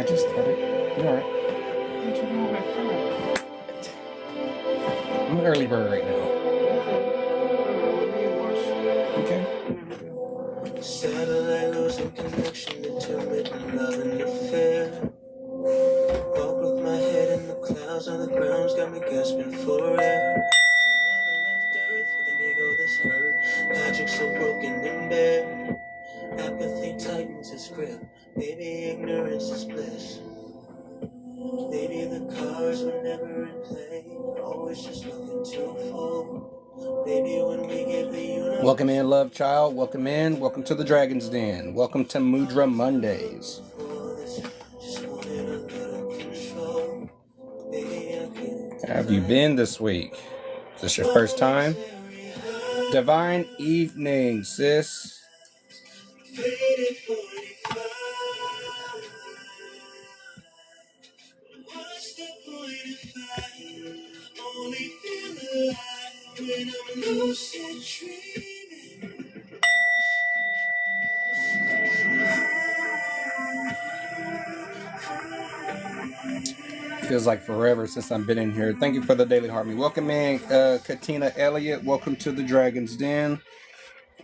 just started. You're alright. I'm an early bird right now. Okay. Satellite losing connection, intermittent love and affair. Walk with my head in the clouds on the ground's got me gasping for air. Should've never left Earth with an ego that's hurt. Logic so broken and bare. Apathy tightens its grip. Maybe ignorance is bliss. Maybe the cards were never in play. Always just looking to fall. Maybe when we give the universe. Welcome in, love child. Welcome in. Welcome to the Dragon's Den. Welcome to Mudra Mondays. How have you been this week? Is this your first time? Divine evening, sis. What's the point of fighting? Only feel alive when I'm lucid dreaming. Feels like forever since I've been in here. Thank you for the daily harmony. Welcome in, Katina Elliott. Welcome to the Dragon's Den.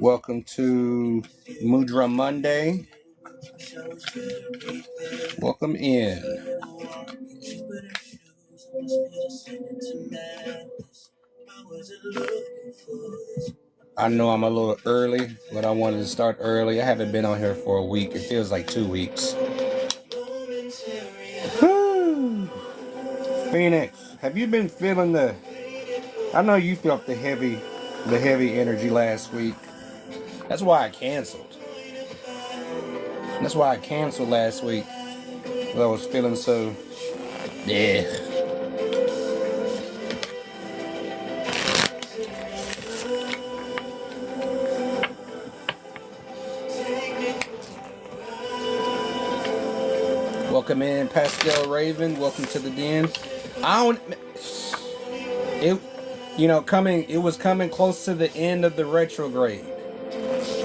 Welcome to Mudra Monday. Welcome in. I know I'm a little early, but I wanted to start early. I haven't been on here for a week. It feels like 2 weeks. Whew. Phoenix, have you been feeling the... I know you felt the heavy energy last week. That's why I canceled. That's why I canceled last week. I was feeling so... Yeah. Welcome in, Pastel Raven. Welcome to the den. It was coming close to the end of the retrograde.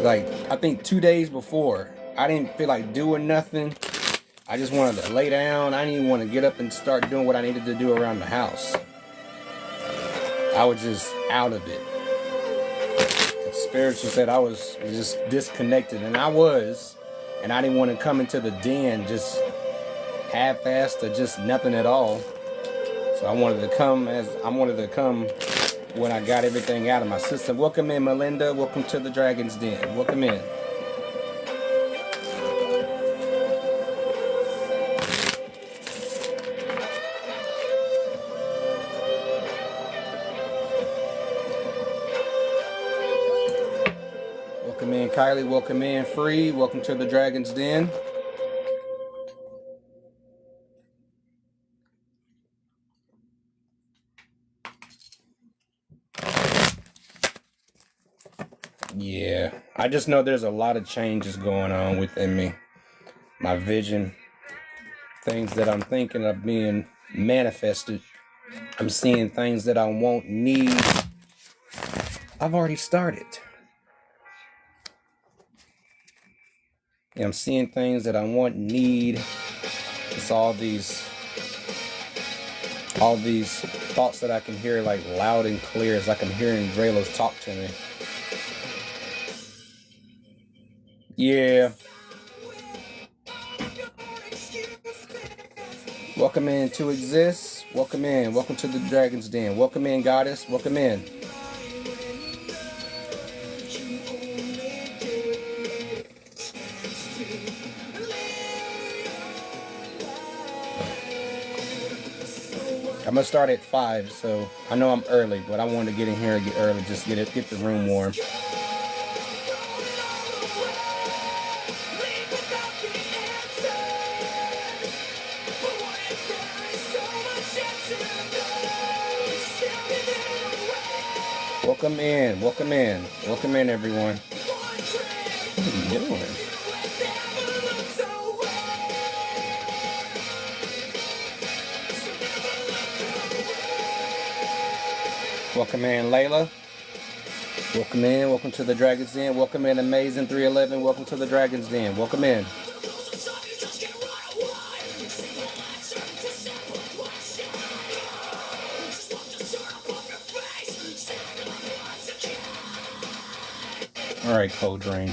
Like, I think 2 days before. I didn't feel like doing nothing. I just wanted to lay down. I didn't even want to get up and start doing what I needed to do around the house. I was just out of it. The spiritual said I was just disconnected, and I was. And I didn't want to come into the den just half-assed or just nothing at all. So I wanted to come when I got everything out of my system. Welcome in, Melinda. Welcome to the Dragon's Den. Welcome in. Welcome in, Kylie. Welcome in, Free. Welcome to the Dragon's Den. Yeah, I just know there's a lot of changes going on within me. My vision, things that I'm thinking of being manifested. I'm seeing things that I won't need. I've already started. Yeah, I'm seeing things that I won't need. It's all these thoughts that I can hear like loud and clear. It's like I'm hearing Draylos talk to me. Yeah. Welcome in to exist. Welcome in. Welcome to the Dragon's Den. Welcome in, Goddess. Welcome in. I'm gonna start at 5, so I know I'm early, but I wanted to get in here and get early, just get the room warm. Welcome in, welcome in, welcome in, everyone. What are you doing? Welcome in, Layla. Welcome in, welcome to the Dragon's Den. Welcome in, Amazing 311. Welcome to the Dragon's Den. Welcome in. All right, Cold Drain.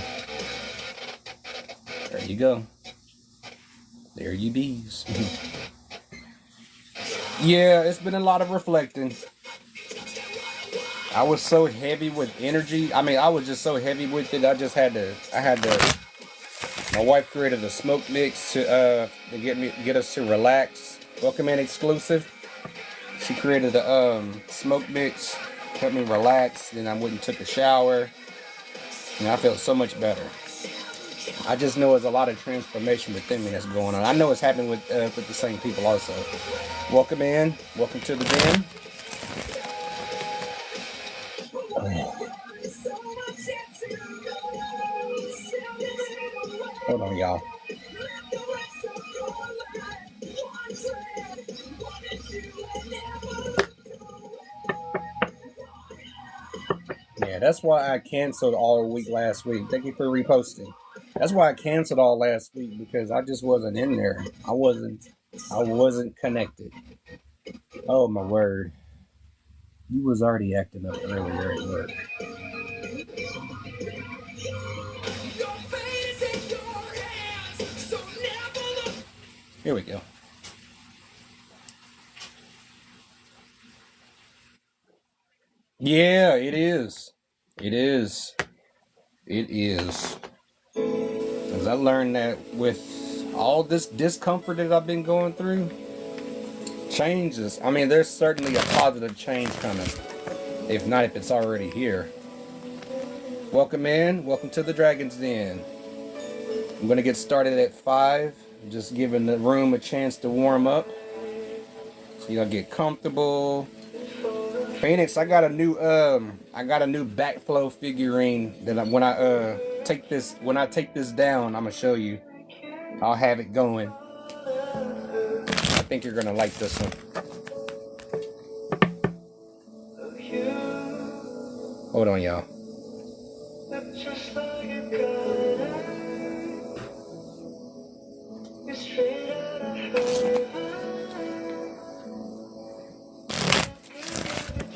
There you go. There you bees. Yeah, it's been a lot of reflecting. I was so heavy with energy. I mean, I was just so heavy with it. I had to. My wife created a smoke mix to get us to relax. Welcome in exclusive. She created a smoke mix, helped me relax. Then I went and took a shower, and I felt so much better. I just know there's a lot of transformation within me that's going on. I know it's happening with the same people also. Welcome in. Welcome to the den. Hold on, y'all. Yeah, that's why I canceled all week last week. Thank you for reposting. That's why I canceled all last week, because I just wasn't in there. I wasn't connected. Oh my word. You was already acting up earlier at work. Here we go. Yeah, it is. It is. It is. Because I learned that with all this discomfort that I've been going through, changes. I mean, there's certainly a positive change coming. If not, if it's already here. Welcome in. Welcome to the Dragon's Den. I'm going to get started at 5. Just giving the room a chance to warm up. So y'all get comfortable. Phoenix, I got a new backflow figurine that when I take this down, I'm gonna show you. I'll have it going. I think you're gonna like this one. Hold on, y'all.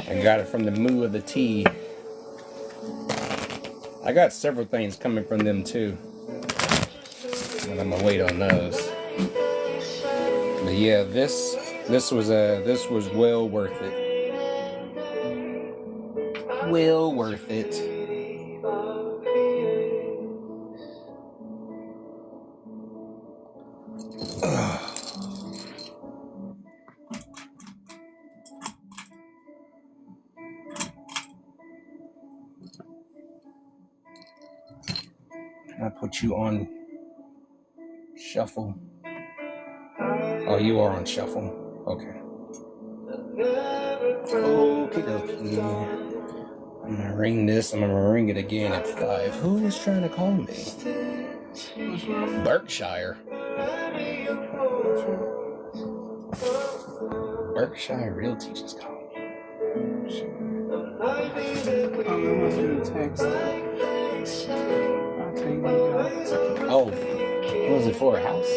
I got it from the Moo of the Tea. I got several things coming from them too, but I'm gonna wait on those. But yeah, this was well worth it. Well worth it. I put you on shuffle. Oh, you are on shuffle. Okay. Okie dokie. I'm gonna ring this. I'm gonna ring it again at 5. Who is trying to call me? Berkshire. Berkshire Realty just called me. Oh, it must be a text. I'll tell you what. Oh, was it for a house?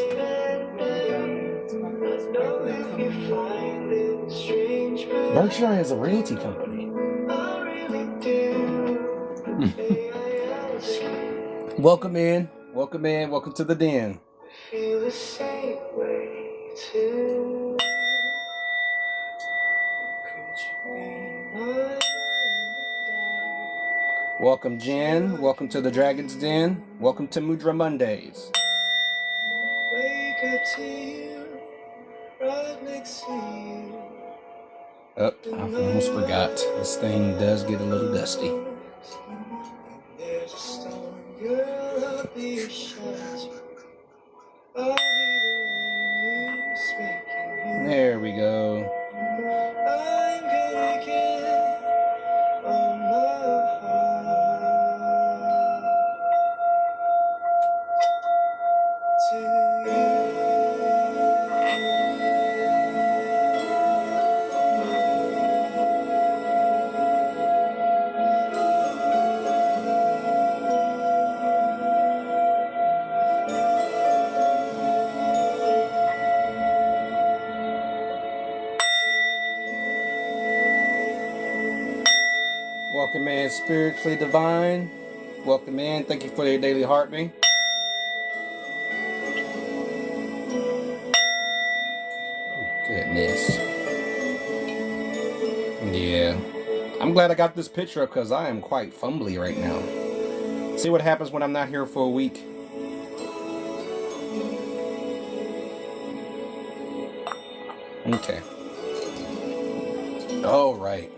Berkshire is a realty company. Welcome in. Welcome in. Welcome to the den. Feel the same way too. Welcome, Jen. Welcome to the Dragon's Den. Welcome to Mudra Mondays. Wake up to you, right next to you. Oh, I almost forgot. This thing does get a little dusty. There's a storm, girl, I'll be your shelter. I'll be the one who's making you. There we go. I'm gonna give all my heart to you. Welcome in, Spiritually Divine. welcome in. Thank you for your daily heartbeat. Oh, goodness. Yeah. I'm glad I got this picture up because I am quite fumbly right now. See what happens when I'm not here for a week. Okay. All right.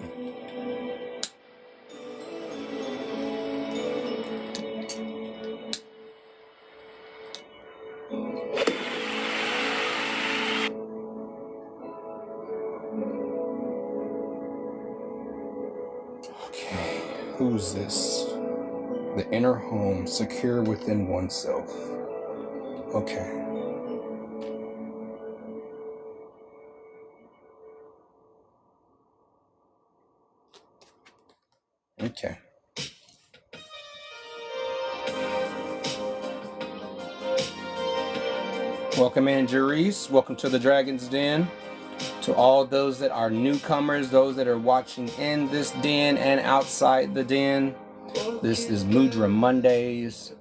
Okay. Who's this? The inner home, secure within oneself. Okay. Okay. Welcome in, Jerice. Welcome to the Dragon's Den. To all those that are newcomers, those that are watching in this den and outside the den, this is Mudra Mondays.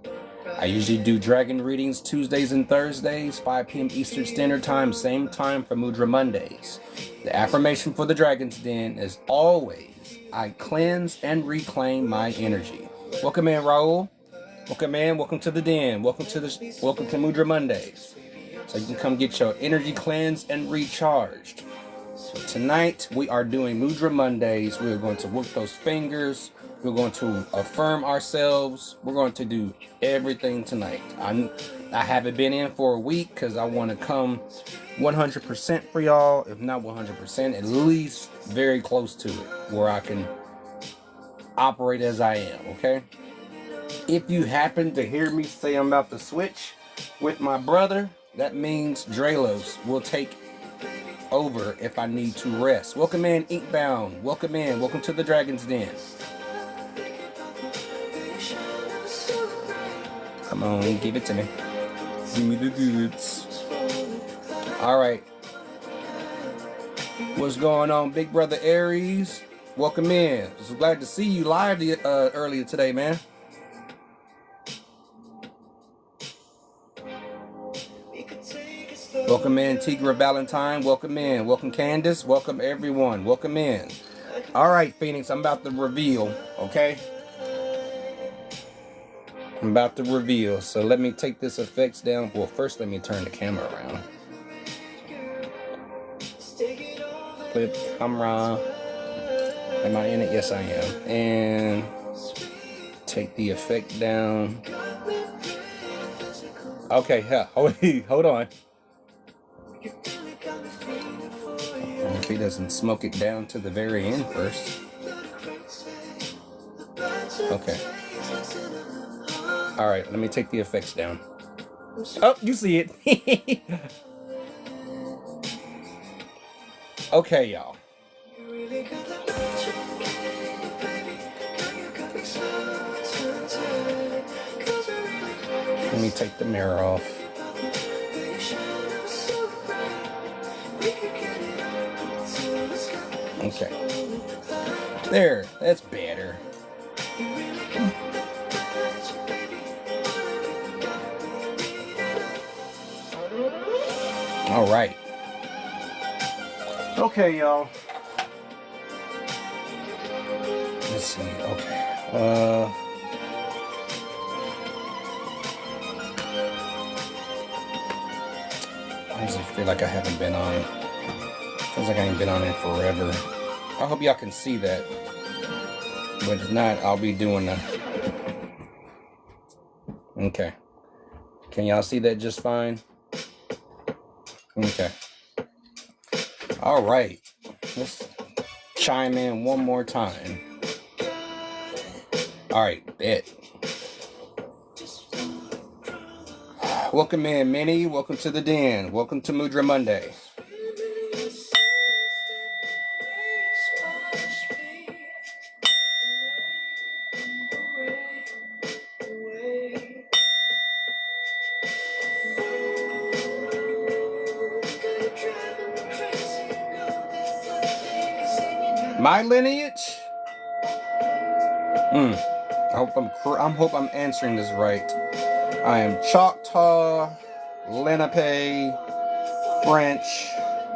I usually do dragon readings Tuesdays and Thursdays, 5 p.m. Eastern Standard Time, same time for Mudra Mondays. The affirmation for the Dragon's Den is always, I cleanse and reclaim my energy. Welcome in, Raul. Welcome in. Welcome to the den. Welcome to Mudra Mondays. So you can come get your energy cleansed and recharged. So tonight we are doing Mudra Mondays. We are going to work those fingers. We're going to affirm ourselves. We're going to do everything tonight. I haven't been in for a week because I want to come 100% for y'all. If not 100%, at least very close to it, where I can operate as I am, okay? If you happen to hear me say I'm about to switch with my brother, that means Dralos will take over if I need to rest. Welcome in, Inkbound. Welcome in. Welcome to the Dragon's Den. Come on, give it to me. Give me the goods. All right. What's going on, big brother Aries? Welcome in. So glad to see you live earlier today, man. Welcome in, Tigra Valentine. Welcome in. Welcome, Candace. Welcome, everyone. Welcome in. All right, Phoenix, I'm about to reveal, okay? I'm about to reveal. So let me take this effects down. Well, first let me turn the camera around. Clip camera. Am I in it? Yes, I am. And take the effect down. Okay, hold on. If he doesn't smoke it down to the very end first. Okay. All right, let me take the effects down. Oh, you see it. Okay, y'all. Let me take the mirror off. Okay. There, that's better. All right. Okay, y'all. Let's see. Okay. I just feel like I haven't been on. Feels like I ain't been on it forever. I hope y'all can see that. But if not, I'll be doing that. Okay. Can y'all see that just fine? Okay. All right. Let's chime in one more time. All right, bet. Welcome in, Minnie. Welcome to the den. Welcome to Mudra Monday. My lineage? hope I'm answering this right. I am Choctaw, Lenape, French.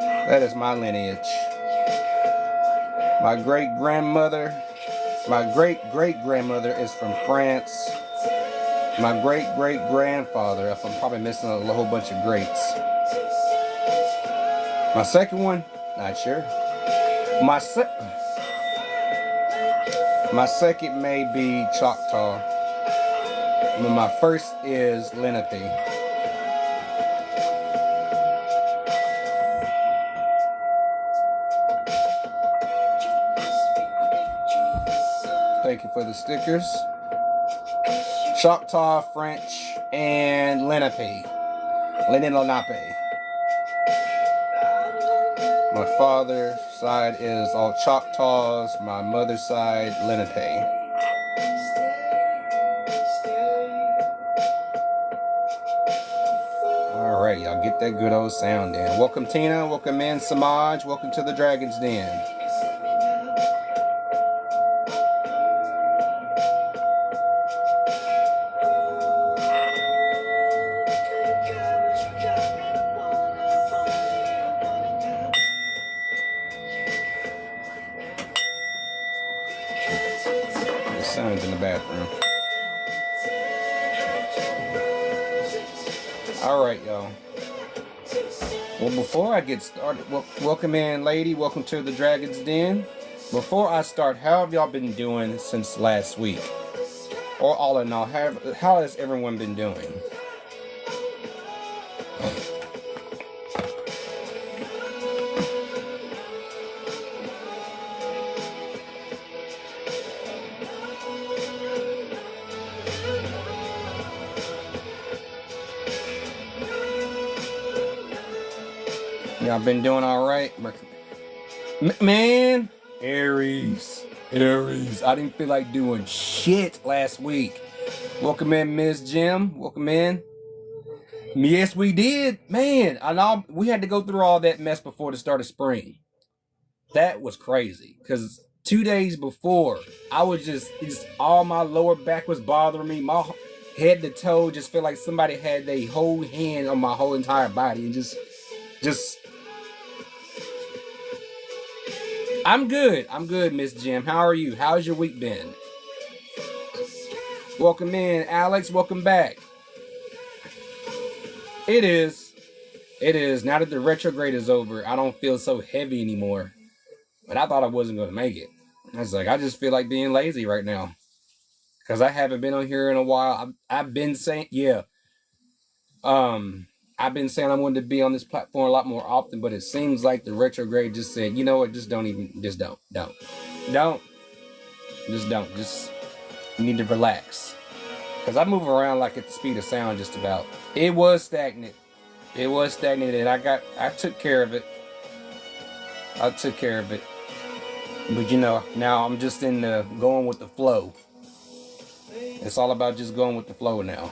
That is my lineage. My great-great-grandmother is from France. My great-great-grandfather, if I'm probably missing a whole bunch of greats. My second one, not sure. My second may be Choctaw. But my first is Lenape. Thank you for the stickers. Choctaw, French, and Lenape. Lenape. My father's side is all Choctaws. My mother's side, Lenape. Alright, y'all get that good old sound in. Welcome Tina, welcome in Samaj, welcome to the Dragon's Den. The sound's in the bathroom. Alright, y'all. Well, before I get started, welcome in, lady. Welcome to the Dragon's Den. Before I start, how have y'all been doing since last week? Or all in all, how has everyone been doing? Y'all been doing all right? Man, Aries. I didn't feel like doing shit last week. Welcome in, Miss Jim. Welcome in. Yes, we did. Man, we had to go through all that mess before the start of spring. That was crazy. Because 2 days before, I was just all my lower back was bothering me. My head to toe just felt like somebody had their whole hand on my whole entire body. And just I'm good, Miss Jim. How are you? How's your week been? Welcome in, Alex. Welcome back. It is. Now that the retrograde is over, I don't feel so heavy anymore. But I thought I wasn't going to make it. I was like, I just feel like being lazy right now. Because I haven't been on here in a while. I've been saying, yeah. I've been saying I wanted to be on this platform a lot more often, but it seems like the retrograde just said, you know what, just don't. Just, you need to relax. Because I move around like at the speed of sound just about. It was stagnant and I took care of it. But now I'm just in the going with the flow. It's all about just going with the flow now.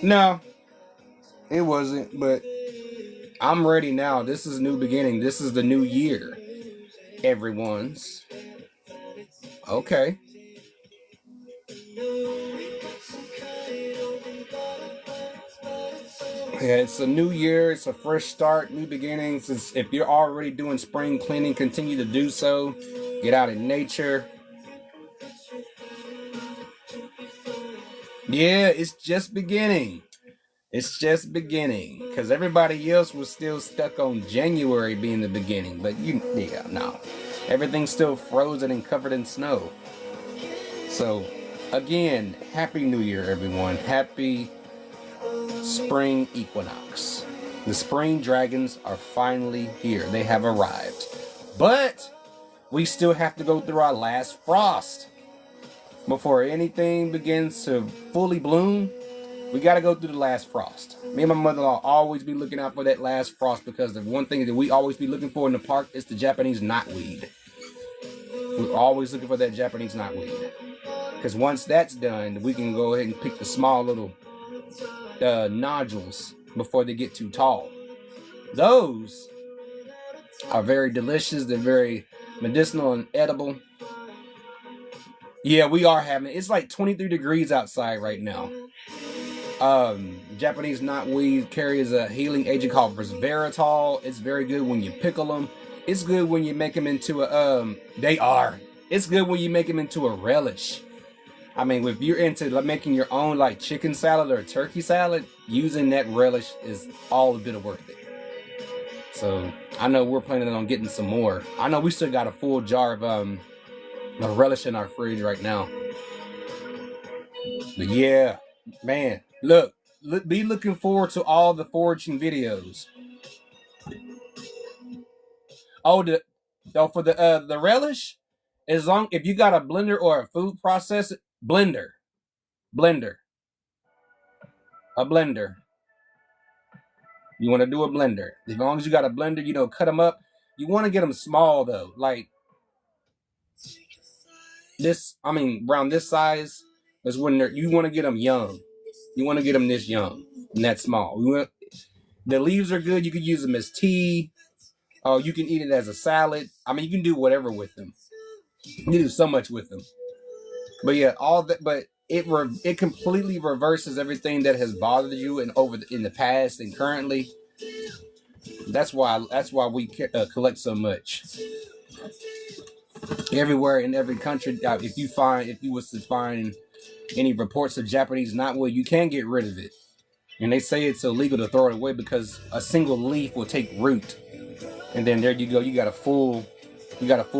No, it wasn't, but I'm ready now. This is a new beginning. This is the new year. Everyone's. Okay. Yeah, it's a new year. It's a fresh start, new beginnings. If you're already doing spring cleaning, continue to do so. Get out in nature. Yeah, it's just beginning. Because everybody else was still stuck on January being the beginning. But no. Everything's still frozen and covered in snow. So, again, Happy New Year, everyone. Happy spring equinox. The spring dragons are finally here. They have arrived. But we still have to go through our last frost. Before anything begins to fully bloom, we got to go through the last frost. Me and my mother-in-law always be looking out for that last frost because the one thing that we always be looking for in the park is the Japanese knotweed. We're always looking for that Japanese knotweed. Because once that's done, we can go ahead and pick the small little nodules before they get too tall. Those are very delicious. They're very medicinal and edible. Yeah, we are having it's like 23 degrees outside right now. Japanese knotweed carries a healing agent called resveratrol. It's very good when you pickle them. It's good when you make them into a It's good when you make them into a relish. I mean, if you're into making your own like chicken salad or turkey salad, using that relish is all a bit of worth it. So I know we're planning on getting some more. I know we still got a full jar of relish in our fridge right now. But yeah, man, look, be looking forward to all the foraging videos. Oh, for the relish, if you got a blender or a food processor blender, a blender. You want to do a blender. As long as you got a blender, cut them up. You want to get them small though, like this. I mean, around this size is when you want to get them young. You want to get them this young and that small. The leaves are good. You can use them as tea. Oh, you can eat it as a salad. I mean, you can do whatever with them. You can do so much with them. But yeah, all that. But it completely reverses everything that has bothered you in the past and currently. That's why we collect so much. Everywhere in every country, if you was to find any reports of Japanese knotweed, you can get rid of it. And they say it's illegal to throw it away because a single leaf will take root. And then there you go, you got a full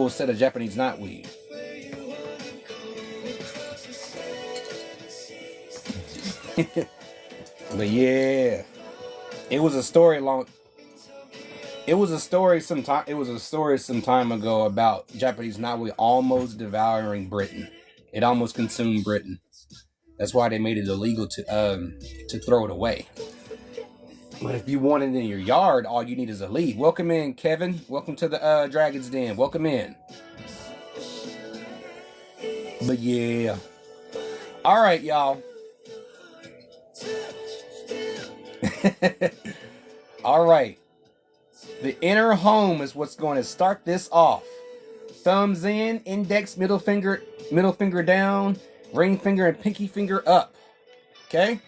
set of Japanese knotweed. But yeah, it was a story some time ago about Japanese knotweed almost devouring Britain. It almost consumed Britain. That's why they made it illegal to throw it away. But if you want it in your yard, all you need is a leaf. Welcome in, Kevin. Welcome to the Dragon's Den. Welcome in. But yeah. All right, y'all. All right. The inner home is what's going to start this off. Thumbs in, index, middle finger down, ring finger and pinky finger up. Okay?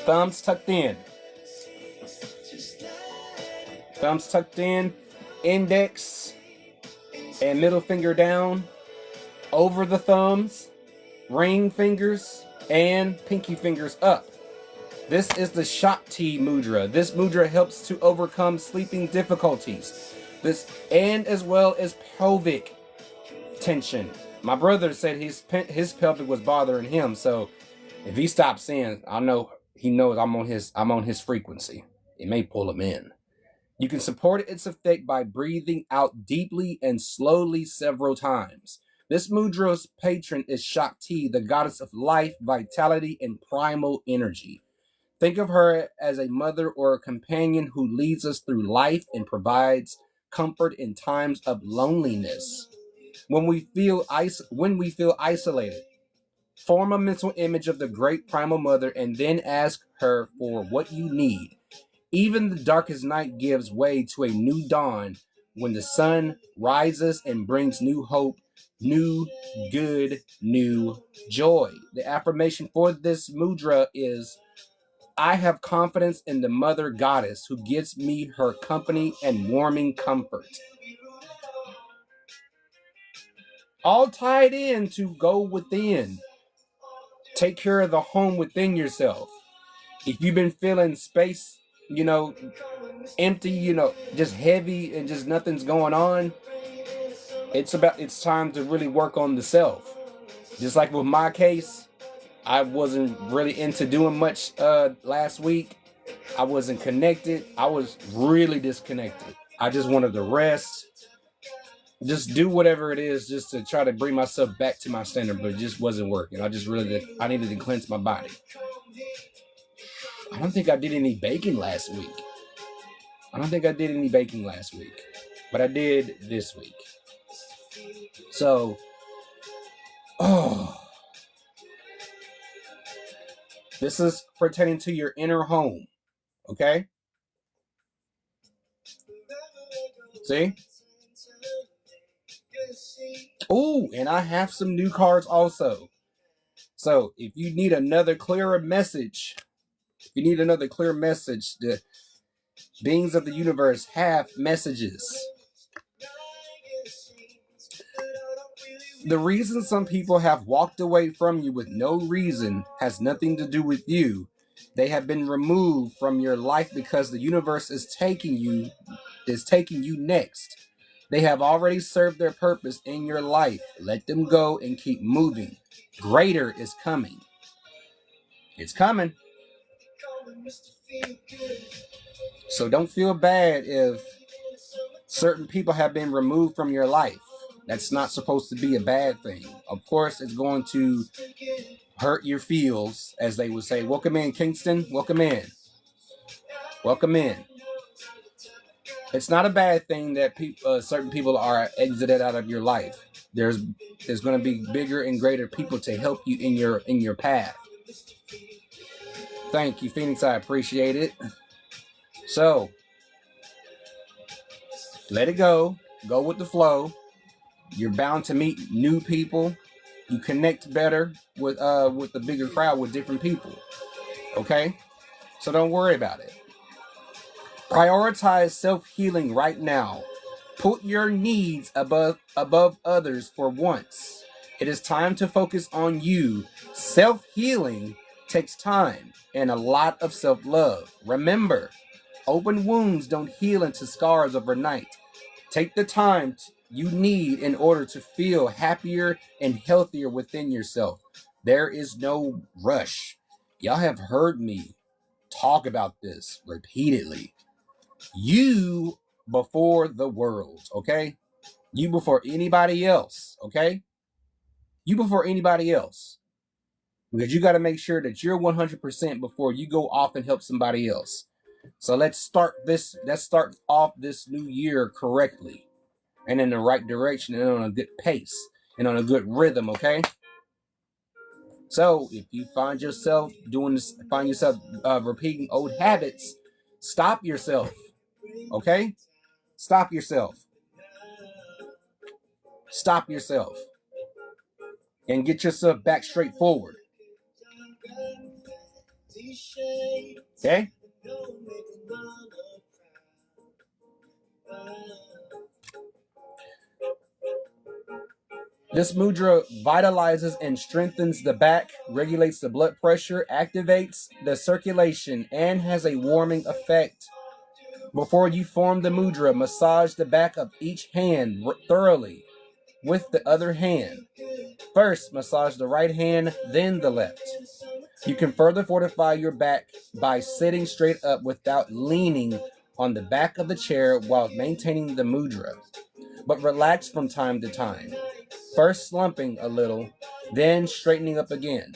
Thumbs tucked in. Thumbs tucked in, index and middle finger down, over the thumbs, ring fingers, and pinky fingers up. This is the Shakti mudra. This mudra helps to overcome sleeping difficulties. And as well as pelvic tension. My brother said his pelvic was bothering him, so if he stops saying, I know he knows I'm on his frequency. It may pull him in. You can support its effect by breathing out deeply and slowly several times. This mudra's patron is Shakti, the goddess of life, vitality, and primal energy. Think of her as a mother or a companion who leads us through life and provides comfort in times of loneliness. When we feel isolated, form a mental image of the great primal mother and then ask her for what you need. Even the darkest night gives way to a new dawn when the sun rises and brings new hope, new good, new joy. The affirmation for this mudra is, I have confidence in the mother goddess who gives me her company and warming comfort. All tied in to go within. Take care of the home within yourself. If you've been feeling space, empty, just heavy and just nothing's going on, it's time to really work on the self. Just like with my case, I wasn't really into doing much last week. I wasn't connected. I was really disconnected. I just wanted to rest. Just do whatever it is just to try to bring myself back to my standard, but it just wasn't working. I needed to cleanse my body. I don't think I did any baking last week. But I did this week. So, this is pertaining to your inner home. Okay? See? Oh, and I have some new cards also. So if you need another clearer message, the beings of the universe have messages. The reason some people have walked away from you with no reason has nothing to do with you. They have been removed from your life because the universe is taking you next. They have already served their purpose in your life. Let them go and keep moving. Greater is coming. It's coming. So don't feel bad if certain people have been removed from your life. That's not supposed to be a bad thing. Of course, it's going to hurt your feels, as they would say. Welcome in, Kingston. Welcome in. Welcome in. It's not a bad thing that certain people are exited out of your life. There's going to be bigger and greater people to help you in your path. Thank you, Phoenix. I appreciate it. So let it go. Go with the flow. You're bound to meet new people. You connect better with the bigger crowd, with different people. Okay? So don't worry about it. Prioritize self-healing right now. Put your needs above others for once. It is time to focus on you. Self-healing takes time and a lot of self-love. Remember, open wounds don't heal into scars overnight. Take the time you need in order to feel happier and healthier within yourself. There is no rush. Y'all have heard me talk about this repeatedly. You before the world, okay? You before anybody else, okay? You before anybody else. Because you got to make sure that you're 100% before you go off and help somebody else. So let's start off this new year correctly and in the right direction and on a good pace and on a good rhythm, okay? So if you find yourself repeating old habits, stop yourself, okay? Stop yourself. Stop yourself. And get yourself back straight forward. Okay? This mudra vitalizes and strengthens the back, regulates the blood pressure, activates the circulation, and has a warming effect. Before you form the mudra, massage the back of each hand thoroughly with the other hand. First, massage the right hand, then the left. You can further fortify your back by sitting straight up without leaning on the back of the chair while maintaining the mudra, but relax from time to time. First slumping a little, then straightening up again.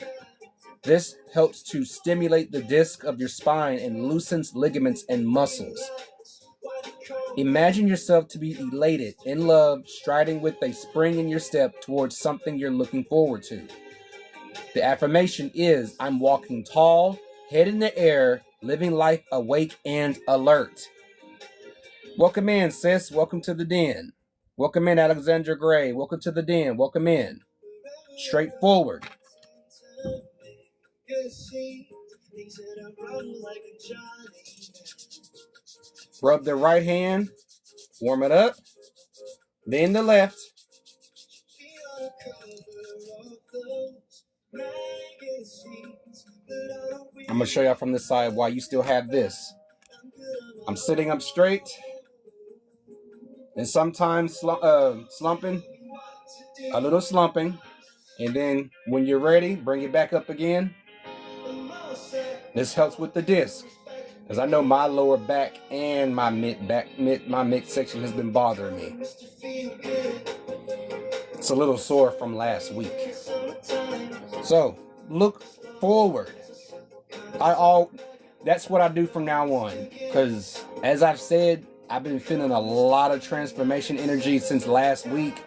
This helps to stimulate the disc of your spine and loosens ligaments and muscles. Imagine yourself to be elated, in love, striding with a spring in your step towards something you're looking forward to. The affirmation is, I'm walking tall, head in the air, living life awake and alert. Welcome in, sis. Welcome to the den. Welcome in, Alexandra Gray. Welcome to the den. Welcome in. Straightforward. Rub the right hand. Warm it up. Then the left. I'm going to show y'all from this side why you still have this. I'm sitting up straight. And sometimes slumping, a little slumping, and then when you're ready, bring it back up again. This helps with the disc, because I know my lower back and my midsection has been bothering me. It's a little sore from last week. So look forward. That's what I do from now on, because as I've said, I've been feeling a lot of transformation energy since last week.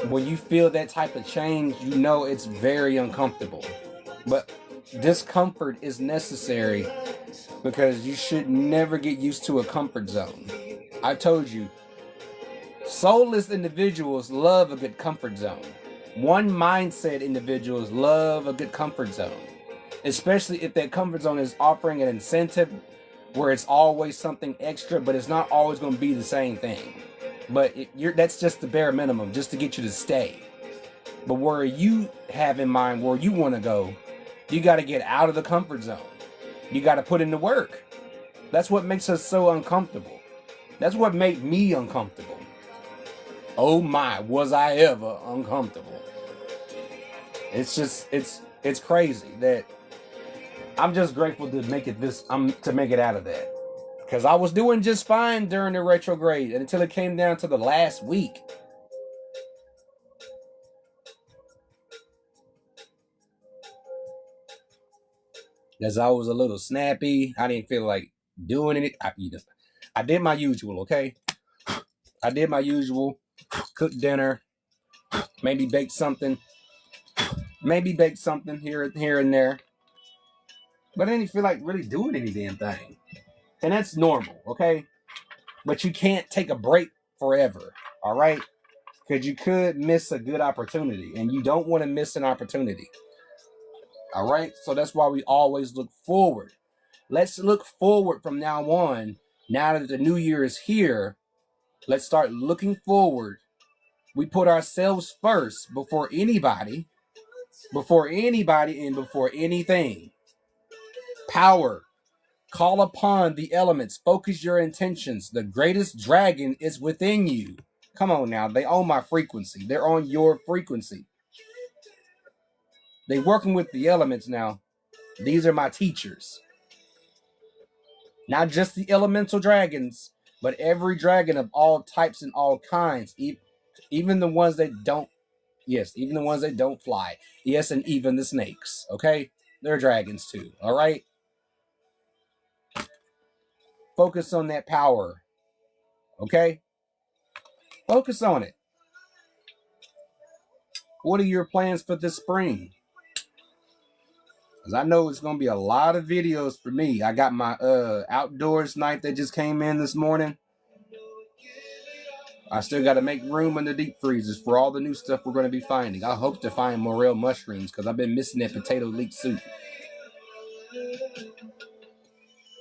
When you feel that type of change, you know it's very uncomfortable. But discomfort is necessary because you should never get used to a comfort zone. I told you, soulless individuals love a good comfort zone. One mindset individuals love a good comfort zone, especially if that comfort zone is offering an incentive where it's always something extra, but it's not always going to be the same thing. But that's just the bare minimum, just to get you to stay. But where you have in mind where you want to go, you got to get out of the comfort zone. You got to put in the work. That's what makes us so uncomfortable. That's what made me uncomfortable. Oh my, was I ever uncomfortable. It's just, it's crazy that I'm just grateful to make it out of that. Because I was doing just fine during the retrograde until it came down to the last week. Because I was a little snappy. I didn't feel like doing it. I did my usual, okay? I did my usual. Cook dinner. Maybe bake something. Here and there. But I didn't feel like really doing any damn thing. And that's normal, okay? But you can't take a break forever, all right? Because you could miss a good opportunity. And you don't want to miss an opportunity. All right? So that's why we always look forward. Let's look forward from now on. Now that the new year is here, let's start looking forward. We put ourselves first before anybody and before anything. Power. Call upon the elements. Focus your intentions. The greatest dragon is within you. Come on now. They own my frequency. They're on your frequency. They're working with the elements now. These are my teachers. Not just the elemental dragons, but every dragon of all types and all kinds. Even the ones that don't. Yes, even the ones that don't fly. Yes, and even the snakes. Okay? They're dragons too. All right? Focus on that power. Okay? Focus on it. What are your plans for this spring? Because I know it's going to be a lot of videos for me. I got my outdoors night that just came in this morning. I still got to make room in the deep freezers for all the new stuff we're going to be finding. I hope to find morel mushrooms because I've been missing that potato leek soup.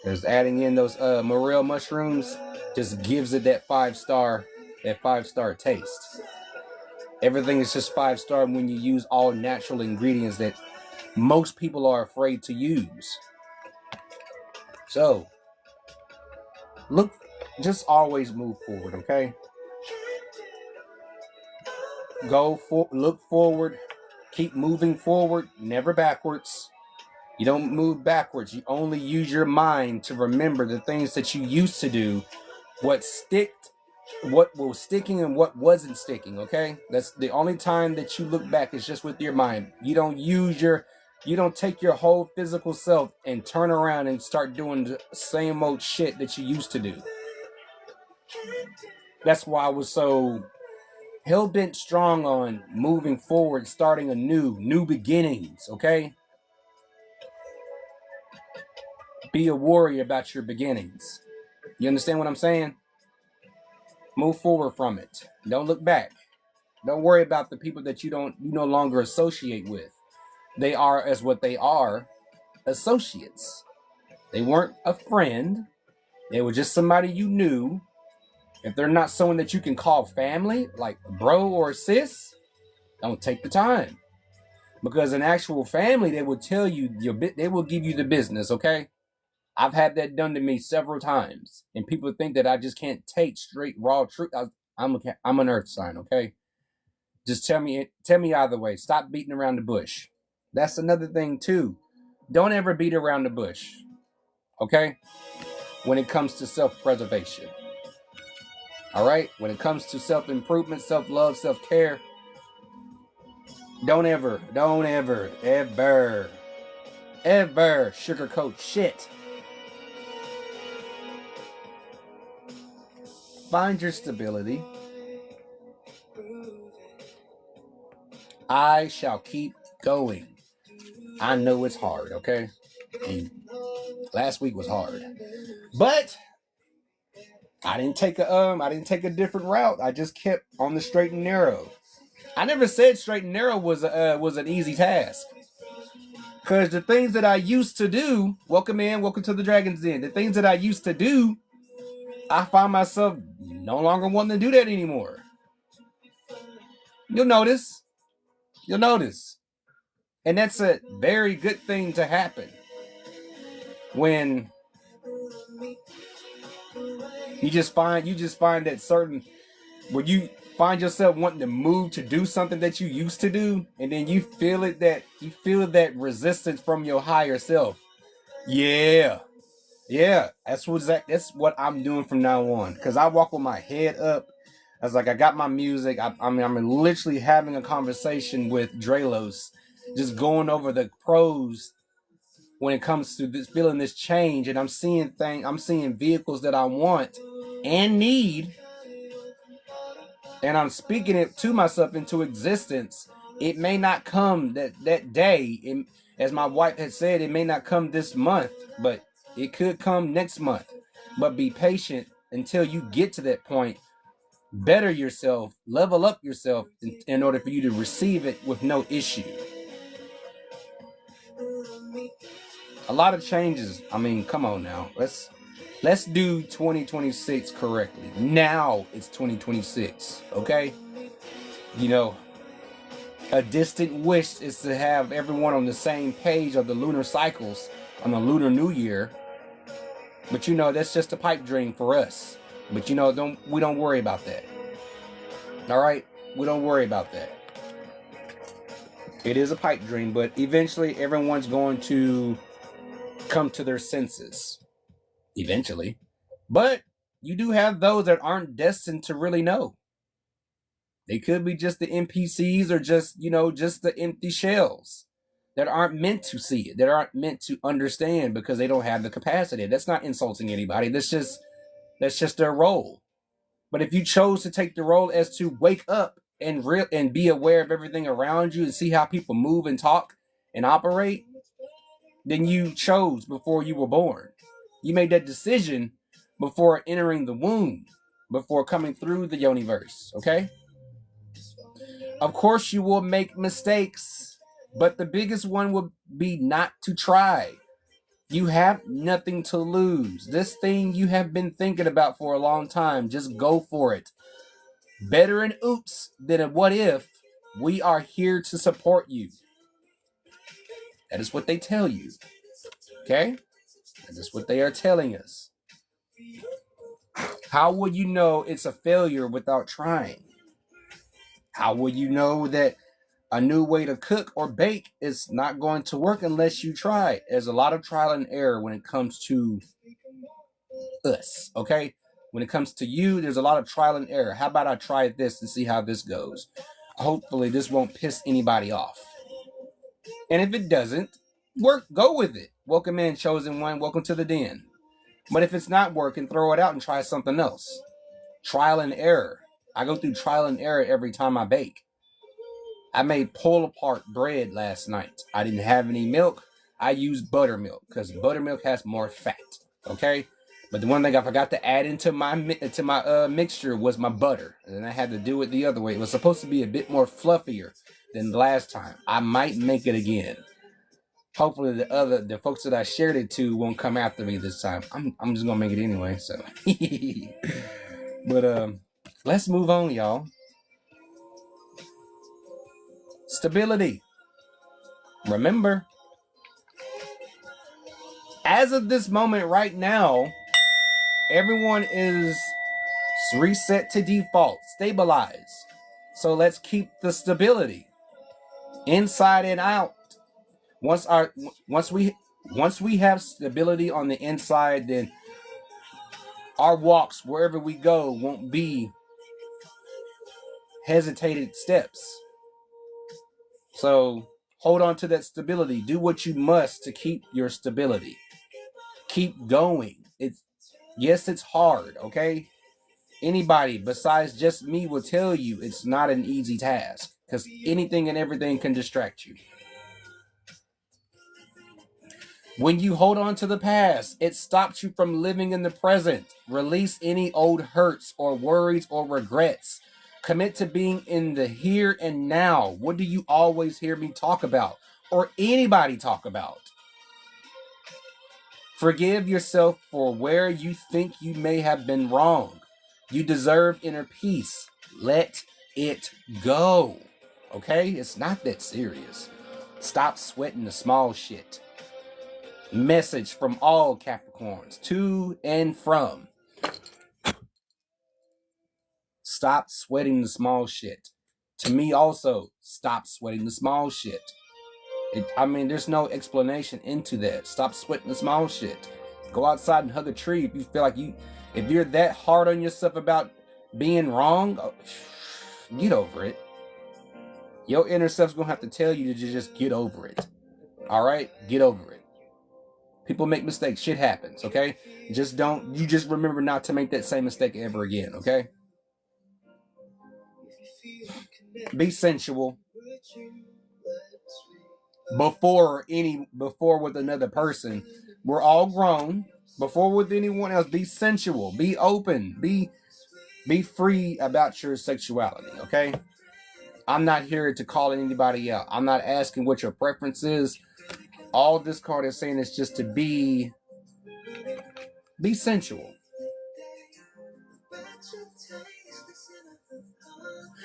Because adding in those morel mushrooms just gives it that five-star taste. Everything is just 5-star when you use all natural ingredients that most people are afraid to use. So, just always move forward, okay? Look forward, keep moving forward, never backwards. You don't move backwards. You only use your mind to remember the things that you used to do, what was sticking and what wasn't sticking, okay? That's the only time that you look back is just with your mind. You don't take your whole physical self and turn around and start doing the same old shit that you used to do. That's why I was so hell-bent strong on moving forward, starting new beginnings, okay? Be a warrior about your beginnings. You understand what I'm saying? Move forward from it. Don't look back. Don't worry about the people that you no longer associate with. They are as what they are, associates. They weren't a friend. They were just somebody you knew. If they're not someone that you can call family, like a bro or a sis, don't take the time. Because an actual family, they will tell you they will give you the business, okay? I've had that done to me several times, and people think that I just can't take straight raw truth. I'm an earth sign, okay? Just tell me either way. Stop beating around the bush. That's another thing too. Don't ever beat around the bush, okay? When it comes to self-preservation, all right? When it comes to self-improvement, self-love, self-care, don't ever sugarcoat shit. Find your stability. I shall keep going. I know it's hard, okay? And last week was hard. But I didn't take a different route. I just kept on the straight and narrow. I never said straight and narrow was an easy task. Because the things that I used to do, welcome to the Dragon's Den. The things that I used to do, I find myself no longer wanting to do that anymore. You'll notice. And that's a very good thing to happen. When you just find that certain, where you find yourself wanting to move to do something that you used to do, and then you feel that resistance from your higher self. Yeah, that's what I'm doing from now on. Because I walk with my head up. I was like, I got my music. I'm literally having a conversation with Drelos, just going over the pros when it comes to this, feeling this change, and I'm seeing vehicles that I want and need, and I'm speaking it to myself into existence. It may not come that day. As my wife had said, it may not come this month, but it could come next month. But be patient until you get to that point. Better yourself, level up yourself in order for you to receive it with no issue. A lot of changes. I mean, come on now. Let's do 2026 correctly. Now it's 2026, okay? You know, a distant wish is to have everyone on the same page of the lunar cycles on the Lunar New Year. But you know, that's just a pipe dream for us. But you know, we don't worry about that. All right? We don't worry about that. It is a pipe dream, but eventually everyone's going to come to their senses. Eventually. But you do have those that aren't destined to really know. They could be just the NPCs, or just the empty shells that aren't meant to see it, that aren't meant to understand because they don't have the capacity. That's not insulting anybody. That's just their role. But if you chose to take the role as to wake up and be aware of everything around you and see how people move and talk and operate, then you chose before you were born. You made that decision before entering the womb, before coming through the universe, okay? Of course you will make mistakes, but the biggest one would be not to try. You have nothing to lose. This thing you have been thinking about for a long time, just go for it. Better an oops than a what if. We are here to support you. That is what they tell you. Okay? That is what they are telling us. How would you know it's a failure without trying? How would you know that a new way to cook or bake is not going to work unless you try? There's a lot of trial and error when it comes to us, okay? When it comes to you, there's a lot of trial and error. How about I try this and see how this goes? Hopefully this won't piss anybody off. And if it doesn't, go with it. Welcome in, chosen one. Welcome to the den. But if it's not working, throw it out and try something else. Trial and error. I go through trial and error every time I bake. I made pull apart bread last night. I didn't have any milk. I used buttermilk because buttermilk has more fat. Okay? But the one thing I forgot to add into my mixture was my butter. And I had to do it the other way. It was supposed to be a bit more fluffier than the last time. I might make it again. Hopefully the folks that I shared it to won't come after me this time. I'm just gonna make it anyway, so. But let's move on, y'all. Stability. Remember, as of this moment right now, everyone is reset to default, stabilize. So let's keep the stability inside and out. Once we have stability on the inside, then our walks wherever we go won't be hesitated steps. So hold on to that stability. Do what you must to keep your stability. Keep going. It's hard, okay? Anybody besides just me will tell you it's not an easy task, because anything and everything can distract you. When you hold on to the past, it stops you from living in the present. Release any old hurts or worries or regrets. Commit to being in the here and now. What do you always hear me talk about or anybody talk about? Forgive yourself for where you think you may have been wrong. You deserve inner peace. Let it go. Okay? It's not that serious. Stop sweating the small shit. Message from all Capricorns, to and from. Stop sweating the small shit. To me also, stop sweating the small shit. There's no explanation into that. Stop sweating the small shit. Go outside and hug a tree if you feel like if you're that hard on yourself about being wrong, get over it. Your inner self's gonna have to tell you to just get over it. All right? Get over it. People make mistakes. Shit happens, okay? You just remember not to make that same mistake ever again, okay? Be sensual. Before with another person. We're all grown. Before with anyone else, be sensual. Be open. Be free about your sexuality, okay? I'm not here to call anybody out. I'm not asking what your preference is. All this card is saying is just to be sensual.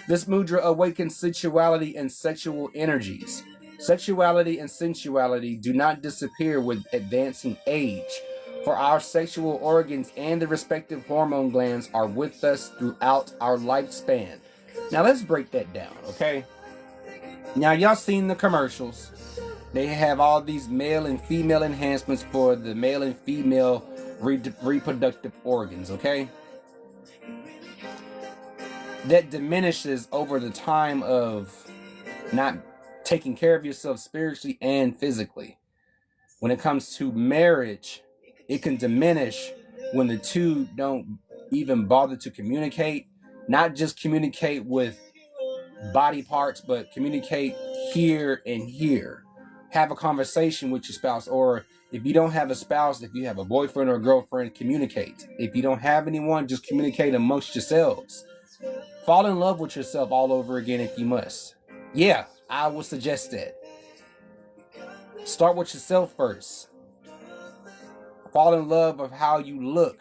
This mudra awakens sensuality and sexual energies. Sexuality and sensuality do not disappear with advancing age, for our sexual organs and the respective hormone glands are with us throughout our lifespan. Now let's break that down, okay? Now y'all seen the commercials. They have all these male and female enhancements for the male and female reproductive organs, okay? That diminishes over the time of not taking care of yourself spiritually and physically. When it comes to marriage, it can diminish when the two don't even bother to communicate. Not just communicate with body parts, but communicate here and here. Have a conversation with your spouse, or if you don't have a spouse, if you have a boyfriend or a girlfriend, communicate. If you don't have anyone, just communicate amongst yourselves. Fall in love with yourself all over again if you must. Yeah, I would suggest that. Start with yourself first. Fall in love with how you look,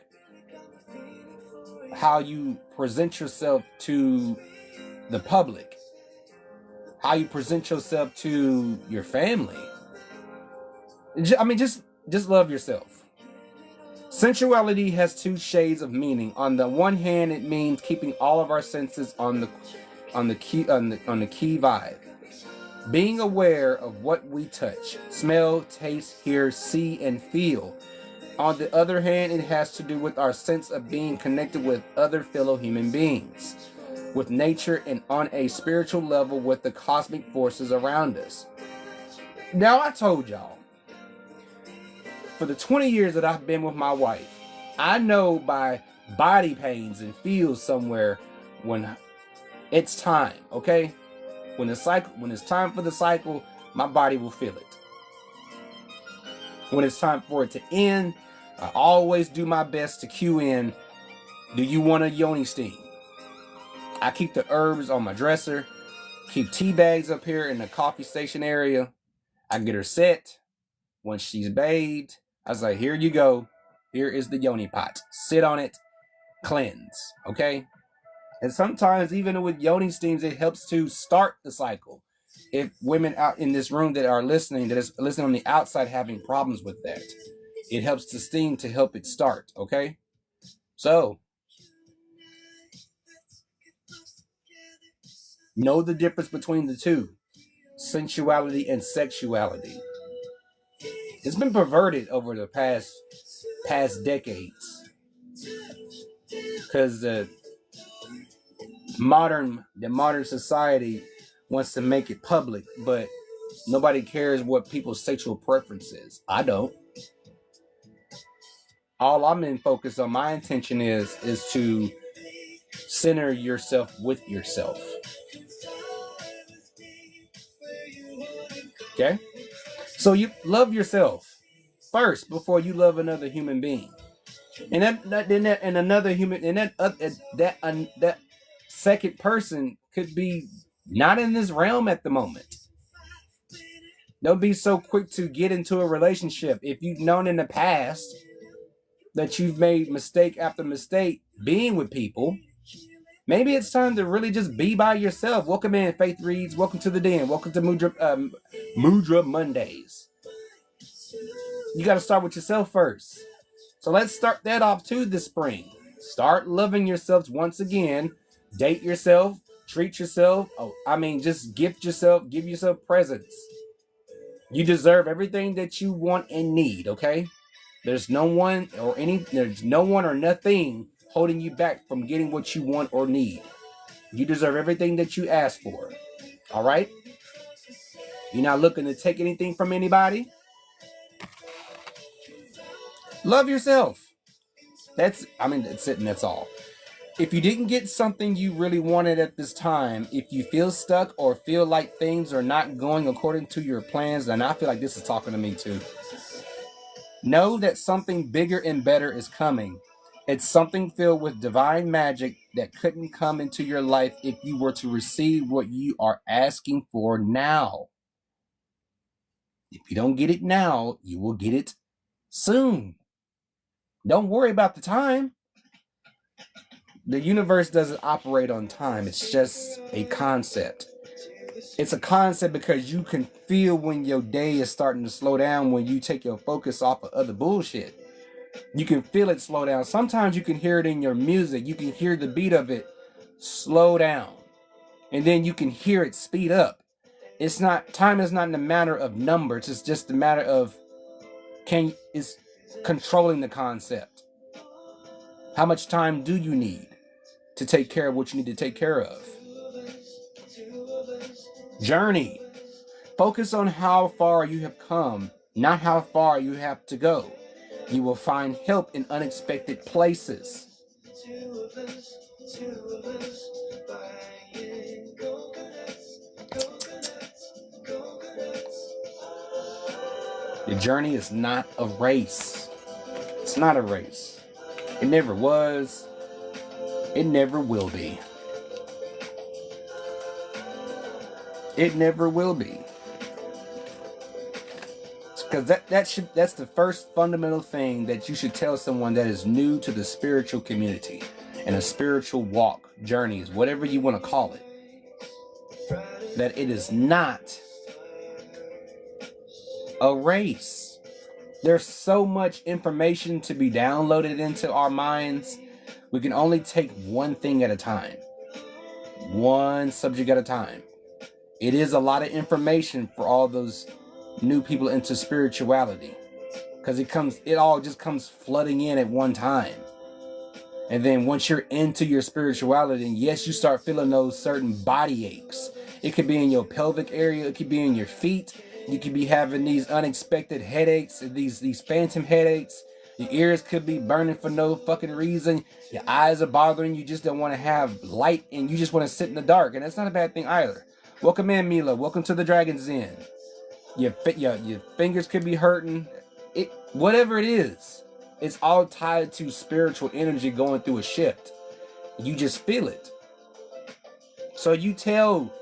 how you present yourself to the public, how you present yourself to your family. Just love yourself. Sensuality has two shades of meaning. On the one hand, it means keeping all of our senses on the key vibe. Being aware of what we touch, smell, taste, hear, see, and feel. On the other hand, it has to do with our sense of being connected with other fellow human beings, with nature, and on a spiritual level with the cosmic forces around us. Now, I told y'all, for the 20 years that I've been with my wife, I know by body pains and feels somewhere when it's time, okay? When it's time for the cycle, my body will feel it. When it's time for it to end, I always do my best to cue in, do you want a yoni steam? I keep the herbs on my dresser, keep tea bags up here in the coffee station area. I get her set. Once she's bathed, I say, here you go. Here is the yoni pot. Sit on it, cleanse, okay? And sometimes even with yoni steams, it helps to start the cycle. If women out in this room that is listening on the outside having problems with that, it helps the steam to help it start, okay? So, know the difference between the two, sensuality and sexuality. It's been perverted over the past decades because the modern society wants to make it public, but nobody cares what people's sexual preference is. I don't. All I'm in focus on, my intention is to center yourself with yourself. Okay? So you love yourself. first before you love another human being. And that second person could be not in this realm at the moment. Don't be so quick to get into a relationship. If you've known in the past that you've made mistake after mistake being with people, maybe it's time to really just be by yourself. Welcome in, Faith Reads. Welcome to the Den. Welcome to Mudra Mondays. You got to start with yourself first. So let's start that off too this spring. Start loving yourself once again. Date yourself. Treat yourself. Just gift yourself. Give yourself presents. You deserve everything that you want and need, okay? There's no one or nothing holding you back from getting what you want or need. You deserve everything that you ask for. All right? You're not looking to take anything from anybody. Love yourself. That's it, and that's all. If you didn't get something you really wanted at this time, if you feel stuck or feel like things are not going according to your plans, and I feel like this is talking to me too, know that something bigger and better is coming. It's something filled with divine magic that couldn't come into your life if you were to receive what you are asking for now. If you don't get it now, you will get it soon. Don't worry about the time. The universe doesn't operate on time. It's just a concept. It's a concept because you can feel when your day is starting to slow down when you take your focus off of other bullshit. You can feel it slow down. Sometimes you can hear it in your music. You can hear the beat of it slow down. And then you can hear it speed up. Time is not in a matter of numbers. It's just a matter of is controlling the concept. How much time do you need to take care of what you need to take care of? Journey. Focus on how far you have come, not how far you have to go. You will find help in unexpected places. The journey is not a race. It's not a race. It never was. It never will be. It never will be. Because that's the first fundamental thing that you should tell someone that is new to the spiritual community and a spiritual walk, journeys, whatever you want to call it. That it is not a race. There's so much information to be downloaded into our minds. We can only take one thing at a time. One subject at a time. It is a lot of information for all those new people into spirituality. Because it all just comes flooding in at one time. And then once you're into your spirituality, and yes, you start feeling those certain body aches. It could be in your pelvic area. It could be in your feet. You could be having these unexpected headaches, these phantom headaches. Your ears could be burning for no fucking reason. Your eyes are bothering you. You just don't want to have light and you just want to sit in the dark. And that's not a bad thing either. Welcome in, Mila. Welcome to the Dragon's Den. Your fingers could be hurting. Whatever it is, it's all tied to spiritual energy going through a shift. You just feel it. So you tell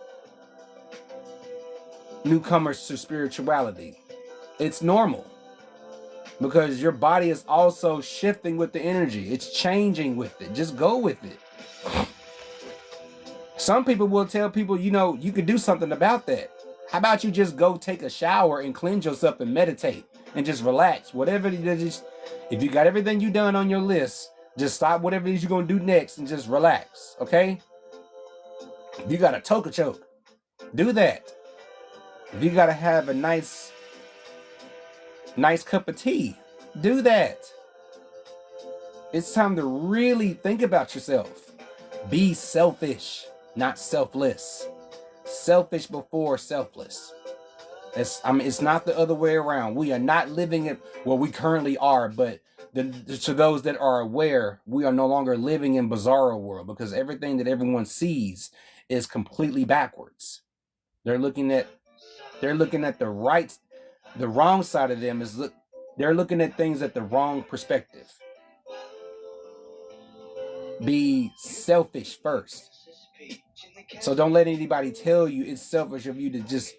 newcomers to spirituality, it's normal. Because your body is also shifting with the energy. It's changing with it. Just go with it. Some people will tell people, you could do something about that. How about you just go take a shower and cleanse yourself and meditate and just relax? Whatever it is, if you got everything you done on your list, just stop whatever it is you're going to do next and just relax, okay? If you got a toka choke, do that. If you got to have a nice cup of tea, do that. It's time to really think about yourself. Be selfish, not selfless. Selfish before selfless. It's not the other way around. We are not living it where we currently are, but to those that are aware, we are no longer living in bizarro world because everything that everyone sees is completely backwards. They're looking at the wrong side of them is They're looking at things at the wrong perspective. Be selfish first. So don't let anybody tell you it's selfish of you to just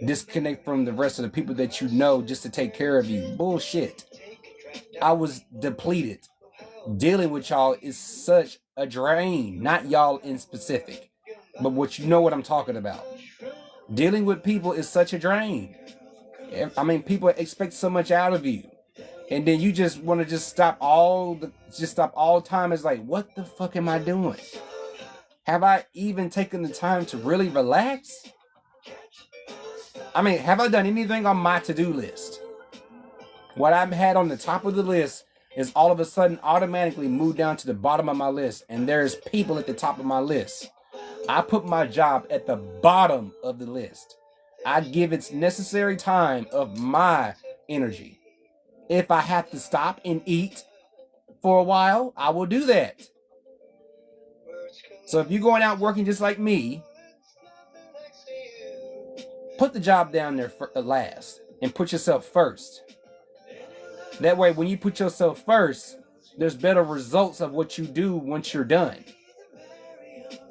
disconnect from the rest of the people that you know just to take care of you. Bullshit. I was depleted. Dealing with y'all is such a drain. Not y'all in specific, but what you know what I'm talking about. Dealing with people is such a drain. I mean, people expect so much out of you. And then you just want to just stop all time. It's like, what the fuck am I doing? Have I even taken the time to really relax? I mean, have I done anything on my to-do list? What I've had on the top of the list is all of a sudden automatically moved down to the bottom of my list, and there's people at the top of my list. I put my job at the bottom of the list. I give its necessary time of my energy. If I have to stop and eat for a while, I will do that. So if you're going out working just like me, put the job down there for last and put yourself first. That way, when you put yourself first, there's better results of what you do once you're done.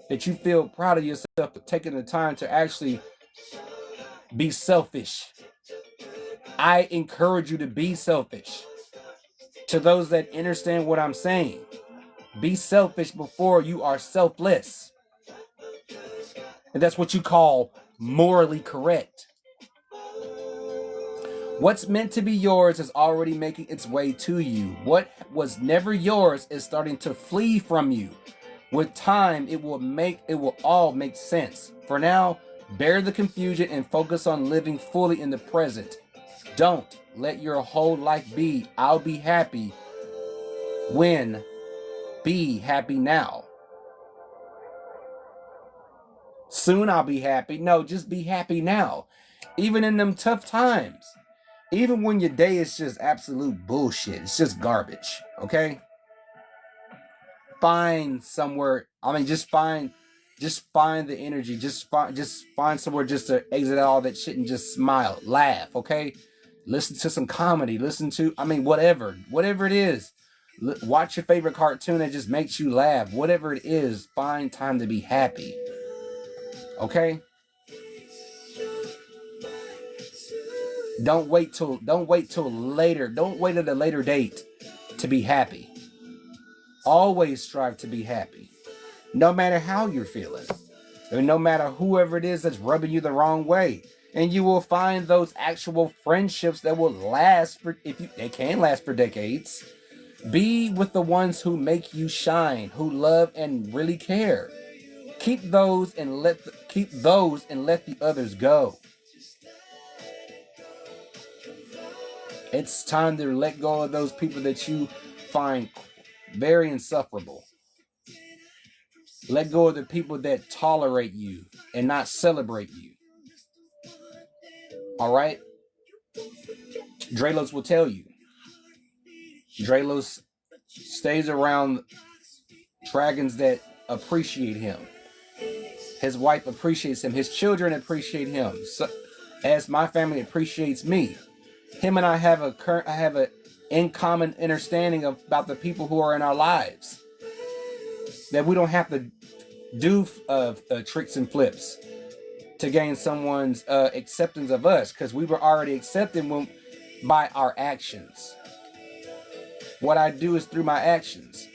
That you feel proud of yourself for taking the time to actually be selfish. I encourage you to be selfish. To those that understand what I'm saying, be selfish before you are selfless. And that's what you call morally correct. What's meant to be yours is already making its way to you. What was never yours is starting to flee from you. With time, it will all make sense. For now, bear the confusion and focus on living fully in the present. Don't let your whole life be, I'll be happy when, be happy now. Soon I'll be happy. No, just be happy now. Even in them tough times. Even when your day is just absolute bullshit. It's just garbage. Okay? Find somewhere. I mean, just find the energy. Just find somewhere just to exit all that shit and just smile. Laugh, okay? Listen to some comedy. Whatever it is. Watch your favorite cartoon that just makes you laugh. Whatever it is, find time to be happy. Okay? Don't wait till later. Don't wait at a later date to be happy. Always strive to be happy. No matter how you're feeling. And no matter whoever it is that's rubbing you the wrong way. And you will find those actual friendships that will last they can last for decades. Be with the ones who make you shine, who love and really care. Keep those and let the others go. It's time to let go of those people that you find very insufferable. Let go of the people that tolerate you and not celebrate you. All right? Drelos will tell you. Drelos stays around dragons that appreciate him. His wife appreciates him. His children appreciate him. So, as my family appreciates me. Him and I have a in common understanding about the people who are in our lives. That we don't have to do tricks and flips to gain someone's acceptance of us, because we were already accepted by our actions. What I do is through my actions.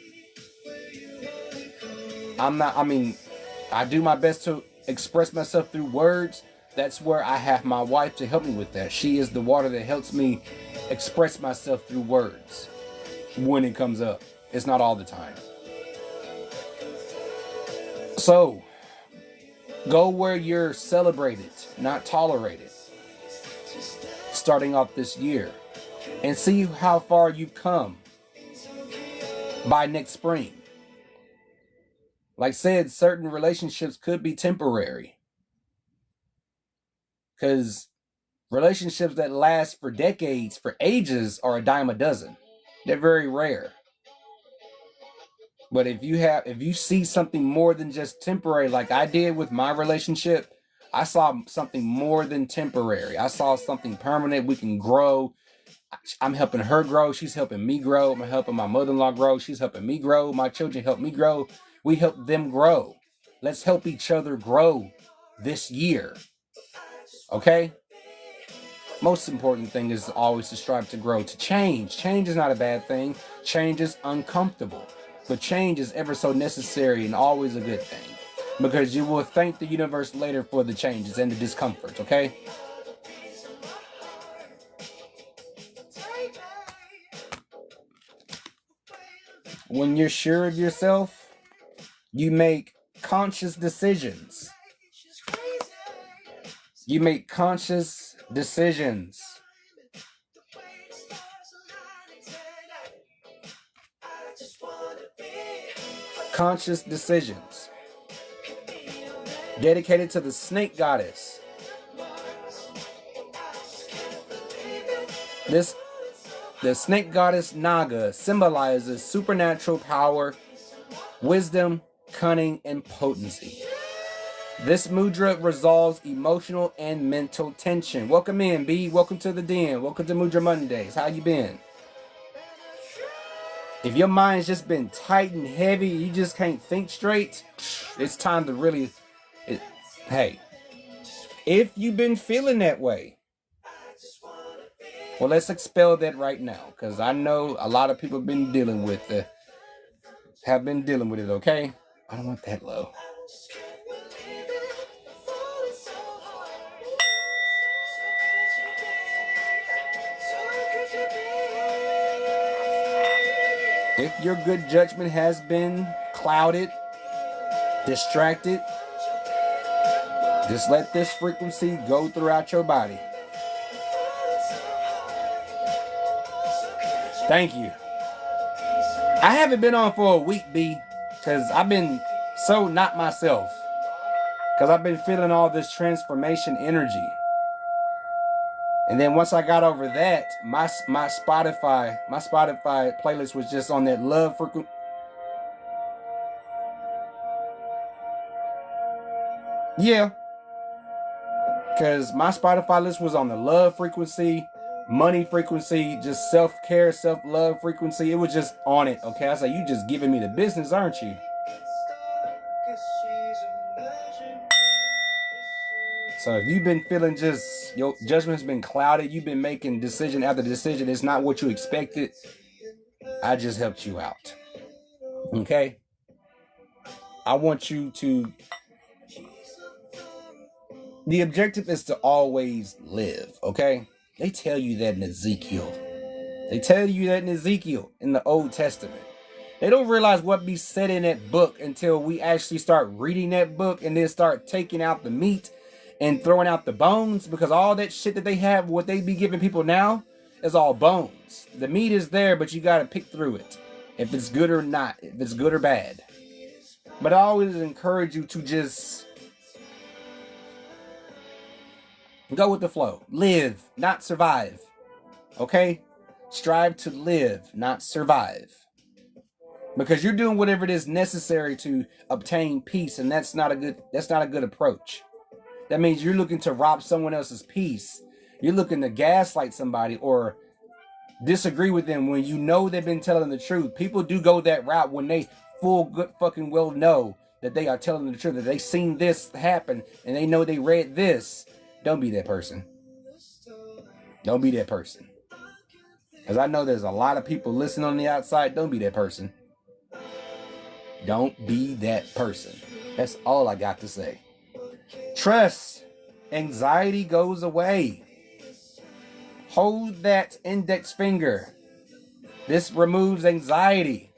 I do my best to express myself through words. That's where I have my wife to help me with that. She is the water that helps me express myself through words when it comes up. It's not all the time. So, go where you're celebrated, not tolerated. Starting off this year. And see how far you've come by next spring. Like said, certain relationships could be temporary. Because relationships that last for decades, for ages, are a dime a dozen. They're very rare. But if you see something more than just temporary, like I did with my relationship, I saw something more than temporary. I saw something permanent. We can grow. I'm helping her grow. She's helping me grow. I'm helping my mother-in-law grow. She's helping me grow. My children help me grow. We help them grow. Let's help each other grow this year. Okay? Most important thing is always to strive to grow, to change. Change is not a bad thing. Change is uncomfortable. But change is ever so necessary and always a good thing. Because you will thank the universe later for the changes and the discomfort, okay? When you're sure of yourself, you make conscious decisions. You make conscious decisions. Conscious decisions. Dedicated to the snake goddess. The snake goddess Naga symbolizes supernatural power, wisdom, cunning, and potency. This mudra resolves emotional and mental tension. Welcome in, B. Welcome to the den. Welcome to Mudra Mondays. How you been? If your mind's just been tight and heavy, you just can't think straight, it's time to really... Hey, if you've been feeling that way, well, let's expel that right now, because I know a lot of people have been dealing with it, okay? I don't want that low. If your good judgment has been clouded, distracted, just let this frequency go throughout your body. Thank you. I haven't been on for a week, B, because I've been so not myself. Because I've been feeling all this transformation energy. And then once I got over that, my Spotify playlist was just on that love frequency. Yeah. Because my Spotify list was on the love frequency, money frequency, just self-care, self-love frequency. It was just on it, okay? I was like, you just giving me the business, aren't you? So if you've been feeling just, your judgment's been clouded, you've been making decision after decision, it's not what you expected, I just helped you out. Okay? I want you to... The objective is to always live, okay? They tell you that in Ezekiel. They tell you that in Ezekiel, in the Old Testament. They don't realize what be said in that book until we actually start reading that book and then start taking out the meat and throwing out the bones, because all that shit that they have, what they be giving people now, is all bones. The meat is there, but you got to pick through it. If it's good or not, if it's good or bad. But I always encourage you to just go with the flow. Live, not survive. Okay? Strive to live, not survive. Because you're doing whatever it is necessary to obtain peace, and that's not a good approach. That means you're looking to rob someone else's peace. You're looking to gaslight somebody or disagree with them when you know they've been telling the truth. People do go that route when they full good fucking well know that they are telling the truth, that they seen this happen and they know they read this. Don't be that person. Don't be that person. Because I know there's a lot of people listening on the outside. Don't be that person. Don't be that person. That's all I got to say. Trust. Anxiety goes away. Hold that index finger. This removes anxiety.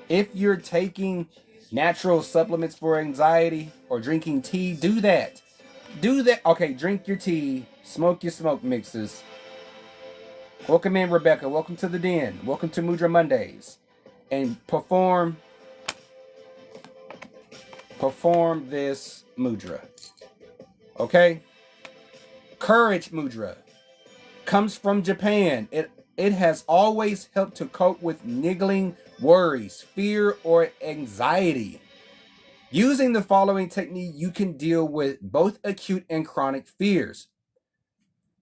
If you're taking natural supplements for anxiety or drinking tea, do that. Do that. Okay, drink your tea. Smoke your smoke mixes. Welcome in, Rebecca. Welcome to the den. Welcome to Mudra Mondays. And perform this mudra. Okay? Courage mudra comes from Japan. It has always helped to cope with niggling worries, fear, or anxiety. Using the following technique, you can deal with both acute and chronic fears.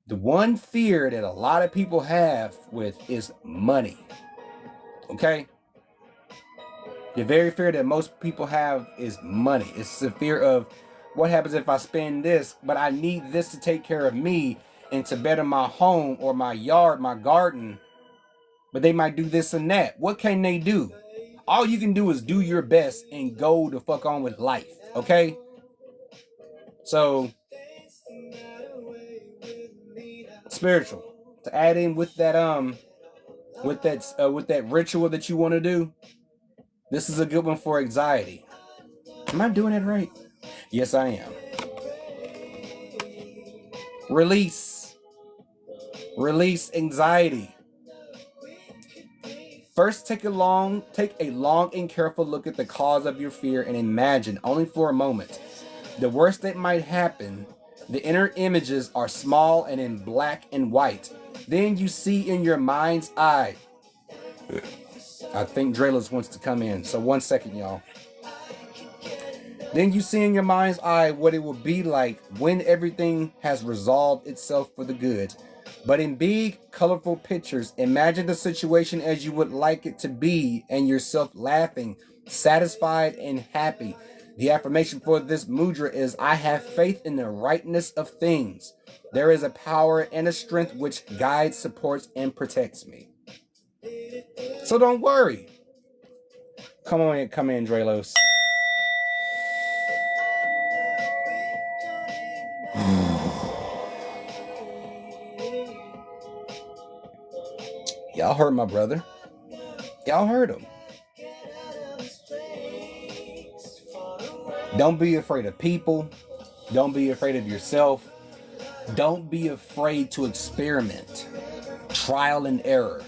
The one fear that a lot of people have with is money. Okay? The very fear that most people have is money. It's the fear of what happens if I spend this, but I need this to take care of me and to better my home or my yard, my garden. But they might do this and that. What can they do? All you can do is do your best and go the fuck on with life. Okay? So, spiritual. To add in with that with that ritual that you want to do, this is a good one for anxiety. Am I doing it right? Yes, I am. Release anxiety. First, take a long and careful look at the cause of your fear and imagine, only for a moment, the worst that might happen. The inner images are small and in black and white. Then you see in your mind's eye. I think Drelos wants to come in, so 1 second, y'all. Then you see in your mind's eye what it will be like when everything has resolved itself for the good. But in big, colorful pictures, imagine the situation as you would like it to be and yourself laughing, satisfied, and happy. The affirmation for this mudra is, I have faith in the rightness of things. There is a power and a strength which guides, supports, and protects me. So don't worry. Come in, Drelos. Y'all heard my brother. Y'all heard him. Don't be afraid of people. Don't be afraid of yourself. Don't be afraid to experiment. Trial and error.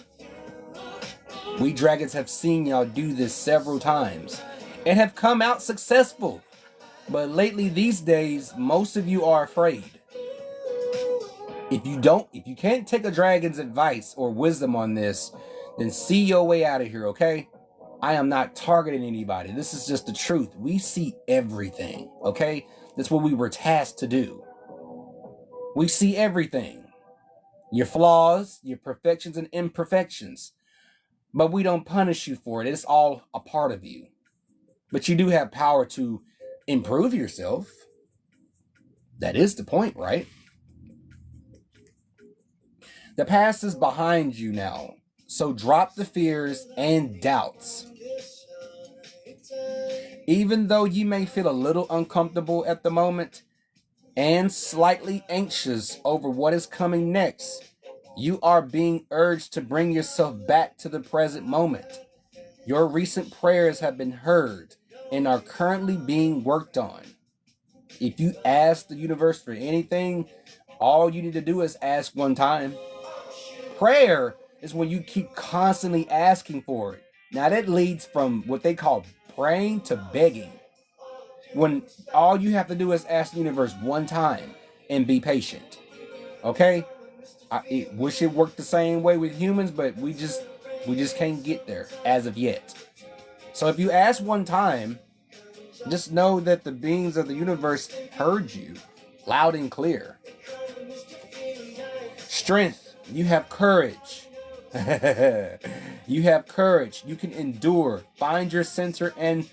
We dragons have seen y'all do this several times and have come out successful. But lately, these days, most of you are afraid. If you can't take a dragon's advice or wisdom on this, then see your way out of here, okay? I am not targeting anybody. This is just the truth. We see everything, okay? That's what we were tasked to do. We see everything. Your flaws, your perfections and imperfections. But we don't punish you for it. It's all a part of you. But you do have power to improve yourself. That is the point, right? The past is behind you now, so drop the fears and doubts. Even though you may feel a little uncomfortable at the moment and slightly anxious over what is coming next, you are being urged to bring yourself back to the present moment. Your recent prayers have been heard and are currently being worked on. If you ask the universe for anything, all you need to do is ask one time. Prayer is when you keep constantly asking for it. Now that leads from what they call praying to begging. When all you have to do is ask the universe one time and be patient. Okay? I wish it worked the same way with humans, but we just can't get there as of yet. So if you ask one time, just know that the beings of the universe heard you loud and clear. Strength. You have courage. You have courage. You can endure. Find your center and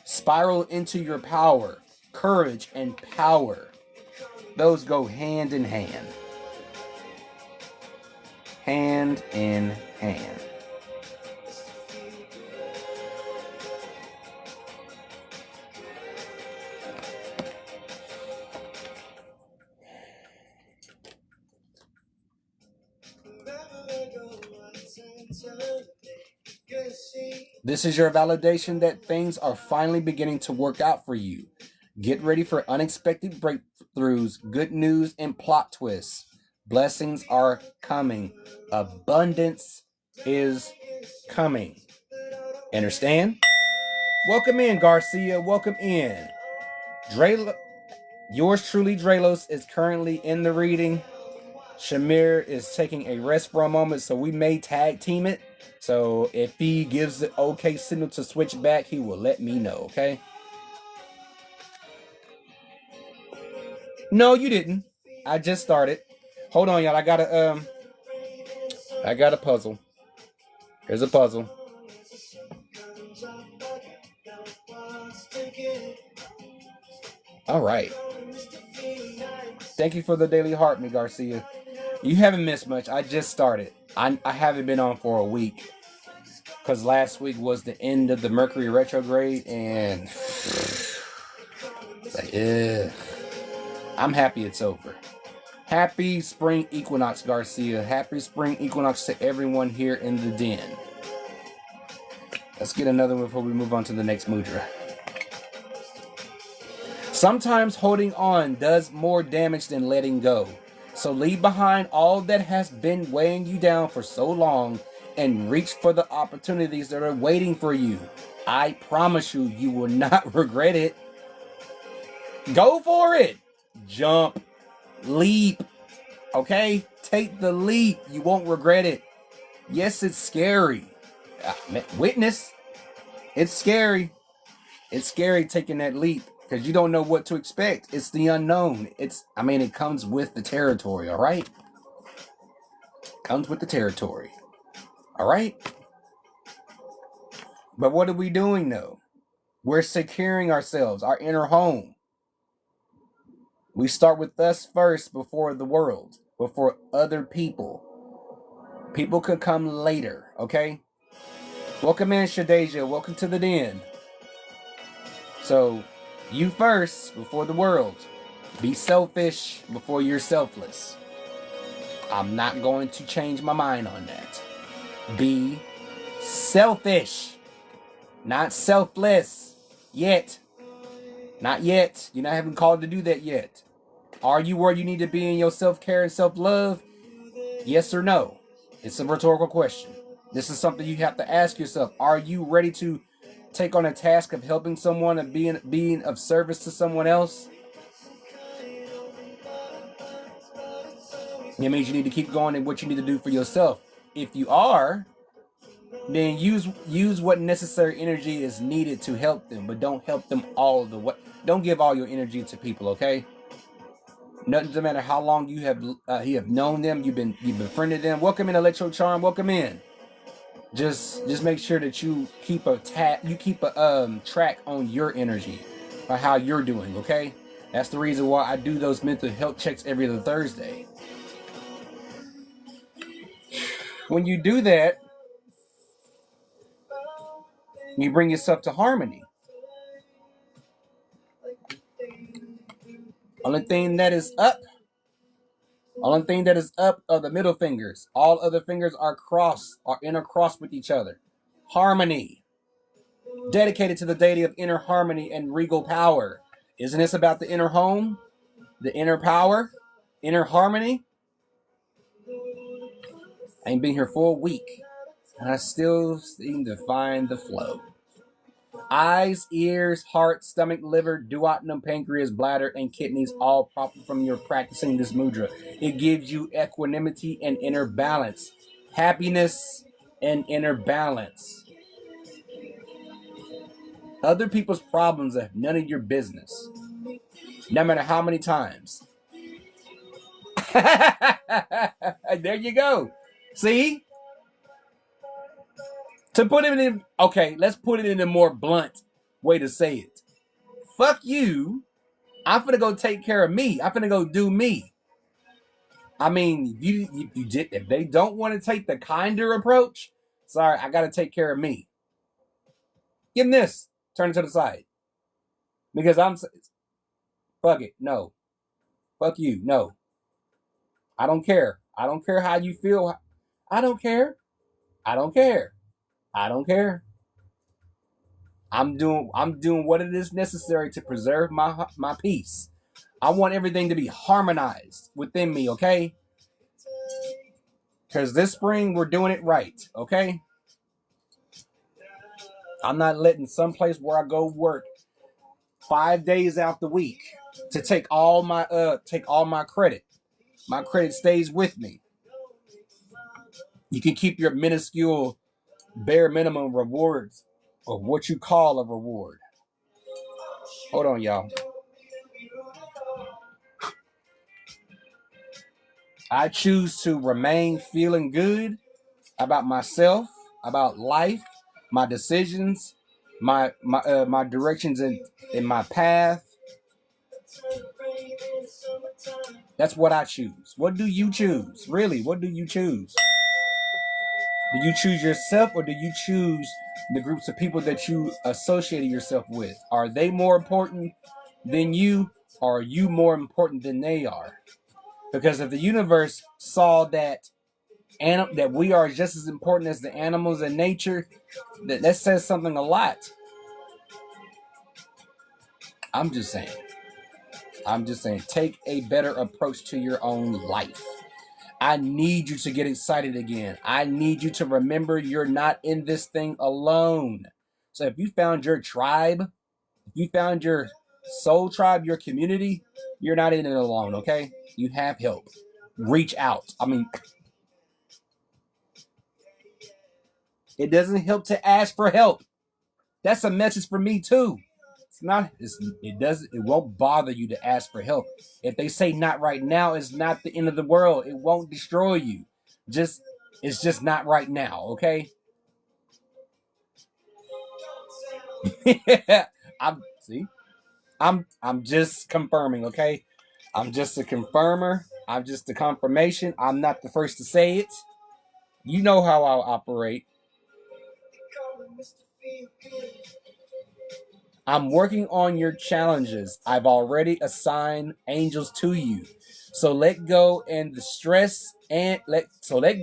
spiral into your power. Courage and power. Those go hand in hand. Hand in hand. This is your validation that things are finally beginning to work out for you. Get ready for unexpected breakthroughs, good news, and plot twists. Blessings are coming. Abundance is coming. Understand? Welcome in, Garcia. Welcome in. Yours truly, Drelos, is currently in the reading. Shamir is taking a rest for a moment, so we may tag team it. So if he gives the okay signal to switch back, he will let me know, okay? No, you didn't. I just started. Hold on, y'all. I got a puzzle. Here's a puzzle. All right. Thank you for the daily heart, me Garcia. You haven't missed much. I just started. I haven't been on for a week because last week was the end of the Mercury retrograde, and it's like, I'm happy it's over. Happy spring equinox, Garcia. Happy spring equinox to everyone here in the den. Let's get another one before we move on to the next mudra. Sometimes holding on does more damage than letting go. So leave behind all that has been weighing you down for so long and reach for the opportunities that are waiting for you. I promise you, you will not regret it. Go for it. Jump. Leap. Okay? Take the leap. You won't regret it. Yes, it's scary. Witness. It's scary. It's scary taking that leap because you don't know what to expect. It's the unknown. It comes with the territory, all right? Comes with the territory. All right? But what are we doing though? We're securing ourselves, our inner home. We start with us first before the world, before other people. People could come later, okay? Welcome in, Shadeja. Welcome to the den. So, you first before the world. Be selfish before you're selfless. I'm not going to change my mind on that. Be selfish, not selfless. Yet. Not yet. You're not having called to do that yet. Are you where you need to be in your self-care and self-love? Yes or no? It's a rhetorical question. This is something you have to ask yourself. Are you ready to take on a task of helping someone and being of service to someone else? It means you need to keep going in what you need to do for yourself. If you are, then use what necessary energy is needed to help them, but don't help them all the way. Don't give all your energy to people, okay? Doesn't matter how long you have known them, you've befriended them. Welcome in, Electro Charm. Welcome in. Just make sure that you keep a track on your energy, or how you're doing. Okay, that's the reason why I do those mental health checks every other Thursday. When you do that, you bring yourself to harmony. Only thing that is up are the middle fingers. All other fingers are intercrossed with each other. Harmony. Dedicated to the deity of inner harmony and regal power. Isn't this about the inner home? The inner power? Inner harmony? I ain't been here for a week, and I still seem to find the flow. Eyes, ears, heart, stomach, liver, duodenum, pancreas, bladder, and kidneys all proper from your practicing this mudra. It gives you equanimity and inner balance. Happiness and inner balance. Other people's problems have none of your business. No matter how many times. There you go. See? To put it in, okay, let's put it in a more blunt way to say it. Fuck you. I'm finna go take care of me. I'm finna go do me. I mean, if they don't want to take the kinder approach, sorry, I gotta take care of me. Give them this. Turn it to the side. Because fuck it, no. Fuck you, no. I don't care. I don't care how you feel. I don't care. I don't care. I don't care. I'm doing what it is necessary to preserve my peace. I want everything to be harmonized within me, okay? Because this spring we're doing it right, okay? I'm not letting someplace where I go work 5 days out the week to take all my credit. My credit stays with me. You can keep your minuscule bare minimum rewards of what you call a reward. Hold on, y'all. I choose to remain feeling good about myself, about life, my decisions, my directions in my path. That's what I choose. What do you choose? Really, what do you choose? Do you choose yourself, or do you choose the groups of people that you associated yourself with? Are they more important than you, or are you more important than they are? Because if the universe saw that we are just as important as the animals in nature, that says something a lot. I'm just saying. Take a better approach to your own life. I need you to get excited again. I need you to remember you're not in this thing alone. So if you found your tribe, if you found your soul tribe, your community, you're not in it alone, okay? You have help. Reach out. I mean, it doesn't help to ask for help. That's a message for me too. It won't bother you to ask for help. If they say not right now, it's not the end of the world. It won't destroy you. It's just not right now, okay? I'm see. I'm just confirming, okay? I'm just a confirmer. I'm just a confirmation. I'm not the first to say it. You know how I'll operate. I'm working on your challenges. I've already assigned angels to you. So let go and the stress and let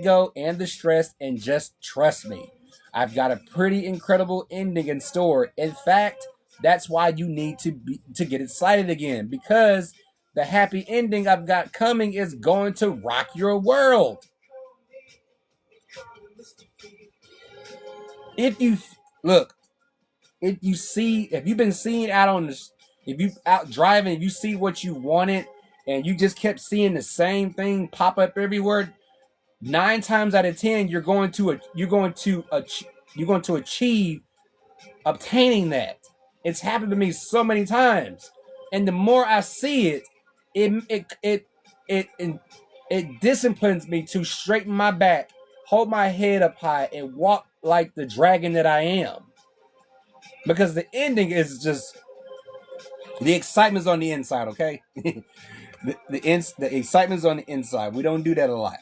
go and the stress and just trust me. I've got a pretty incredible ending in store. In fact, that's why you need to get excited again, because the happy ending I've got coming is going to rock your world. If you look, if you've been seeing out on the, if you out driving, if you see what you wanted and you just kept seeing the same thing pop up everywhere, 9 times out of 10 you're going to achieve obtaining that. It's happened to me so many times, and the more I see it, it disciplines me to straighten my back, hold my head up high, and walk like the dragon that I am. Because the ending is just the excitement's on the inside, okay? the excitement's on the inside. We don't do that a lot.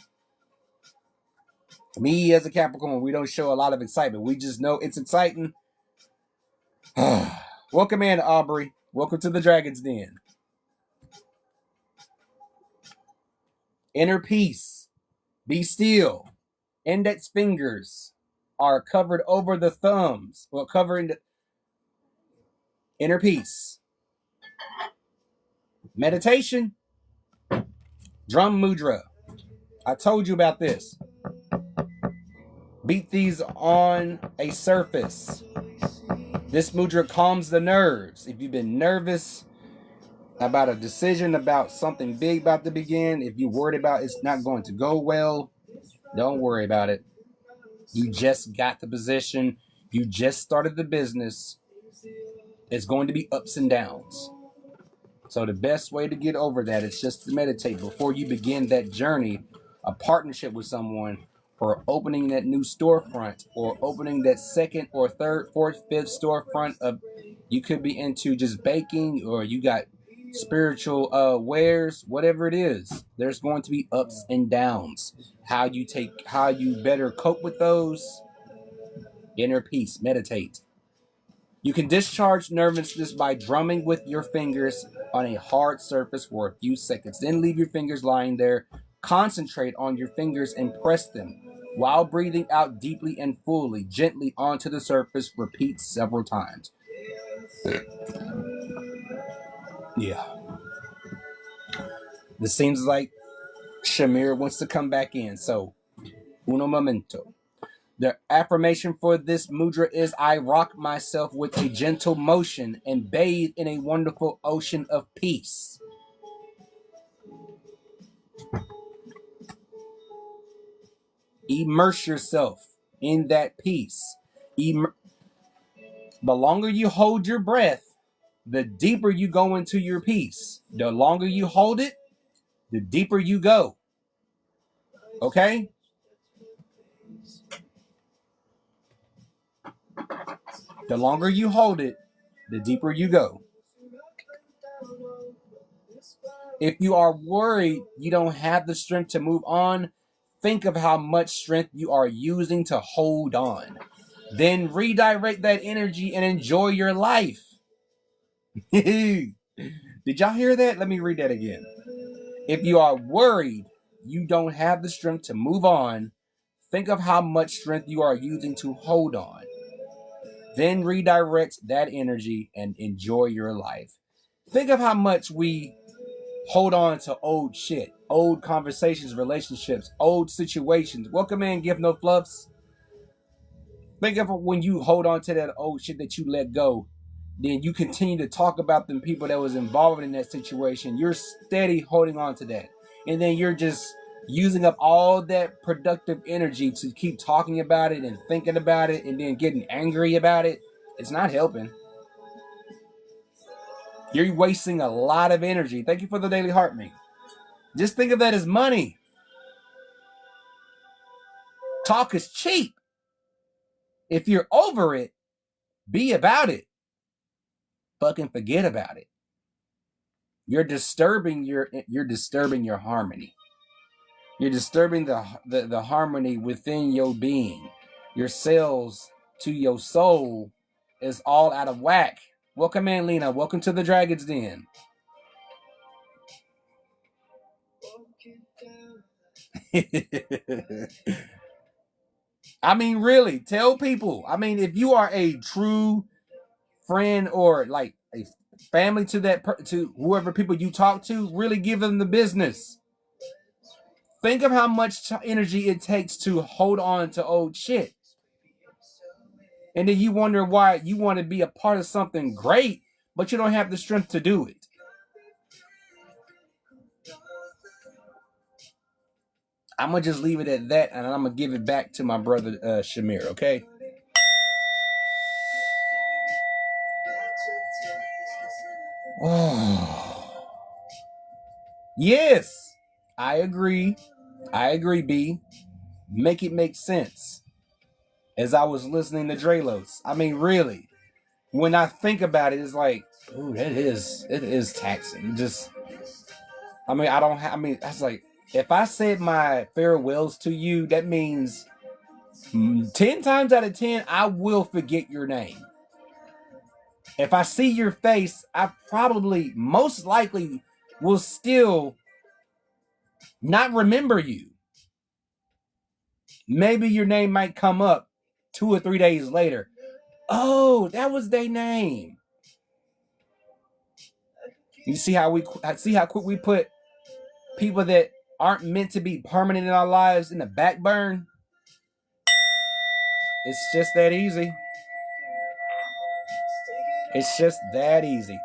Me as a Capricorn, we don't show a lot of excitement. We just know it's exciting. Welcome in, Aubrey. Welcome to the Dragon's Den. Inner peace. Be still. Index fingers are covered over the thumbs. Well, covering the inner peace. Meditation. Drum mudra. I told you about this. Beat these on a surface. This mudra calms the nerves. If you've been nervous about a decision, about something big about to begin, if you're worried about it's not going to go well, don't worry about it. You just got the position. You just started the business. It's going to be ups and downs. So the best way to get over that is just to meditate before you begin that journey, a partnership with someone, or opening that new storefront, or opening that second or third, fourth, fifth storefront. You could be into just baking, or you got spiritual wares, whatever it is. There's going to be ups and downs. How you better cope with those. Inner peace. Meditate. You can discharge nervousness by drumming with your fingers on a hard surface for a few seconds. Then leave your fingers lying there. Concentrate on your fingers and press them while breathing out deeply and fully, gently onto the surface. Repeat several times. Yeah. This seems like Shamir wants to come back in. So, uno momento. The affirmation for this mudra is, I rock myself with a gentle motion and bathe in a wonderful ocean of peace. Immerse yourself in that peace. The longer you hold your breath, the deeper you go into your peace. The longer you hold it, the deeper you go. Okay? The longer you hold it, the deeper you go. If you are worried you don't have the strength to move on, think of how much strength you are using to hold on. Then redirect that energy and enjoy your life. Did y'all hear that? Let me read that again. If you are worried you don't have the strength to move on, think of how much strength you are using to hold on. Then redirect that energy and enjoy your life. Think of how much we hold on to old shit, old conversations, relationships, old situations. Welcome in, give no fluffs. Think of when you hold on to that old shit that you let go, then you continue to talk about them people that was involved in that situation. You're steady holding on to that. And then you're just using up all that productive energy to keep talking about it and thinking about it and then getting angry about it. It's not helping. You're wasting a lot of energy. Thank you for the daily heart mate. Just think of that as money. Talk is cheap. If you're over it, be about it. Fucking forget about it. You're disturbing your harmony. You're disturbing the harmony within your being. Your cells to your soul is all out of whack. Welcome in, Lena. Welcome to the Dragon's Den. I mean, really, tell people. I mean, if you are a true friend or like a family to to whoever people you talk to, really give them the business. Think of how much energy it takes to hold on to old shit. And then you wonder why you want to be a part of something great, but you don't have the strength to do it. I'm going to just leave it at that, and I'm going to give it back to my brother Shamir, okay? Oh. Yes, I agree. I agree, B. Make it make sense. As I was listening to Drelos. I mean, really, when I think about it, it's like, ooh, it is taxing. Just, I mean, that's like, if I said my farewells to you, that means 10 times out of 10, I will forget your name. If I see your face, I probably, most likely, will still not remember you. Maybe your name might come up 2 or 3 days later. Oh, that was their name. You see how quick we put people that aren't meant to be permanent in our lives in the back burn? It's just that easy. It's just that easy.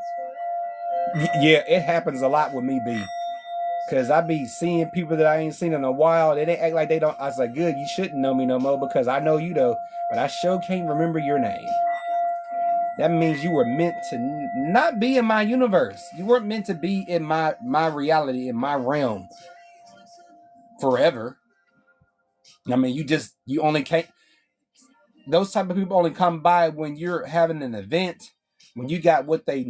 Yeah, it happens a lot with me, B. Because I be seeing people that I ain't seen in a while. They act like they don't. I was like, good, you shouldn't know me no more because I know you though. But I sure can't remember your name. That means you were meant to not be in my universe. You weren't meant to be in my reality, in my realm forever. I mean, you only can't. Those type of people only come by when you're having an event, when you got what they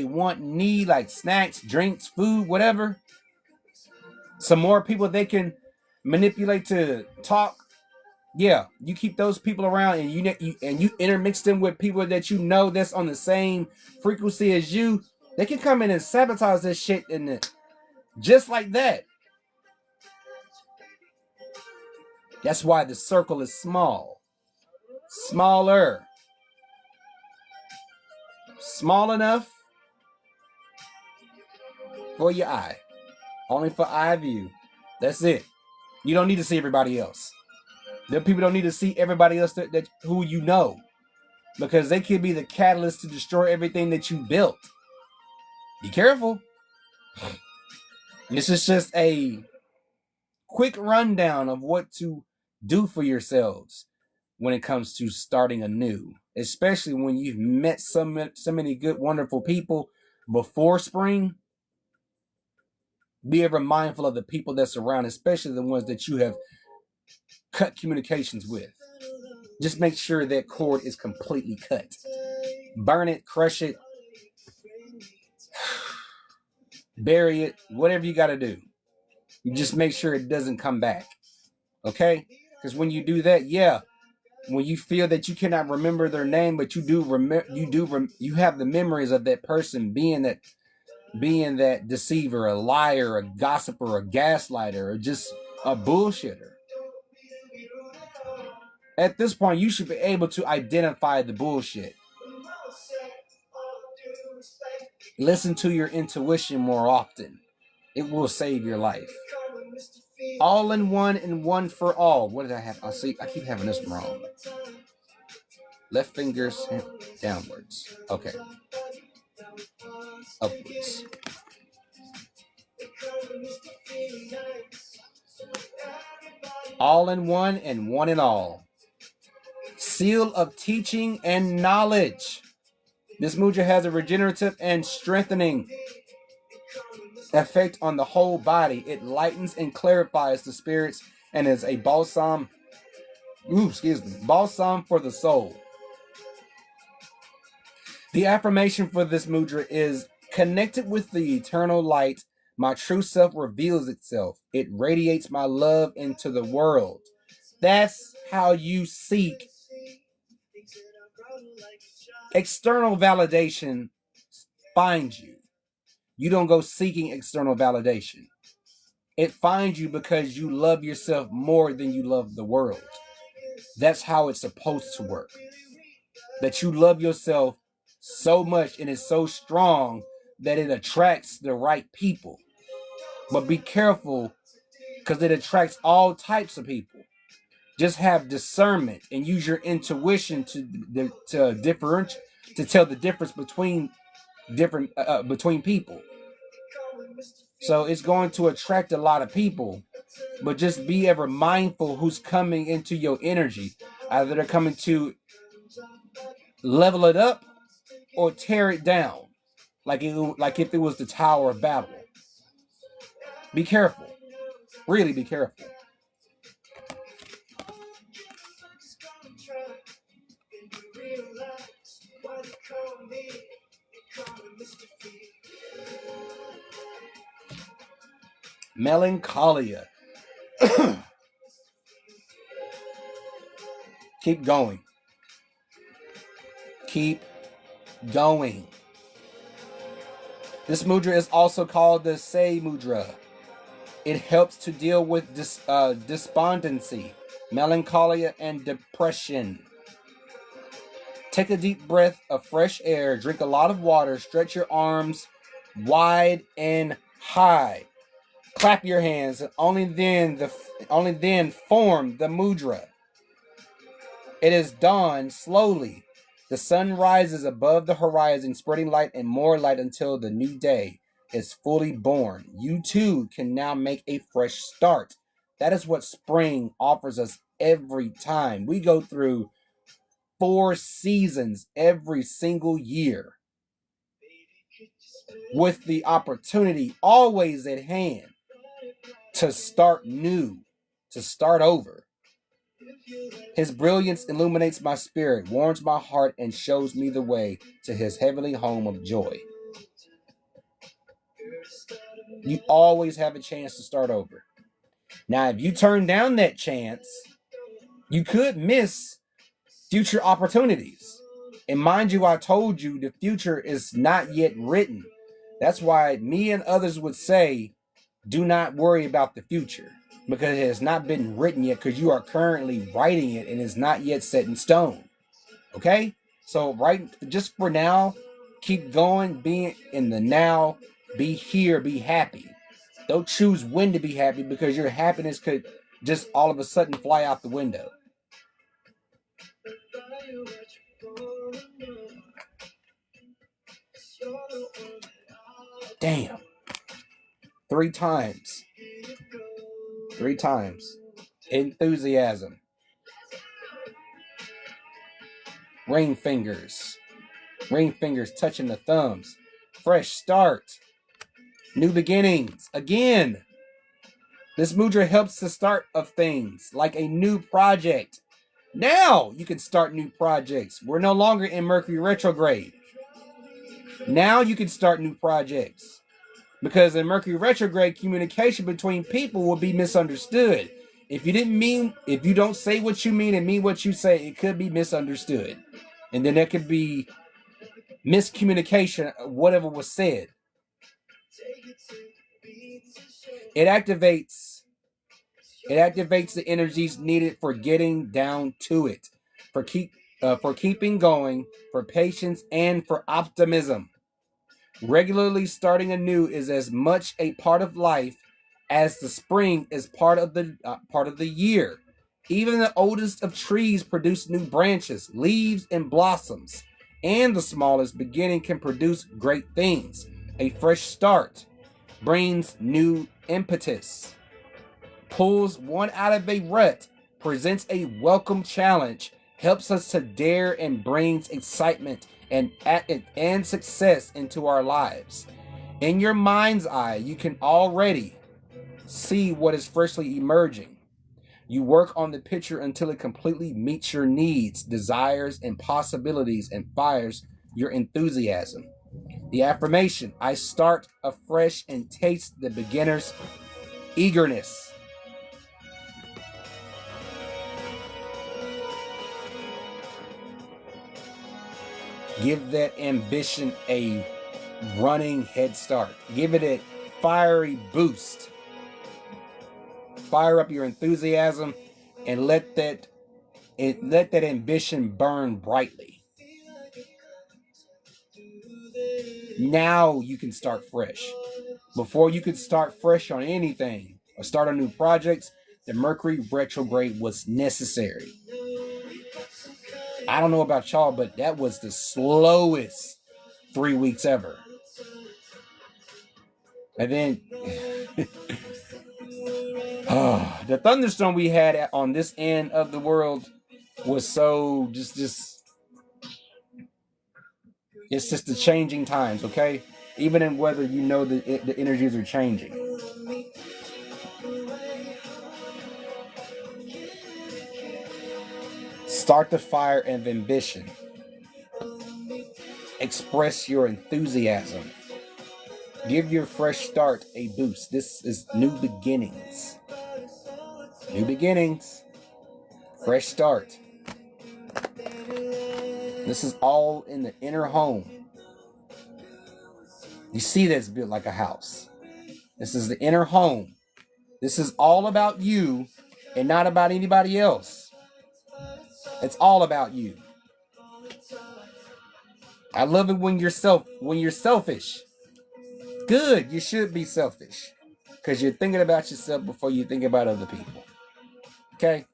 want, need, like snacks, drinks, food, whatever. Some more people they can manipulate to talk. Yeah, you keep those people around, and you intermix them with people that you know that's on the same frequency as you. They can come in and sabotage this shit, and just like that. That's why the circle is small, smaller, small enough for your eye, only for eye view. That's it. You don't need to see everybody else. The people don't need to see everybody else that who you know, because they could be the catalyst to destroy everything that you built. Be careful. This is just a quick rundown of what to do for yourselves when it comes to starting anew, especially when you've met so many good, wonderful people before spring. Be ever mindful of the people that surround, especially the ones that you have cut communications with. Just make sure that cord is completely cut. Burn it, crush it, bury it, whatever you got to do. You just make sure it doesn't come back. Okay? Because when you do that, when you feel that you cannot remember their name, but you have the memories of that person being that deceiver, a liar, a gossiper, a gaslighter, or just a bullshitter. At this point, you should be able to identify the bullshit. Listen to your intuition more often. It will save your life. All in one and one for all. What did I have? I keep having this wrong. Left fingers downwards. Okay. Upwards. All in one and one in all. Seal of teaching and knowledge. This mudra has a regenerative and strengthening effect on the whole body. It lightens and clarifies the spirits and is a balsam for the soul. The affirmation for this mudra is connected with the eternal light. My true self reveals itself. It radiates my love into the world. That's how you seek external validation. Finds you. You don't go seeking external validation. It finds you because you love yourself more than you love the world. That's how it's supposed to work. That you love yourself so much and it's so strong that it attracts the right people. But be careful because it attracts all types of people. Just have discernment and use your intuition to differentiate, to tell the difference between people. So it's going to attract a lot of people, but just be ever mindful who's coming into your energy. Either they're coming to level it up or tear it down, like if it was the Tower of Babel. Be careful. Really be careful. Melancholia. Keep going. Keep going. This mudra is also called the Say mudra. It helps to deal with despondency, melancholia, and depression. Take a deep breath of fresh air, drink a lot of water, stretch your arms wide and high. Clap your hands, and only then form the mudra. It is dawn slowly. The sun rises above the horizon, spreading light and more light until the new day is fully born. You too can now make a fresh start. That is what spring offers us every time. We go through 4 seasons every single year, with the opportunity always at hand to start new, to start over. His brilliance illuminates my spirit, warms my heart, and shows me the way to his heavenly home of joy. You always have a chance to start over. Now, if you turn down that chance, you could miss future opportunities. And mind you, I told you the future is not yet written. That's why me and others would say, do not worry about the future, because it has not been written yet, because you are currently writing it and it's not yet set in stone. Okay? So just for now, keep going, be in the now, be here, be happy. Don't choose when to be happy, because your happiness could just all of a sudden fly out the window. Damn. 3 times. 3 times. Enthusiasm. Ring fingers. Ring fingers touching the thumbs. Fresh start. New beginnings. Again, this mudra helps the start of things like a new project. Now you can start new projects. We're no longer in Mercury retrograde. Now you can start new projects. Because in Mercury retrograde, communication between people will be misunderstood. If you don't say what you mean and mean what you say, it could be misunderstood. And then there could be miscommunication of whatever was said. It activates the energies needed for getting down to it, for keeping going, for patience, and for optimism. Regularly starting anew is as much a part of life as the spring is part of the year. Even the oldest of trees produce new branches, leaves, and blossoms, and the smallest beginning can produce great things. A fresh start brings new impetus, pulls one out of a rut, presents a welcome challenge, helps us to dare, and brings excitement and success into our lives. In your mind's eye, you can already see what is freshly emerging. You work on the picture until it completely meets your needs, desires, and possibilities and fires your enthusiasm. The affirmation, I start afresh and taste the beginner's eagerness. Give that ambition a running head start. Give it a fiery boost. Fire up your enthusiasm and let that ambition burn brightly. Now you can start fresh. Before you could start fresh on anything or start on new projects, the Mercury retrograde was necessary. I don't know about y'all, but that was the slowest 3 weeks ever. And then the thunderstorm we had on this end of the world was so just it's just the changing times, okay? Even in weather, you know the energies are changing. Start the fire of ambition. Express your enthusiasm. Give your fresh start a boost. This is new beginnings. New beginnings. Fresh start. This is all in the inner home. You see that's built like a house. This is the inner home. This is all about you and not about anybody else. It's all about you. I love it when you're selfish. Good, you should be selfish. Because you're thinking about yourself before you think about other people. Okay?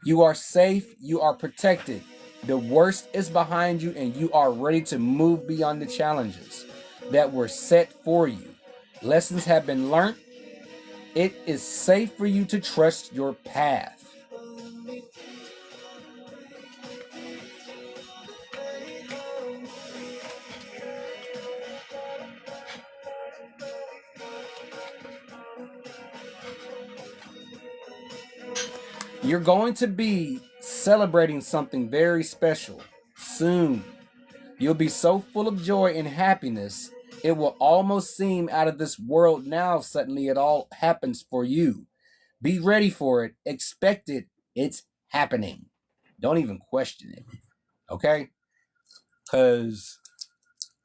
You are safe, you are protected. The worst is behind you and you are ready to move beyond the challenges that were set for you. Lessons have been learned. It is safe for you to trust your path. You're going to be celebrating something very special soon. You'll be so full of joy and happiness, it will almost seem out of this world now. Suddenly it all happens for you. Be ready for it. Expect it. It's happening. Don't even question it. Okay? Because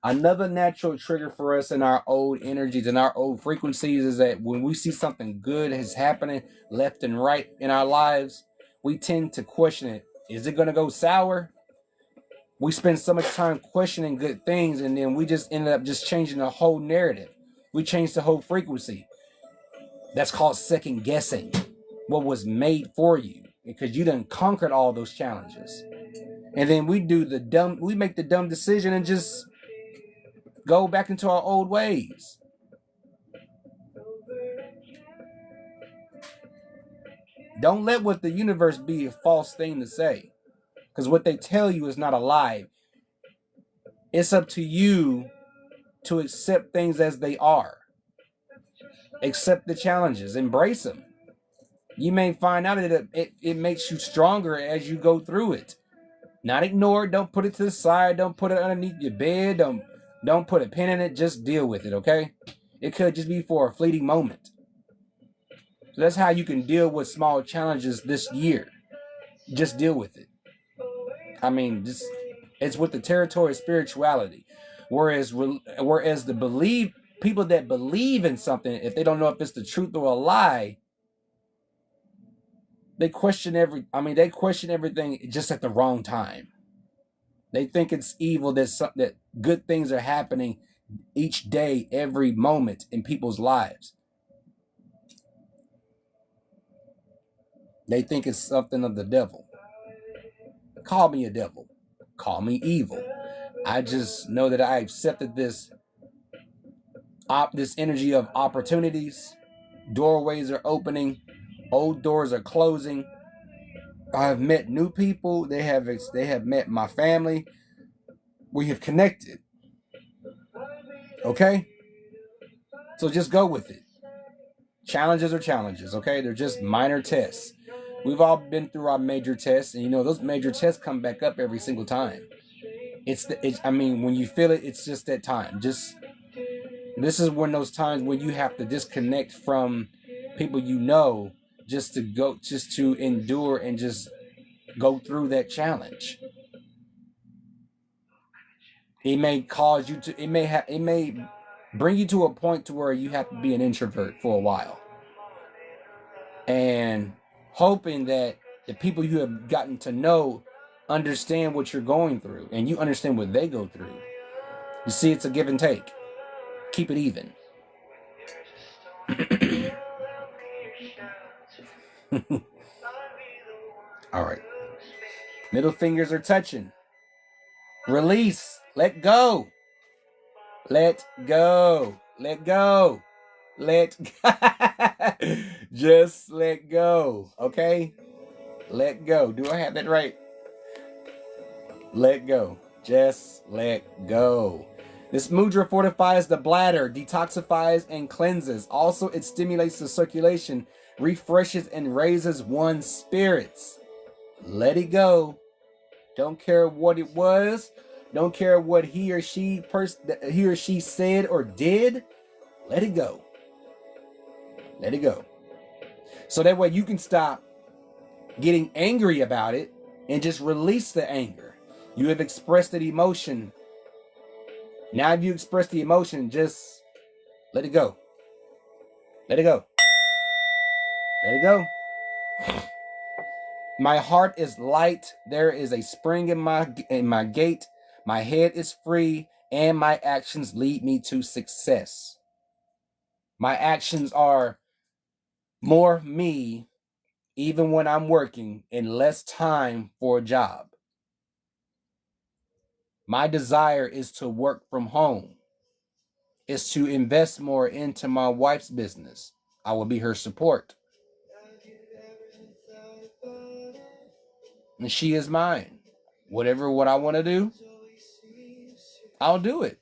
another natural trigger for us in our old energies and our old frequencies is that when we see something good is happening left and right in our lives, we tend to question it. Is it going to go sour? We spend so much time questioning good things and then we just ended up just changing the whole narrative. We changed the whole frequency. That's called second guessing what was made for you because you done conquered all those challenges. And then we make the dumb decision and just go back into our old ways. Don't let what the universe be a false thing to say. Because what they tell you is not a lie. It's up to you to accept things as they are. Accept the challenges, embrace them. You may find out that it makes you stronger as you go through it. Not ignore it. Don't put it to the side. Don't put it underneath your bed. Don't put a pin in it. Just deal with it, okay? It could just be for a fleeting moment. So that's how you can deal with small challenges this year. Just deal with it. I mean, just it's with the territory of spirituality. Whereas the people that believe in something, if they don't know if it's the truth or a lie, they question everything just at the wrong time. They think it's evil that good things are happening each day, every moment in people's lives. They think it's something of the devil. Call me a devil. Call me evil. I just know that I accepted this energy of opportunities. Doorways are opening. Old doors are closing. I have met new people. They have met my family. We have connected. Okay? So just go with it. Challenges are challenges, okay? They're just minor tests. We've all been through our major tests, and those major tests come back up every single time. When you feel it, it's just that time. This is one of those times when you have to disconnect from people just to endure and just go through that challenge. It may bring you to a point to where you have to be an introvert for a while. And hoping that the people you have gotten to know understand what you're going through and you understand what they go through. You see, it's a give and take. Keep it even. All right. Middle fingers are touching. Release. Let go. Let go. Let go. Just let go. Okay? Let go. Do I have that right? Let go. Just let go. This mudra fortifies the bladder, detoxifies and cleanses. Also, it stimulates the circulation, refreshes and raises one's spirits. Let it go. Don't care what it was. Don't care what he or she said or did. Let it go. Let it go. So that way you can stop getting angry about it and just release the anger. You have expressed that emotion. Now if you express the emotion, just let it go. Let it go. Let it go. My heart is light. There is a spring in my gate. My head is free, and my actions lead me to success. My actions are more me, even when I'm working, and less time for a job. My desire is to work from home. Is to invest more into my wife's business. I will be her support. And she is mine. What I want to do, I'll do it.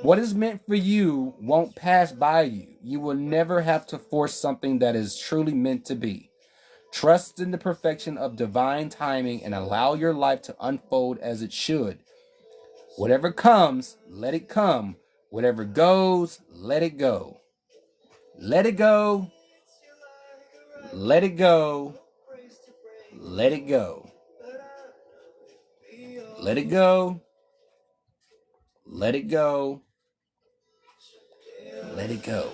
What is meant for you won't pass by you. You will never have to force something that is truly meant to be. Trust in the perfection of divine timing and allow your life to unfold as it should. Whatever comes, let it come. Whatever goes, let it go. Let it go. Let it go. Let it go. Let it go. Let it go. Let it go.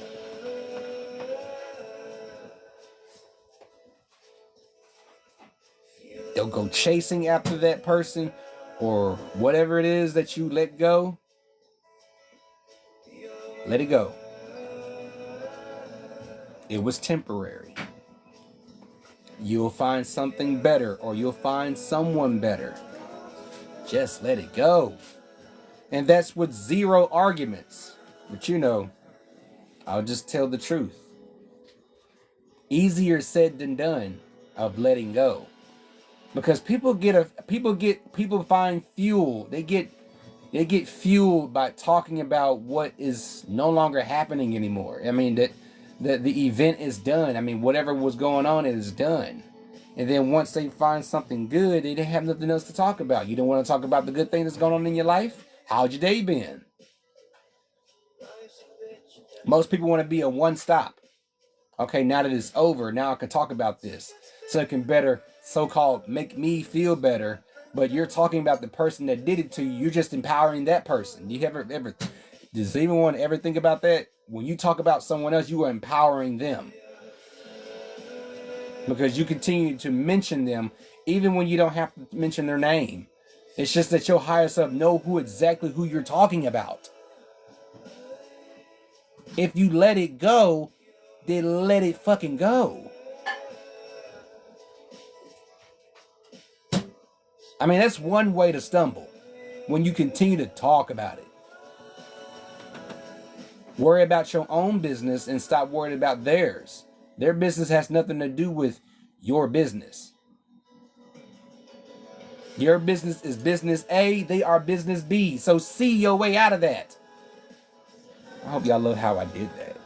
Don't go chasing after that person or whatever it is that you let go. Let it go. It was temporary. You'll find something better or you'll find someone better. Just let it go. And that's with zero arguments. But I'll just tell the truth. Easier said than done of letting go. Because people find fuel. They get fueled by talking about what is no longer happening anymore. I mean, that the event is done. I mean, whatever was going on is done. And then once they find something good, they didn't have nothing else to talk about. You don't want to talk about the good thing that's going on in your life? How'd your day been? Most people want to be a one-stop. Okay, now that it's over, now I can talk about this. So it can better, so-called, make me feel better. But you're talking about the person that did it to you. You're just empowering that person. You ever does anyone ever think about that? When you talk about someone else, you are empowering them. Because you continue to mention them even when you don't have to mention their name. It's just that your higher self know who you're talking about. If you let it go, then let it fucking go. I mean, that's one way to stumble. When you continue to talk about it. Worry about your own business and stop worrying about theirs. Their business has nothing to do with your business. Your business is business A, they are business B. So see your way out of that. I hope y'all love how I did that.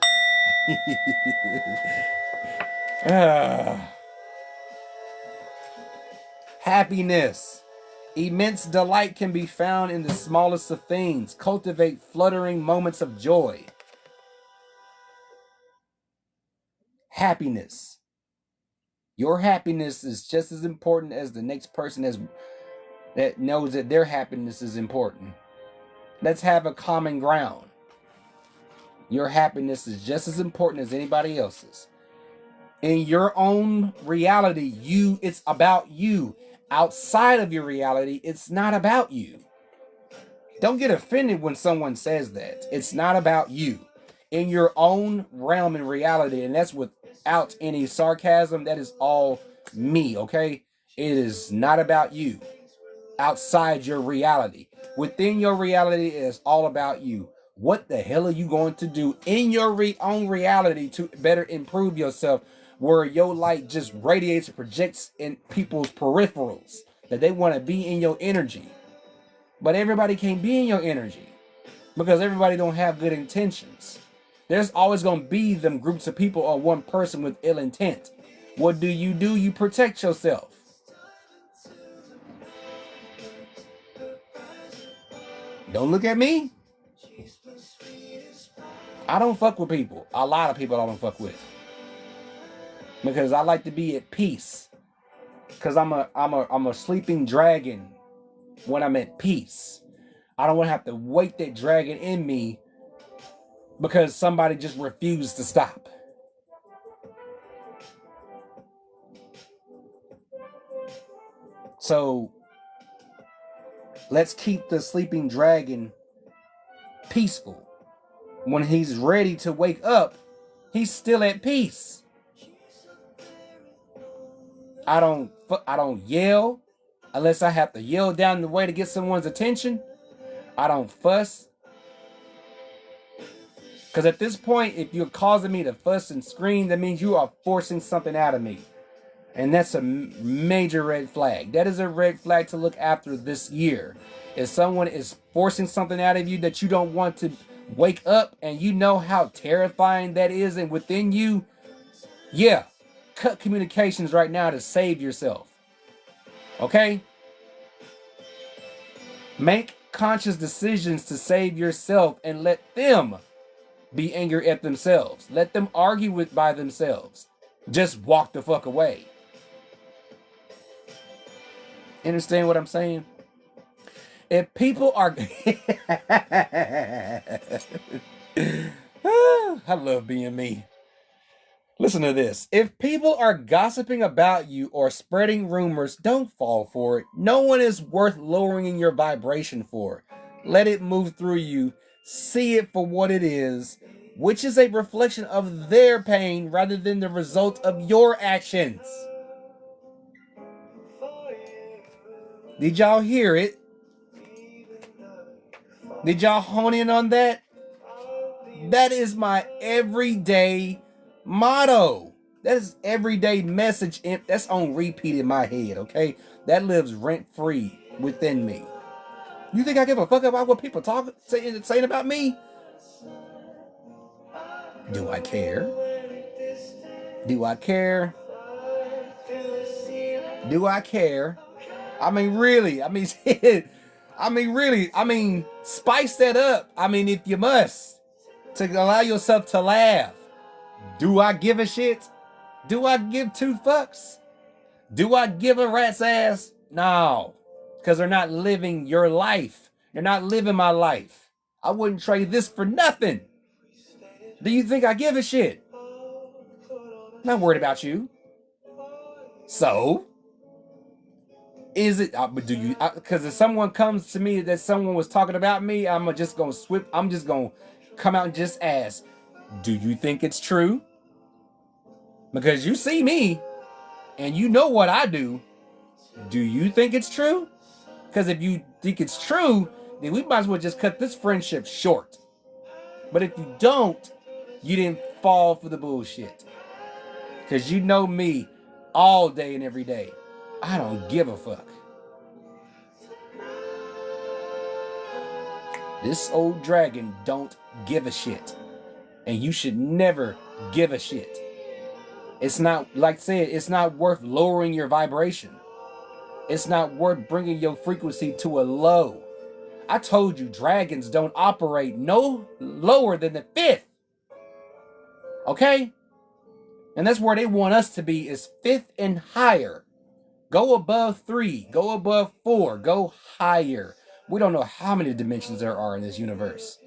Happiness. Immense delight can be found in the smallest of things. Cultivate fluttering moments of joy. Happiness. Your happiness is just as important as the next person that knows that their happiness is important. Let's have a common ground. Your happiness is just as important as anybody else's. In your own reality, it's about you. Outside of your reality, it's not about you. Don't get offended when someone says that. It's not about you. In your own realm and reality, and that's without any sarcasm, that is all me, okay? It is not about you. Outside your reality. Within your reality, it is all about you. What the hell are you going to do in your own reality to better improve yourself, where your light just radiates and projects in people's peripherals, that they want to be in your energy? But everybody can't be in your energy because everybody don't have good intentions. There's always going to be them groups of people or one person with ill intent. What do? You protect yourself. Don't look at me. I don't fuck with people. A lot of people I don't fuck with. Because I like to be at peace. Because I'm a sleeping dragon when I'm at peace. I don't want to have to wake that dragon in me because somebody just refused to stop. So let's keep the sleeping dragon peaceful. When he's ready to wake up, he's still at peace. I don't yell unless I have to yell down the way to get someone's attention. I don't fuss. Because at this point, if you're causing me to fuss and scream, that means you are forcing something out of me. And that's a major red flag. That is a red flag to look after this year. If someone is forcing something out of you that you don't want to wake up, and you know how terrifying that is, and within you, yeah, cut communications right now to save yourself. Okay? Make conscious decisions to save yourself and let them be angry at themselves. Let them argue by themselves. Just walk the fuck away. Understand what I'm saying? If people are... I love being me. Listen to this. If people are gossiping about you or spreading rumors, don't fall for it. No one is worth lowering your vibration for. Let it move through you. See it for what it is, which is a reflection of their pain rather than the result of your actions. Did y'all hear it? Did y'all hone in on that? That is my everyday motto. That is everyday message. That's on repeat in my head, okay? That lives rent-free within me. You think I give a fuck about what people saying about me? Do I care? Do I care? Do I care? I mean, really. I mean, really. I mean, spice that up. I mean, if you must, to allow yourself to laugh. Do I give a shit? Do I give two fucks? Do I give a rat's ass? No. Because they're not living your life. They're not living my life. I wouldn't trade this for nothing. Do you think I give a shit? Not worried about you. So? Is it, do you, because if someone comes to me that someone was talking about me, I'm just going to come out and just ask, do you think it's true? Because you see me and you know what I do. Do you think it's true? Because if you think it's true, then we might as well just cut this friendship short. But if you don't, you didn't fall for the bullshit. Because you know me all day and every day. I don't give a fuck. This old dragon don't give a shit. And you should never give a shit. It's not, like I said, it's not worth lowering your vibration. It's not worth bringing your frequency to a low. I told you, dragons don't operate no lower than the 5th. Okay? And that's where they want us to be, is 5th and higher. Go above 3. Go above 4. Go higher. We don't know how many dimensions there are in this universe.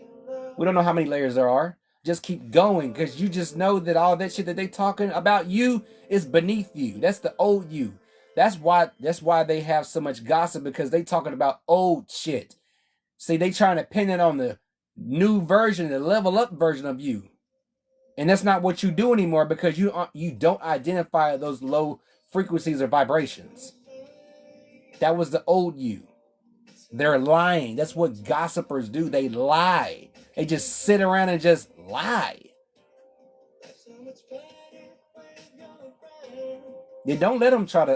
We don't know how many layers there are. Just keep going, because you just know that all that shit that they talking about you is beneath you. That's the old you. That's why they have so much gossip, because they talking about old shit. See, they trying to pin it on the new version, the level up version of you. And that's not what you do anymore, because you don't identify those low frequencies or vibrations. That was the old you. They're lying. That's what gossipers do. They lie. They just sit around and just lie. Yeah, don't let them try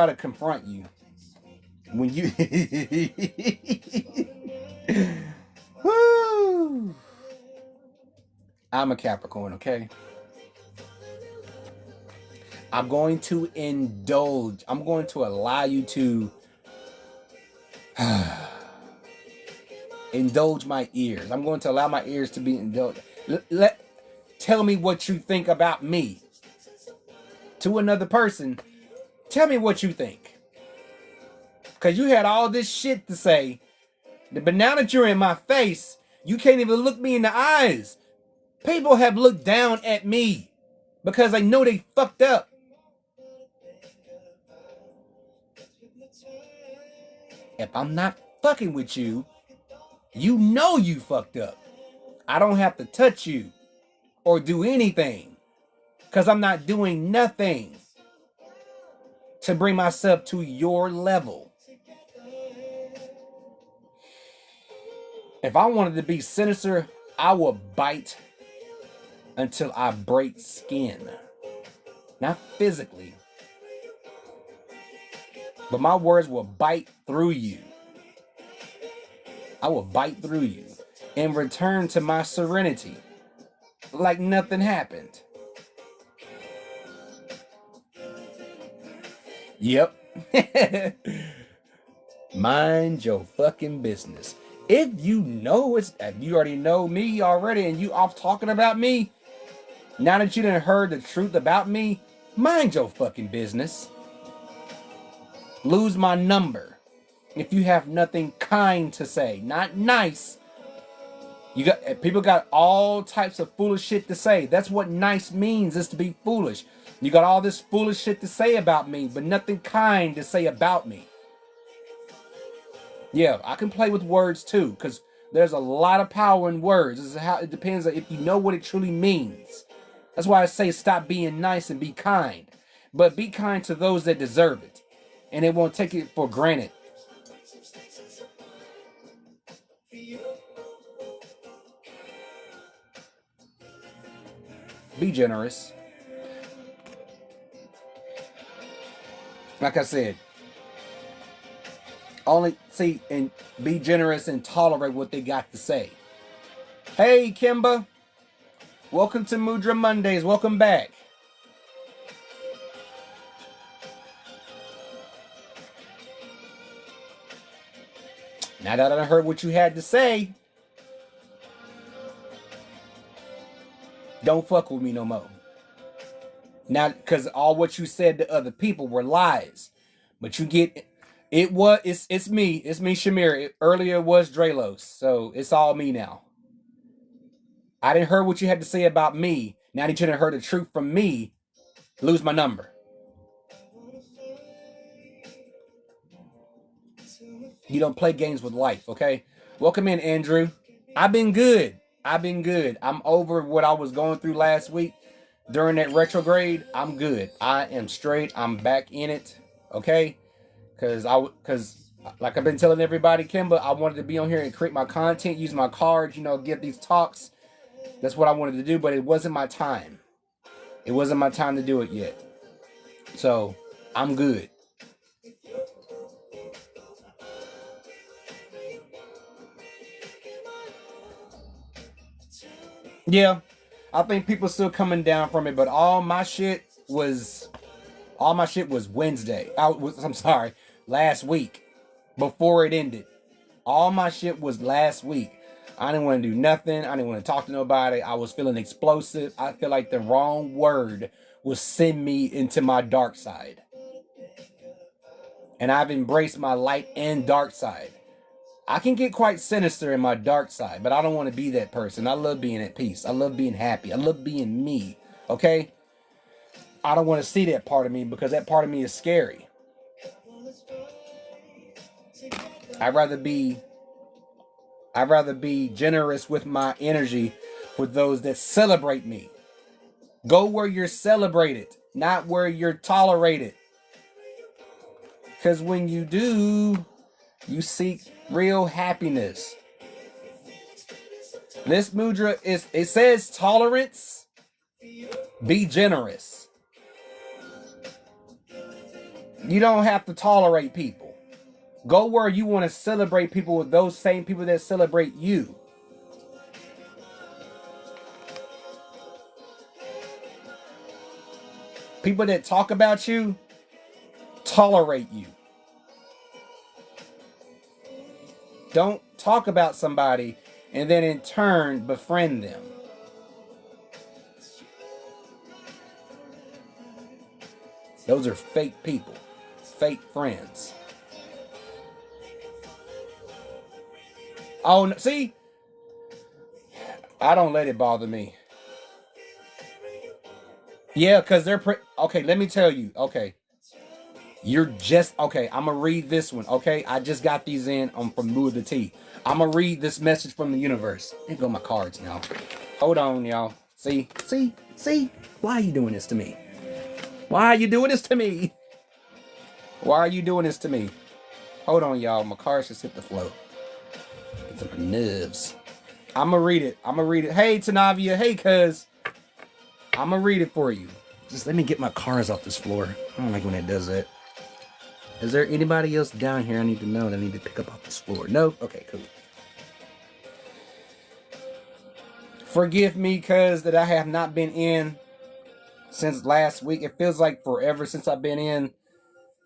to confront you. When you Woo. I'm a Capricorn, okay? I'm going to indulge. I'm going to allow you to indulge my ears. I'm going to allow my ears to be indulged. Tell me what you think about me. To another person, tell me what you think. Because you had all this shit to say, but now that you're in my face, you can't even look me in the eyes. People have looked down at me because they know they fucked up. If I'm not fucking with you, you know you fucked up. I don't have to touch you or do anything, because I'm not doing nothing to bring myself to your level. If I wanted to be sinister, I will bite until I break skin. Not physically, but my words will bite through you. I will bite through you and return to my serenity like nothing happened. Yep. Mind your fucking business. If you already know me already and you off talking about me, now that you done heard the truth about me, mind your fucking business. Lose my number. If you have nothing kind to say, not nice. People got all types of foolish shit to say. That's what nice means, is to be foolish. You got all this foolish shit to say about me, but nothing kind to say about me. Yeah, I can play with words too, because there's a lot of power in words. This is how it depends on if you know what it truly means. That's why I say stop being nice and be kind. But be kind to those that deserve it. And they won't take it for granted. be generous. Like I said, only see and be generous and tolerate what they got to say. Hey, Kimba. Welcome to Mudra Mondays. Welcome back. Now that I heard what you had to say, don't fuck with me no more. Now, because all what you said to other people were lies. But you get, it's me, Shamir. Earlier it was Drelos, so it's all me now. I didn't hear what you had to say about me. Now that you didn't hear the truth from me, lose my number. You don't play games with life, okay? Welcome in, Andrew. I've been good. I'm over what I was going through last week during that retrograde. I'm good. I am straight. I'm back in it, okay? Because like I've been telling everybody, Kimba, I wanted to be on here and create my content, use my cards, give these talks. That's what I wanted to do, but it wasn't my time. It wasn't my time to do it yet. So, I'm good. Yeah, I think people still coming down from it, but all my shit was Wednesday. Last week, before it ended. All my shit was last week. I didn't want to do nothing. I didn't want to talk to nobody. I was feeling explosive. I feel like the wrong word will send me into my dark side. And I've embraced my light and dark side. I can get quite sinister in my dark side, but I don't want to be that person. I love being at peace. I love being happy. I love being me. Okay? I don't want to see that part of me because that part of me is scary. I'd rather be generous with my energy with those that celebrate me. Go where you're celebrated, not where you're tolerated. Because when you do, you seek real happiness. This mudra it says tolerance, be generous. You don't have to tolerate people. Go where you want to celebrate people with those same people that celebrate you. People that talk about you, tolerate you. Don't talk about somebody and then in turn befriend them. Those are fake people, fake friends. Oh, see? I don't let it bother me. Yeah, because they're... okay, let me tell you. Okay. You're just... okay, I'm going to read this one. Okay, I just got these in from Mudra T. I'm going to read this message from the universe. There go my cards now. Hold on, y'all. See? Why are you doing this to me? Why are you doing this to me? Why are you doing this to me? Hold on, y'all. My cards just hit the floor. It's on my nerves. I'm going to read it. Hey, Tanavia. Hey, cuz. I'm going to read it for you. Just let me get my cards off this floor. I don't like when it does that. Is there anybody else down here I need to know that I need to pick up off this floor? No? Okay, cool. Forgive me, cuz, that I have not been in since last week. It feels like forever since I've been in.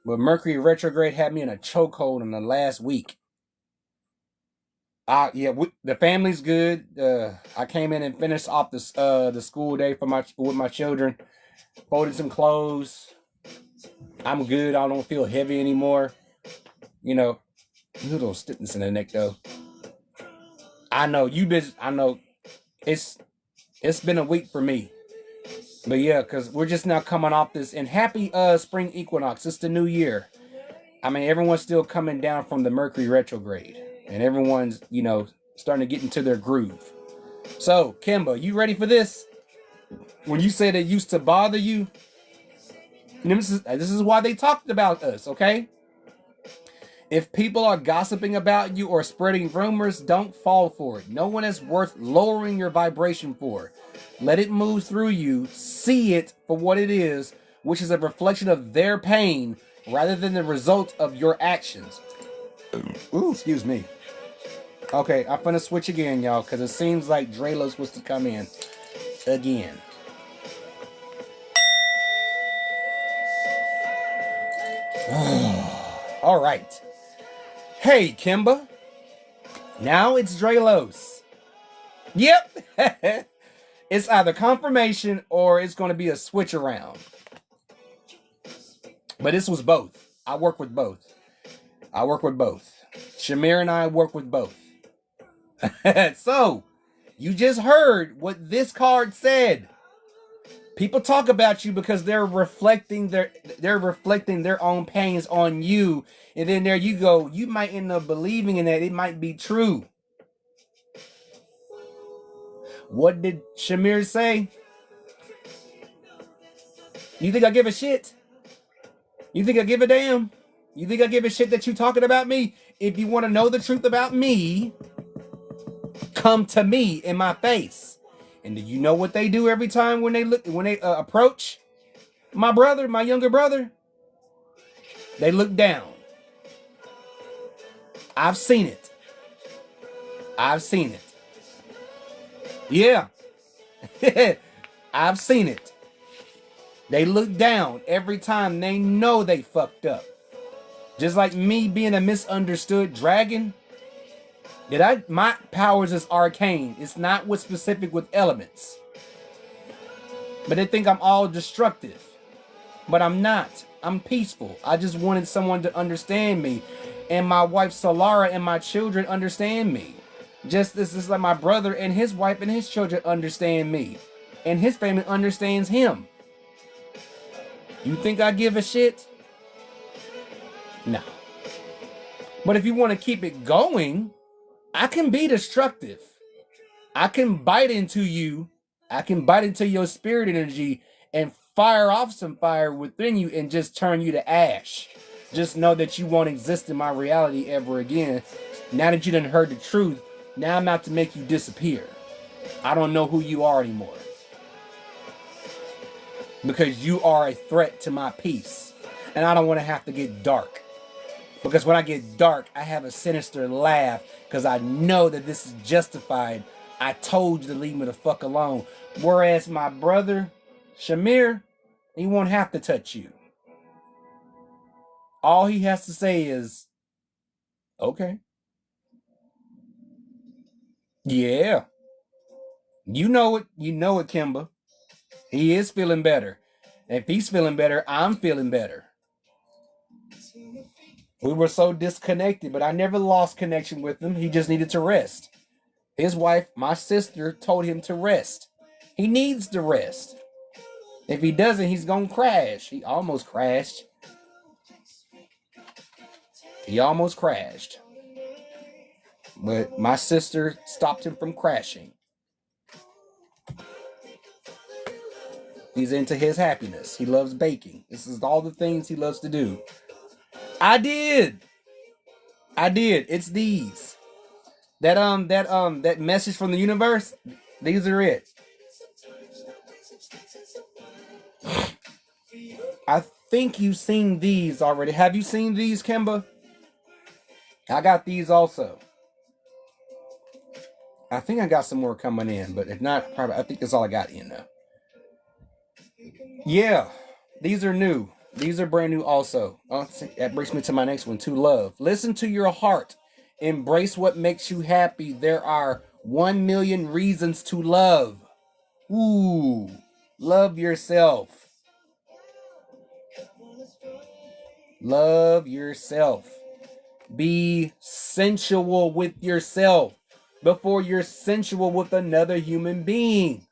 But Mercury retrograde had me in a chokehold in the last week. The family's good. I came in and finished off the school day with my children. Folded some clothes. I'm good. I don't feel heavy anymore. A little stiffness in the neck though. I know it's been a week for me. But yeah, because we're just now coming off this. And happy spring equinox. It's the new year. I mean, everyone's still coming down from the Mercury retrograde. And everyone's, starting to get into their groove. So, Kimba, you ready for this? When you said it used to bother you, this is why they talked about us, okay? If people are gossiping about you or spreading rumors, don't fall for it. No one is worth lowering your vibration for. Let it move through you. See it for what it is, which is a reflection of their pain rather than the result of your actions. Ooh, excuse me. Okay, I'm gonna switch again, y'all, because it seems like Draylo's was to come in again. All right. Hey, Kimba. Now it's Draylos. Yep. It's either confirmation or it's going to be a switch around. But this was both. I work with both. Shamir and I work with both. So, you just heard what this card said. People talk about you because they're reflecting their own pains on you, and then there you go. You might end up believing in that. It might be true. What did Shamir say? You think I give a shit? You think I give a damn? You think I give a shit that you talking about me? If you want to know the truth about me, come to me in my face. And do you know what they do every time when they approach my brother, my younger brother? They look down. I've seen it. Yeah. I've seen it. They look down every time they know they fucked up. Just like me being a misunderstood dragon. My powers is arcane. It's not what's specific with elements. But they think I'm all destructive. But I'm not. I'm peaceful. I just wanted someone to understand me. And my wife Solara and my children understand me. Just this is like my brother and his wife and his children understand me. And his family understands him. You think I give a shit? No. But if you want to keep it going, I can be destructive. I can bite into you. I can bite into your spirit energy and fire off some fire within you and just turn you to ash. Just know that you won't exist in my reality ever again. Now that you done heard the truth, now I'm out to make you disappear. I don't know who you are anymore. Because you are a threat to my peace. And I don't want to have to get dark. Because when I get dark, I have a sinister laugh. Because I know that this is justified. I told you to leave me the fuck alone. Whereas my brother, Shamir, he won't have to touch you. All he has to say is, okay. Yeah. You know it, Kimba. He is feeling better. If he's feeling better, I'm feeling better. We were so disconnected, but I never lost connection with him. He just needed to rest. His wife, my sister, told him to rest. He needs to rest. If he doesn't, he's going to crash. He almost crashed. But my sister stopped him from crashing. He's into his happiness. He loves baking. This is all the things he loves to do. I did. It's these. That message from the universe. These are it. I think you've seen these already. Have you seen these, Kimba? I got these also. I think I got some more coming in, but if not, probably I think that's all I got in now. Yeah, these are new. These are brand new also. That brings me to my next one, to love. Listen to your heart. Embrace what makes you happy. There are 1 million reasons to love. Ooh, love yourself. Love yourself. Be sensual with yourself before you're sensual with another human being.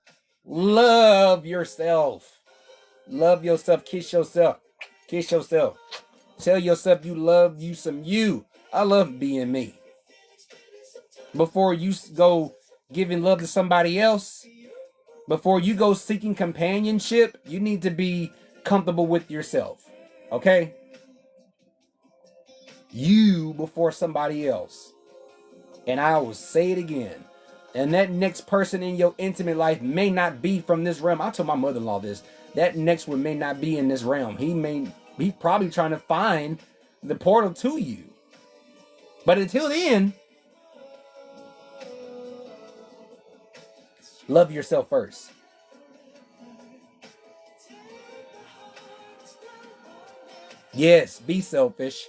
Love yourself. Love yourself. Kiss yourself. Kiss yourself. Tell yourself you love you some you. I love being me. Before you go giving love to somebody else, before you go seeking companionship, you need to be comfortable with yourself. Okay? you before somebody else. And I will say it again. And that next person in your intimate life may not be from this realm. I told my mother-in-law this. That next one may not be in this realm. He probably trying to find the portal to you. But until then, love yourself first. Yes, be selfish.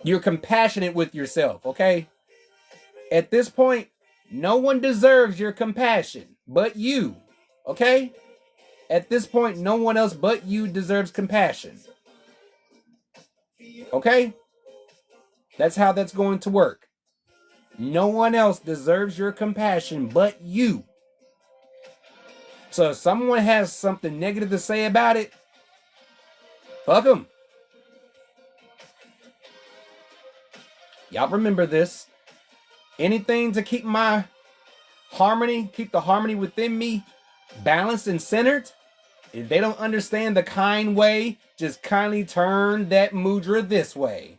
You're compassionate with yourself, okay? At this point, no one deserves your compassion but you, okay? At this point, no one else but you deserves compassion. Okay? That's how that's going to work. No one else deserves your compassion but you. So if someone has something negative to say about it, fuck them. Y'all remember this. Anything to keep my harmony, keep the harmony within me balanced and centered. If they don't understand the kind way, just kindly turn that mudra this way.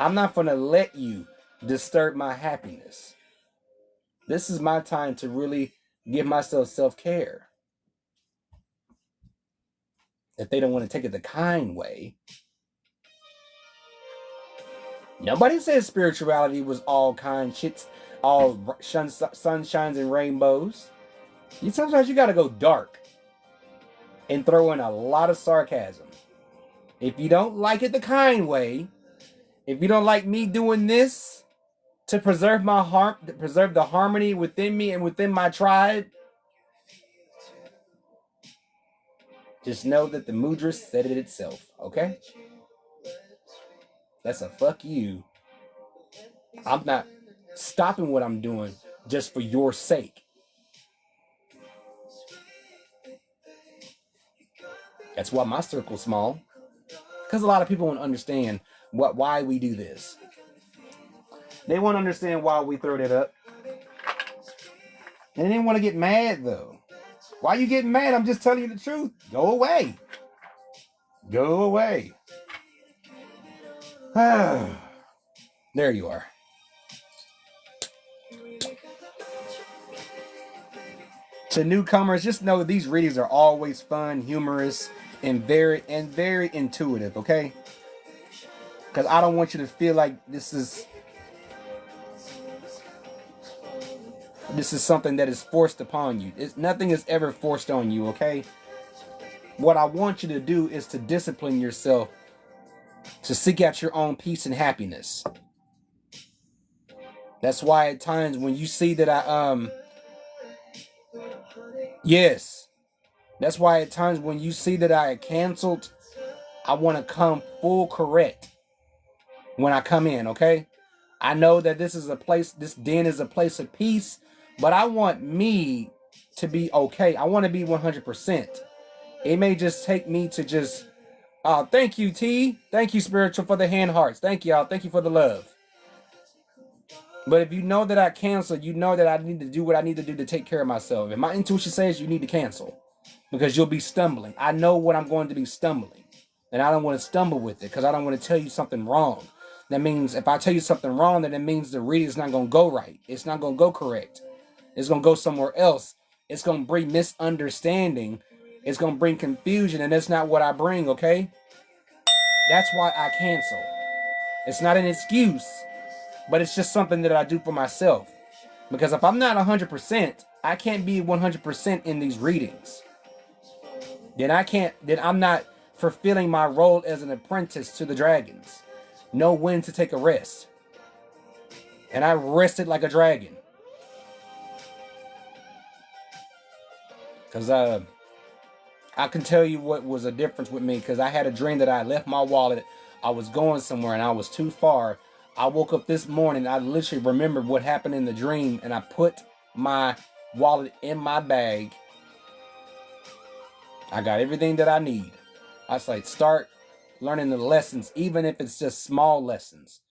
I'm not going to let you disturb my happiness. This is my time to really give myself self-care. If they don't want to take it the kind way. Nobody says spirituality was all kind shits, all sunshines and rainbows. Sometimes you got to go dark and throw in a lot of sarcasm. If you don't like it the kind way, if you don't like me doing this to preserve to preserve the harmony within me and within my tribe, just know that the mudra said it itself, okay? That's a fuck you. I'm not stopping what I'm doing just for your sake. That's why my circle's small. Because a lot of people won't understand why we do this. They won't understand why we throw that up. And they didn't want to get mad, though. Why you getting mad? I'm just telling you the truth. Go away. Go away. There you are. To newcomers, just know these readings are always fun, humorous, and very intuitive, okay? Because I don't want you to feel like this is something that is forced upon you. Nothing is ever forced on you, okay? What I want you to do is to discipline yourself to seek out your own peace and happiness. That's why at times when you see that yes. That's why at times when you see that I canceled, I want to come full correct when I come in, okay? I know that this den is a place of peace, but I want me to be okay. I want to be 100%. It may just take me to just, thank you, T. Thank you, Spiritual, for the hand hearts. Thank y'all. Thank you for the love. But if you know that I canceled, you know that I need to do what I need to do to take care of myself. If my intuition says you need to cancel, because you'll be stumbling. I know what I'm going to be stumbling. And I don't want to stumble with it because I don't want to tell you something wrong. That means if I tell you something wrong, then it means the reading is not going to go right. It's not going to go correct. It's going to go somewhere else. It's going to bring misunderstanding. It's going to bring confusion. And that's not what I bring, okay? That's why I cancel. It's not an excuse, but it's just something that I do for myself. Because if I'm not 100%, I can't be 100% in these readings. Then I'm not fulfilling my role as an apprentice to the dragons. Know when to take a rest. And I rested like a dragon. Because I can tell you what was a difference with me. Because I had a dream that I left my wallet. I was going somewhere and I was too far. I woke up this morning. I literally remembered what happened in the dream. And I put my wallet in my bag. I got everything that I need. I was like, start learning the lessons, even if it's just small lessons.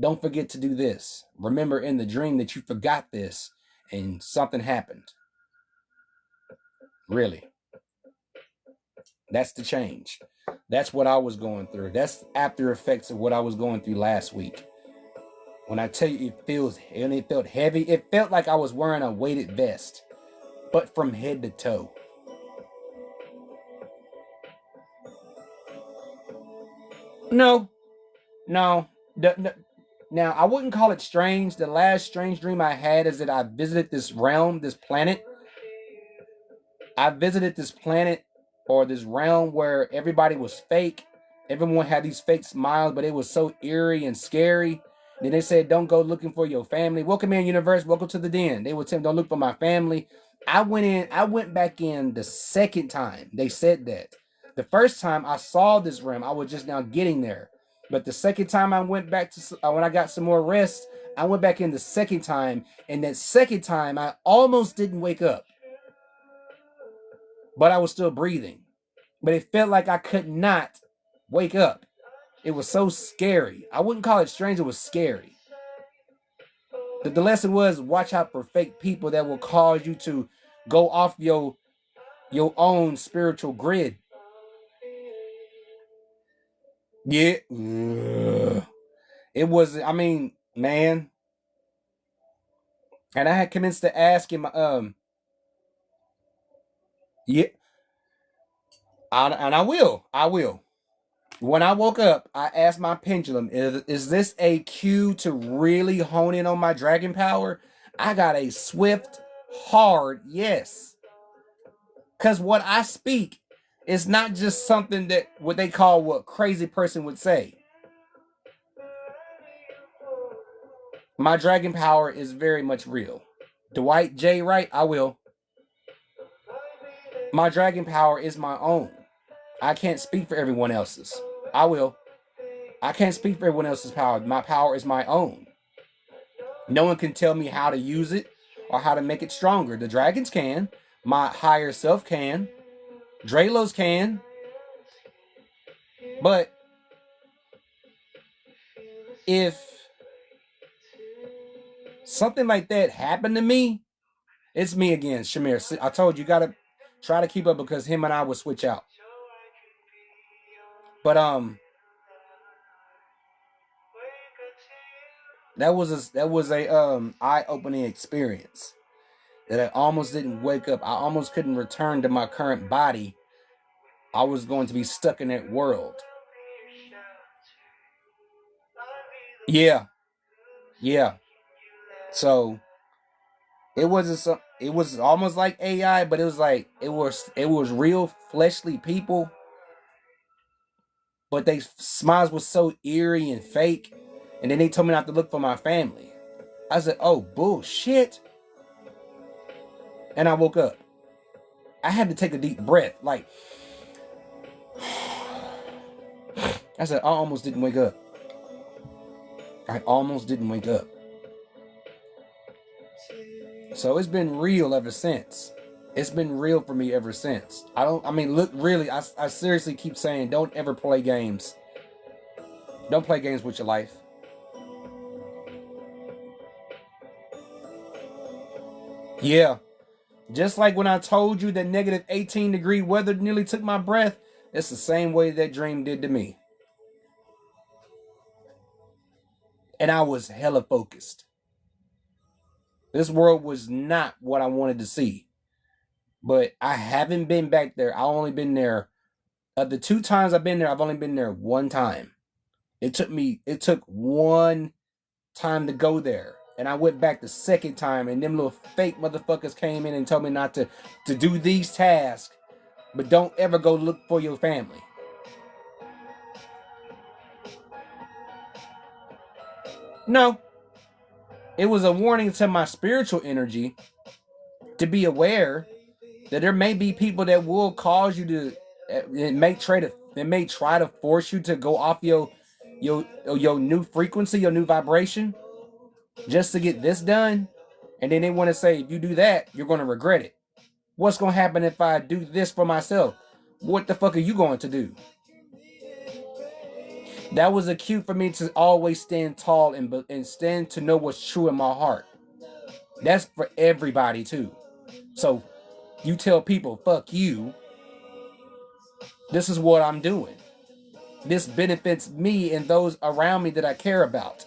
Don't forget to do this. Remember in the dream that you forgot this and something happened. Really. That's the change. That's what I was going through. That's after effects of what I was going through last week. When I tell you it felt heavy, it felt like I was wearing a weighted vest, but from head to toe. No. Now, I wouldn't call it strange. The last strange dream I had is that I visited this realm, this planet. I visited this planet or this realm where everybody was fake. Everyone had these fake smiles, but it was so eerie and scary. Then they said, don't go looking for your family. Welcome in, universe. Welcome to the den. They would tell me, don't look for my family. I went back in the second time. They said that. The first time I saw this realm, I was just now getting there. But the second time I went back to, when I got some more rest, I went back in the second time. And that second time, I almost didn't wake up. But I was still breathing. But it felt like I could not wake up. It was so scary. I wouldn't call it strange, it was scary. The lesson was, watch out for fake people that will cause you to go off your own spiritual grid. Yeah. It was, I mean, man. And I had commenced to ask him, yeah. And I will. When I woke up, I asked my pendulum, is this a cue to really hone in on my dragon power? I got a swift, hard yes. Because what I speak is not just something that what they call what crazy person would say. My dragon power is very much real. Dwight J. Wright, I will. My dragon power is my own. I can't speak for everyone else's. I will. I can't speak for everyone else's power. My power is my own. No one can tell me how to use it or how to make it stronger. The dragons can. My higher self can. Draylos can. But if something like that happened to me, it's me again, Shamir. I told you, you gotta try to keep up because him and I will switch out. But that was a eye-opening experience that I almost didn't wake up. I almost couldn't return to my current body. I was going to be stuck in that world. Yeah. So it was almost like AI, but it was like it was real fleshly people. But they smiles was so eerie and fake. And then they told me not to look for my family. I said, oh, bullshit. And I woke up. I had to take a deep breath. Like, I said, I almost didn't wake up. So it's been real ever since. It's been real for me ever since. I seriously keep saying, don't ever play games. Don't play games with your life. Yeah. Just like when I told you that negative 18-degree weather nearly took my breath, it's the same way that dream did to me. And I was hella focused. This world was not what I wanted to see. But I haven't been back there. I've only been there. The 2 times I've been there, I've only been there 1 time. It took 1 time to go there. And I went back the second time, and them little fake motherfuckers came in and told me not to do these tasks, but don't ever go look for your family. No. It was a warning to my spiritual energy to be aware that there may be people that will cause you to, it may try to force you to go off your new frequency, your new vibration, just to get this done. And then they want to say, if you do that, you're going to regret it. What's going to happen if I do this for myself? What the fuck are you going to do? That was a cue for me to always stand tall and stand to know what's true in my heart. That's for everybody too. So you tell people, fuck you. This is what I'm doing. This benefits me and those around me that I care about.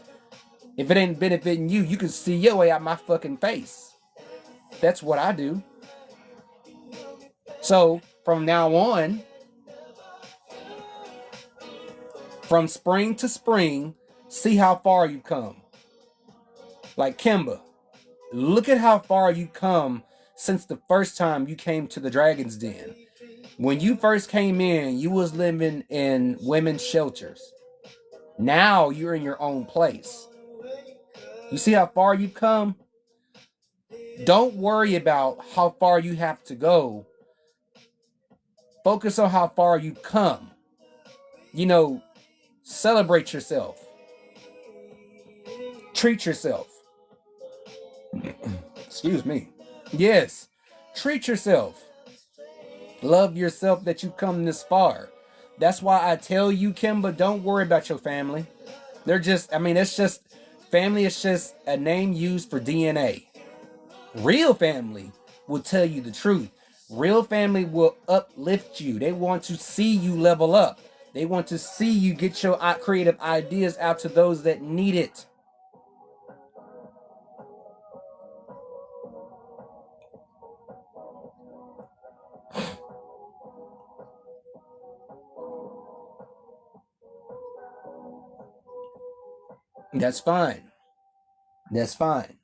If it ain't benefiting you, you can see your way out my fucking face. That's what I do. So from now on, from spring to spring, see how far you come. Like Kimba, look at how far you come since the first time you came to the Dragon's Den. When you first came in, you was living in women's shelters. Now you're in your own place. You see how far you've come? Don't worry about how far you have to go. Focus on how far you've come. You know, celebrate yourself. Treat yourself. Excuse me. Yes, treat yourself. Love yourself that you come this far. That's why I tell you, Kimba, don't worry about your family. It's just, family is just a name used for DNA. Real family will tell you the truth. Real family will uplift you. They want to see you level up. They want to see you get your creative ideas out to those that need it. That's fine. That's fine.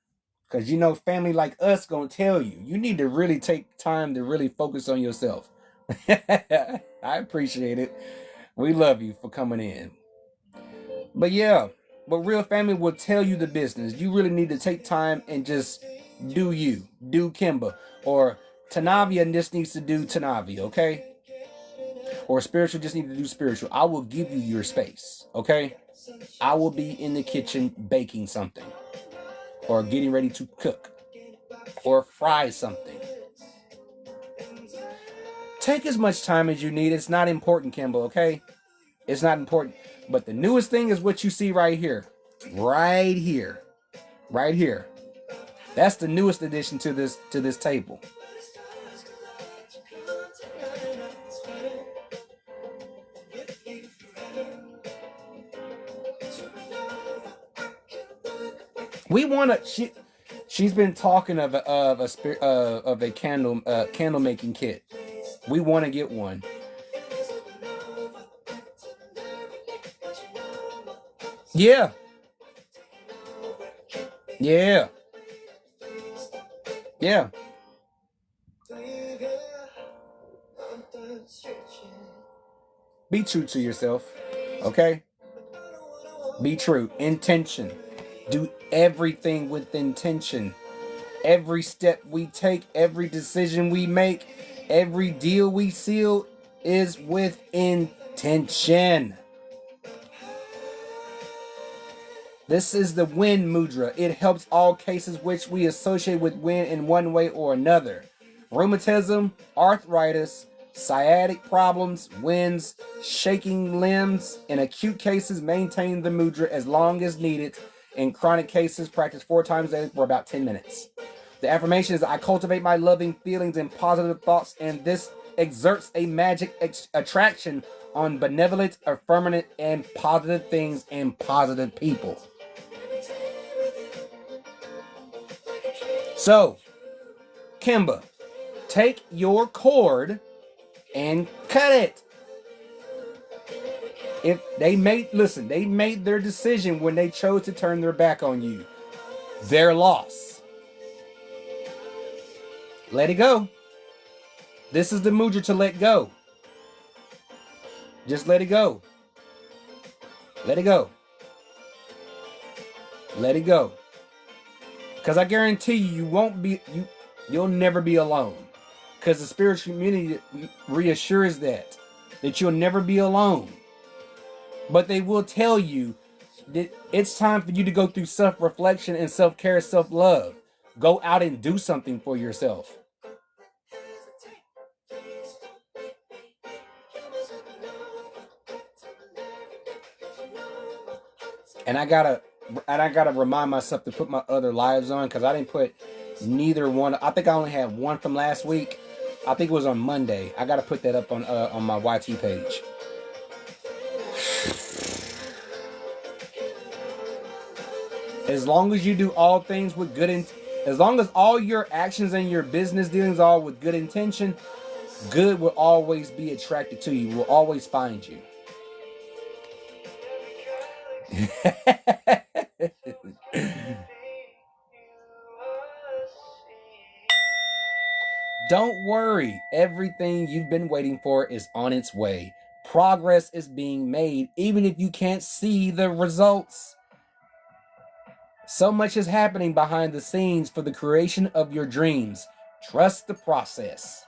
Because you know, family like us gonna tell you, you need to really take time to really focus on yourself. I appreciate it. We love you for coming in. But yeah, but real family will tell you the business. You really need to take time and just do you. Do Kimba. Or Tanavia just needs to do Tanavia, okay? Or spiritual just need to do spiritual. I will give you your space, okay? I will be in the kitchen baking something. Or getting ready to cook. Or fry something. Take as much time as you need. It's not important, Kimba, okay? It's not important. But the newest thing is what you see right here. Right here. Right here. That's the newest addition to this table. We want to. She's been talking of a candle making kit. We want to get one. Yeah. Yeah. Yeah. Be true to yourself. Okay? Be true. Intention. Do everything with intention. Every step we take, every decision we make, every deal we seal is with intention. This is the wind mudra. It helps all cases which we associate with wind in one way or another. Rheumatism, arthritis, sciatic problems, winds, shaking limbs. In acute cases, maintain the mudra as long as needed. In chronic cases, practice 4 times a day for about 10 minutes. The affirmation is, I cultivate my loving feelings and positive thoughts, and this exerts a magic attraction on benevolent, affirmative, and positive things and positive people. So, Kimba, take your cord and cut it. If they made their decision when they chose to turn their back on you. Their loss. Let it go. This is the mudra to let go. Just let it go. Let it go. Let it go. Because I guarantee you'll never be alone. Because the spiritual community reassures that you'll never be alone. But they will tell you that it's time for you to go through self-reflection and self-care, self-love. Go out and do something for yourself. And I gotta remind myself to put my other lives on, because I didn't put neither one. I think I only had one from last week. I think it was on Monday. I gotta put that up on my YT page. As long as you do all things with good as long as all your actions and your business dealings are with good intention, good will always be attracted to you. Will always find you. Don't worry. Everything you've been waiting for is on its way. Progress is being made, even if you can't see the results. So much is happening behind the scenes for the creation of your dreams. Trust the process.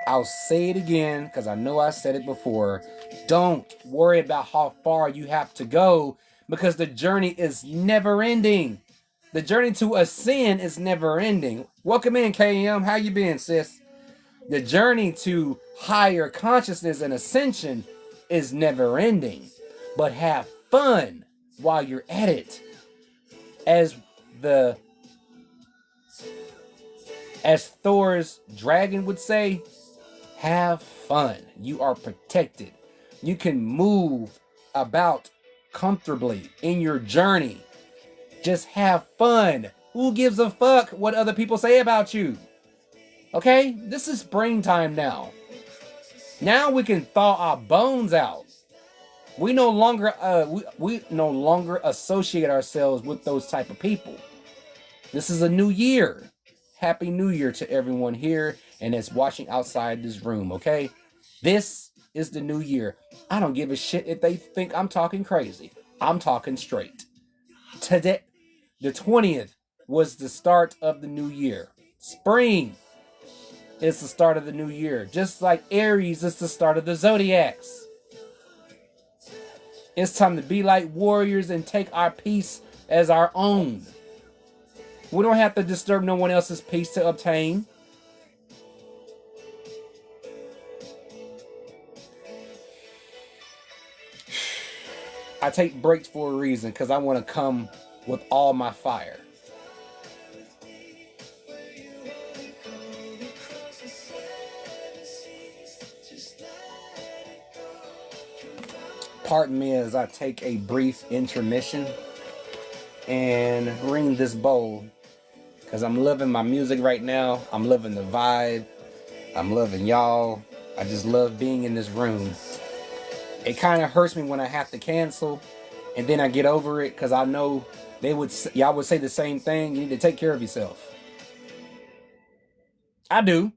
I'll say it again because I know I said it before. Don't worry about how far you have to go because the journey is never ending. The journey to ascend is never ending. Welcome in, KM. How you been, sis? The journey to higher consciousness and ascension is never ending. But have fun while you're at it. As Thor's dragon would say, have fun. You are protected. You can move about comfortably in your journey. Just have fun. Who gives a fuck what other people say about you? Okay? This is brain time now. Now we can thaw our bones out. We no longer we no longer associate ourselves with those type of people. This is a new year. Happy New Year to everyone here and that's watching outside this room, okay? This is the new year. I don't give a shit if they think I'm talking crazy. I'm talking straight. Today, the 20th was the start of the new year. Spring is the start of the new year. Just like Aries is the start of the zodiacs. It's time to be like warriors and take our peace as our own. We don't have to disturb no one else's peace to obtain. I take breaks for a reason because I want to come with all my fire. Pardon me as I take a brief intermission and ring this bowl because I'm loving my music right now. I'm loving the vibe. I'm loving y'all. I just love being in this room. It kind of hurts me when I have to cancel and then I get over it because I know y'all would say the same thing. You need to take care of yourself. I do.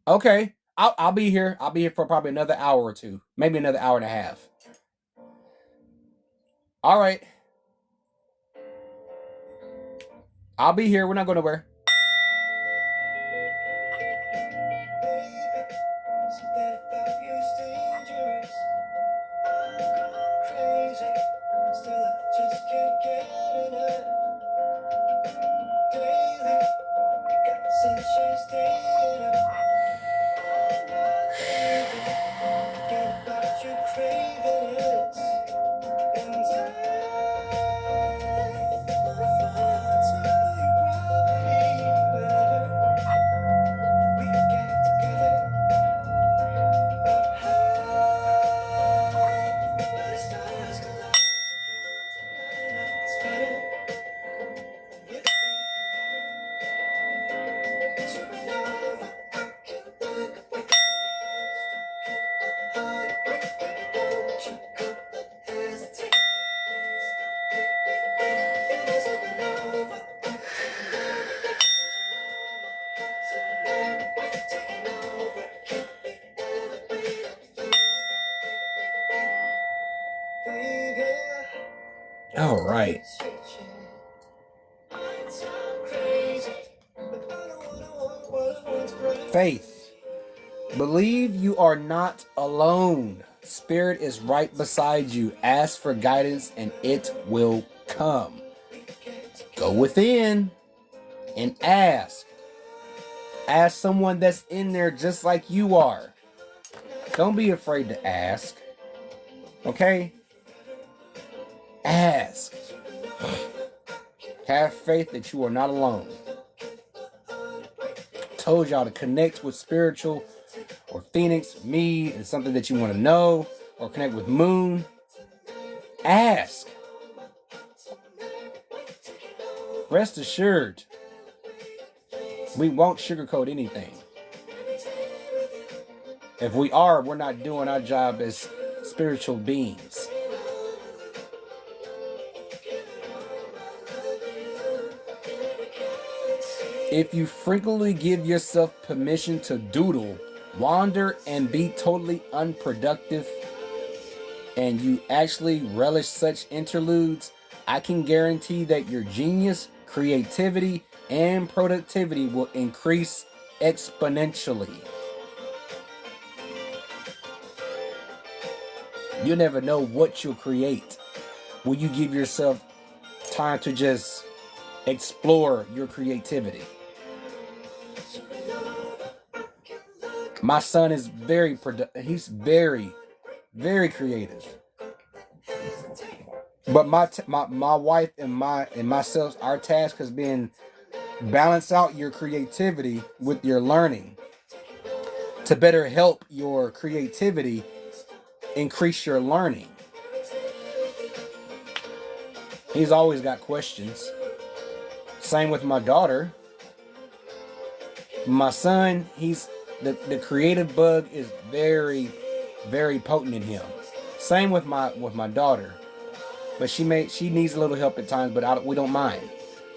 Okay. I'll be here. I'll be here for probably another hour or two. Maybe another hour and a half. All right. I'll be here. We're not going nowhere. All right. Faith. Believe you are not alone. Spirit is right beside you. Ask for guidance and it will come. Go within and ask. Ask someone that's in there just like you are. Don't be afraid to ask. Okay? Ask. Have faith that you are not alone. Told y'all to connect with spiritual or Phoenix, me, is something that you want to know, or connect with Moon. Ask. Rest assured, we won't sugarcoat anything. If we are, we're not doing our job as spiritual beings. If you frequently give yourself permission to doodle, wander, and be totally unproductive, and you actually relish such interludes, I can guarantee that your genius, creativity, and productivity will increase exponentially. You never know what you'll create when you give yourself time to just explore your creativity. My son is he's very, very creative. But my wife and myself, our task has been balance out your creativity with your learning to better help your creativity increase your learning. He's always got questions. Same with my daughter. My son, the creative bug is very, very potent in him. Same with my daughter, but she needs a little help at times, but we don't mind.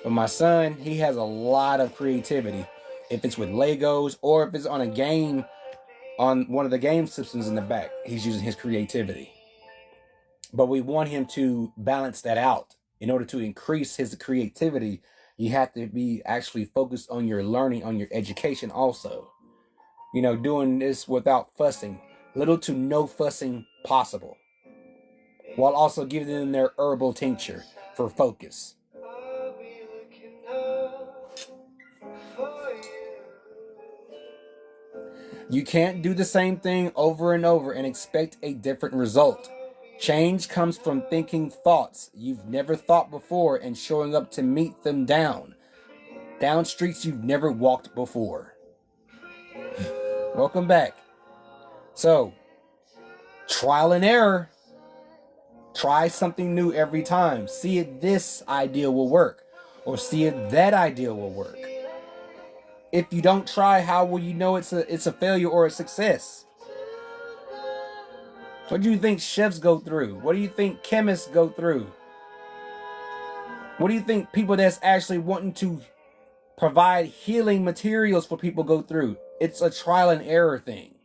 But my son, he has a lot of creativity. If it's with Legos or if it's on a game, on one of the game systems in the back, he's using his creativity. But we want him to balance that out. In order to increase his creativity, you have to be actually focused on your learning, on your education also. You know, doing this without fussing. Little to no fussing possible. While also giving them their herbal tincture for focus. You can't do the same thing over and over and expect a different result. Change comes from thinking thoughts you've never thought before and showing up to meet them down streets you've never walked before. Welcome back. So, trial and error. Try something new every time. See if this idea will work, or see if that idea will work. If you don't try, how will you know it's a failure or a success? What do you think chefs go through? What do you think chemists go through? What do you think people that's actually wanting to provide healing materials for people go through? It's a trial and error thing.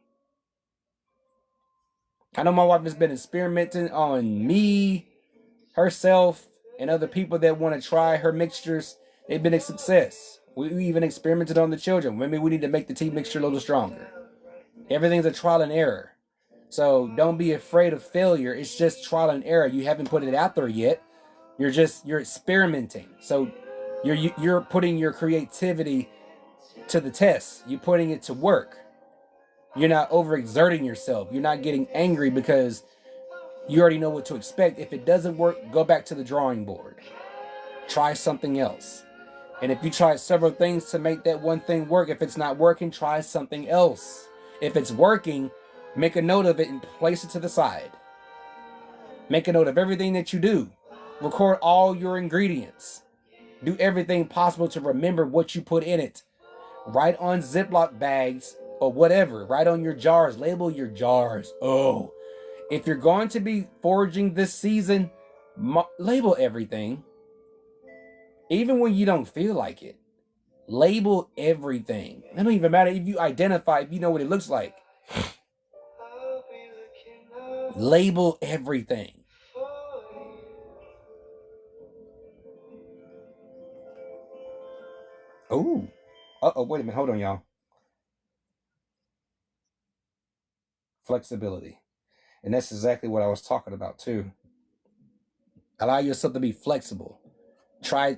I know my wife has been experimenting on me, herself, and other people that want to try her mixtures. They've been a success. We even experimented on the children. Maybe we need to make the tea mixture a little stronger. Everything's a trial and error. So don't be afraid of failure. It's just trial and error. You haven't put it out there yet. You're experimenting. So you're putting your creativity to the test. You're putting it to work. You're not overexerting yourself. You're not getting angry because you already know what to expect. If it doesn't work, go back to the drawing board. Try something else. And if you try several things to make that one thing work, if it's not working, try something else. If it's working, make a note of it and place it to the side. Make a note of everything that you do. Record all your ingredients. Do everything possible to remember what you put in it. Write on Ziploc bags or whatever. Write on your jars. Label your jars. Oh, if you're going to be foraging this season, label everything. Even when you don't feel like it. Label everything. It don't even matter if you identify, if you know what it looks like. Label everything. Oh. Uh-oh, wait a minute. Hold on, y'all. Flexibility. And that's exactly what I was talking about, too. Allow yourself to be flexible. Try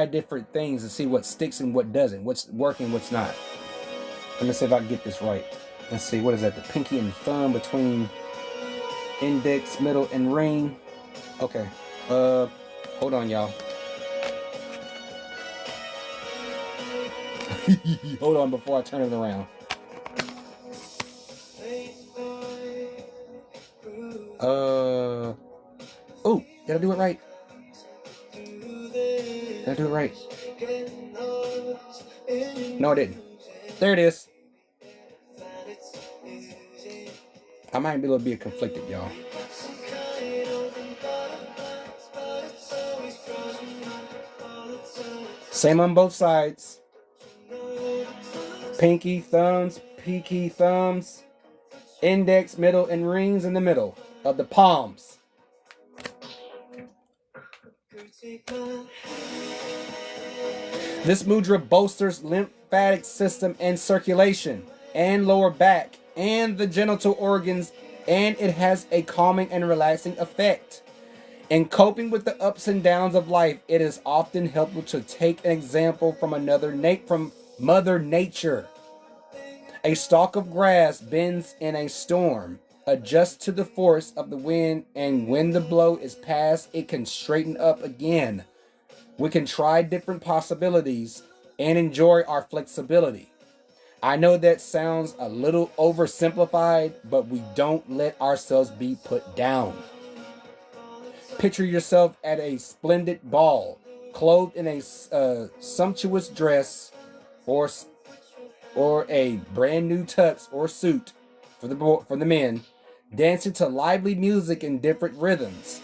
different things and see what sticks and what doesn't. What's working, what's not. Let me see if I can get this right. Let's see, what is that? The pinky and thumb between index, middle, and ring. Okay. Hold on, y'all. Hold on before I turn it around. Oh, did I do it right? Did I do it right? No, I didn't. There it is. I might be a little bit conflicted, y'all. Same on both sides. Pinky, thumbs, peaky thumbs, index, middle, and rings in the middle of the palms. This mudra bolsters lymphatic system and circulation and lower back and the genital organs, and it has a calming and relaxing effect. In coping with the ups and downs of life, it is often helpful to take an example from from Mother Nature. A stalk of grass bends in a storm, adjusts to the force of the wind, and when the blow is past, it can straighten up again. We can try different possibilities and enjoy our flexibility. I know that sounds a little oversimplified, but we don't let ourselves be put down. Picture yourself at a splendid ball, clothed in a sumptuous dress or a brand new tux or suit for the men, dancing to lively music in different rhythms.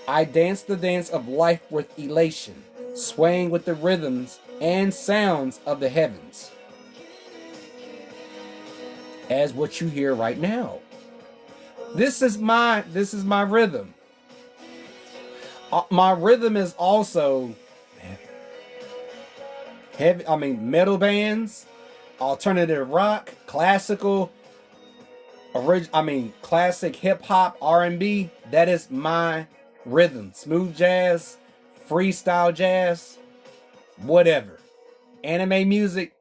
I dance the dance of life with elation, swaying with the rhythms and sounds of the heavens. As what you hear right now. This is my rhythm. My rhythm is also heavy. Metal bands, alternative rock, classical, classic hip hop, R&B. That is my rhythm. Smooth jazz, freestyle jazz, whatever. Anime music,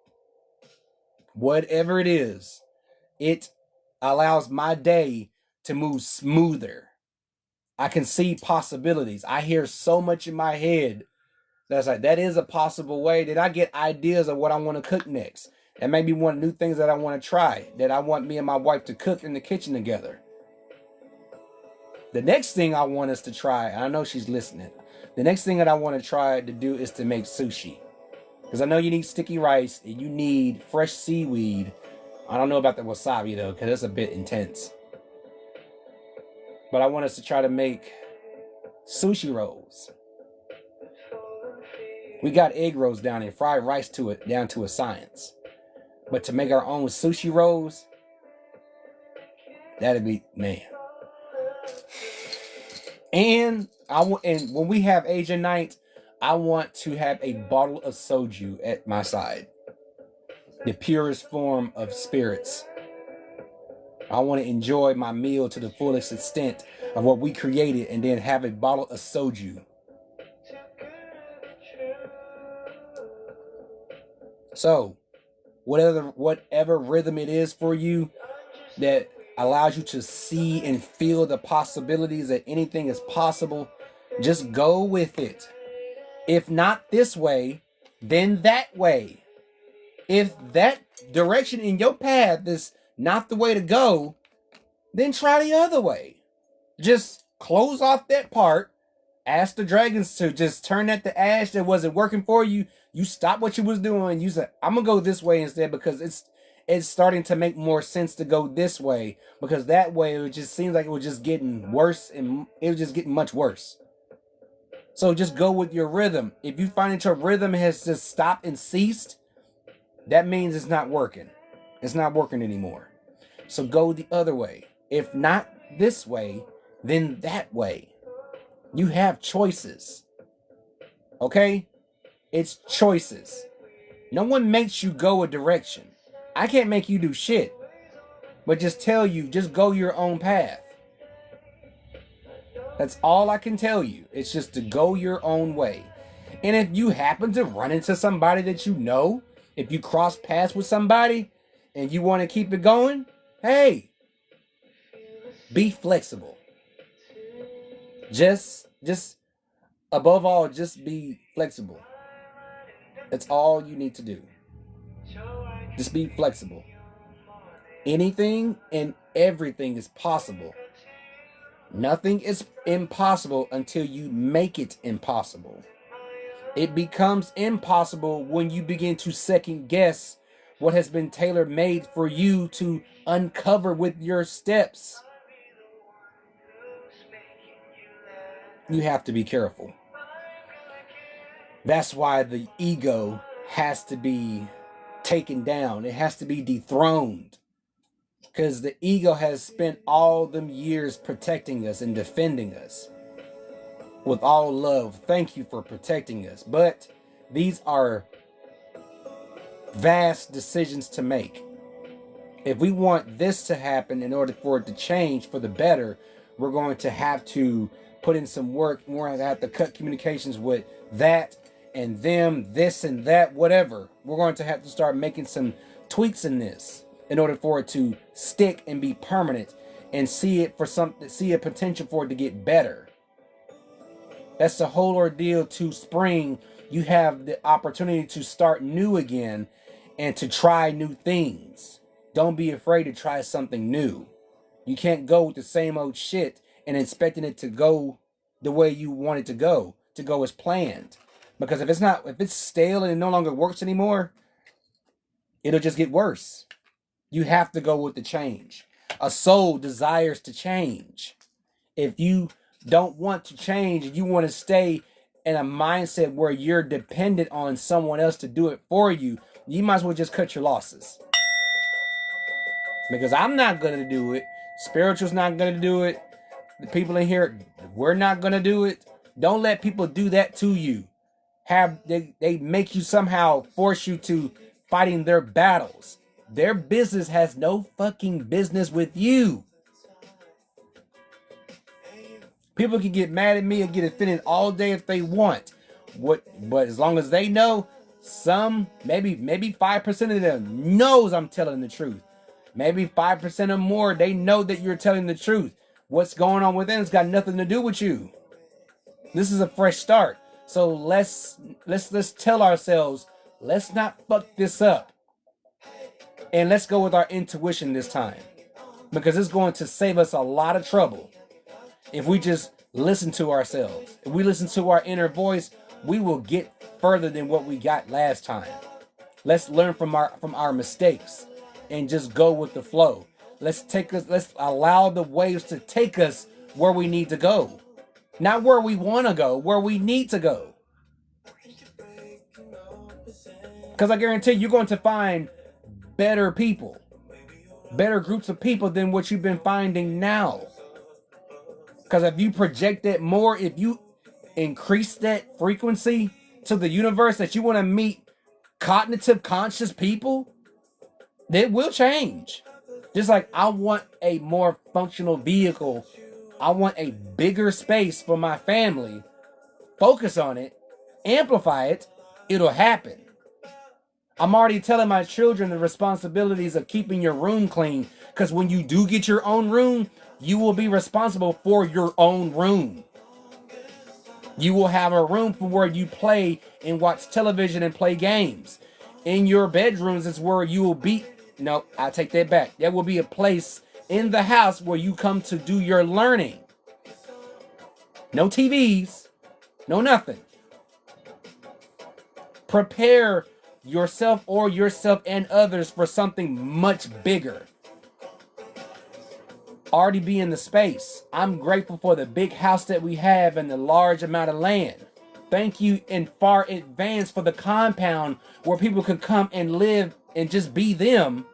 whatever it is, it allows my day to move smoother. I can see possibilities. I hear so much in my head that's like, that is a possible way. That I get ideas of what I want to cook next. And maybe one new things that I want to try, that I want me and my wife to cook in the kitchen together. The next thing I want us to try, I know she's listening. The next thing that I want to try to do is to make sushi. Because I know you need sticky rice and you need fresh seaweed. I don't know about the wasabi though, because it's a bit intense. But I want us to try to make sushi rolls. We got egg rolls down and fried rice to it down to a science. But to make our own sushi rolls, that'd be, man. And when we have Asian night, I want to have a bottle of soju at my side. The purest form of spirits. I want to enjoy my meal to the fullest extent of what we created and then have a bottle of soju. So, whatever rhythm it is for you that allows you to see and feel the possibilities that anything is possible, just go with it. If not this way, then that way. If that direction in your path is not the way to go, then try the other way. Just close off that part. Ask the dragons to just turn that to ash that wasn't working for you. You stop what you was doing. You said, I'm going to go this way instead because it's starting to make more sense to go this way. Because that way it just seems like it was just getting worse and it was just getting much worse. So just go with your rhythm. If you find that your rhythm has just stopped and ceased, that means it's not working. It's not working anymore. So go the other way. If not this way, then that way. You have choices. Okay? It's choices. No one makes you go a direction. I can't make you do shit. But just tell you, just go your own path. That's all I can tell you. It's just to go your own way. And if you happen to run into somebody that you know, if you cross paths with somebody and you want to keep it going, hey, be flexible. Just above all, just be flexible. That's all you need to do. Just be flexible. Anything and everything is possible. Nothing is impossible until you make it impossible. It becomes impossible when you begin to second guess what has been tailor made for you to uncover with your steps. You have to be careful. That's why the ego has to be taken down. It has to be dethroned. Because the ego has spent all them years protecting us and defending us. With all love, thank you for protecting us. But these are vast decisions to make. If we want this to happen in order for it to change for the better, we're going to have to put in some work. We're going to have to cut communications with that and them, this and that, whatever. We're going to have to start making some tweaks in this in order for it to stick and be permanent and see a potential for it to get better. That's the whole ordeal to spring. You have the opportunity to start new again and to try new things. Don't be afraid to try something new. You can't go with the same old shit and expecting it to go the way you want it to go as planned. Because if it's stale and it no longer works anymore, it'll just get worse. You have to go with the change. A soul desires to change. If you don't want to change, you want to stay in a mindset where you're dependent on someone else to do it for you, you might as well just cut your losses. Because I'm not going to do it. Spiritual's not going to do it. The people in here, we're not going to do it. Don't let people do that to you. They make you somehow force you to fighting their battles. Their business has no fucking business with you. People can get mad at me and get offended all day if they want. But as long as they know, maybe 5% of them knows I'm telling the truth. Maybe 5% or more, they know that you're telling the truth. What's going on within has got nothing to do with you. This is a fresh start. So let's tell ourselves, let's not fuck this up. And let's go with our intuition this time. Because it's going to save us a lot of trouble. If we just listen to ourselves, if we listen to our inner voice, we will get further than what we got last time. Let's learn from our mistakes and just go with the flow. Let's allow the waves to take us where we need to go. Not where we want to go, where we need to go. Because I guarantee you're going to find better people, better groups of people than what you've been finding now. Because if you project that more, if you increase that frequency to the universe that you want to meet cognitive conscious people, it will change. Just like I want a more functional vehicle. I want a bigger space for my family. Focus on it. Amplify it. It'll happen. I'm already telling my children the responsibilities of keeping your room clean. Because when you do get your own room, you will be responsible for your own room. You will have a room for where you play and watch television and play games. In your bedrooms is where you will be. No, I take that back. There will be a place in the house where you come to do your learning. No TVs. No nothing. Prepare yourself and others for something much bigger. Already be in the space. I'm grateful for the big house that we have and the large amount of land. Thank you in far advance for the compound where people can come and live and just be them.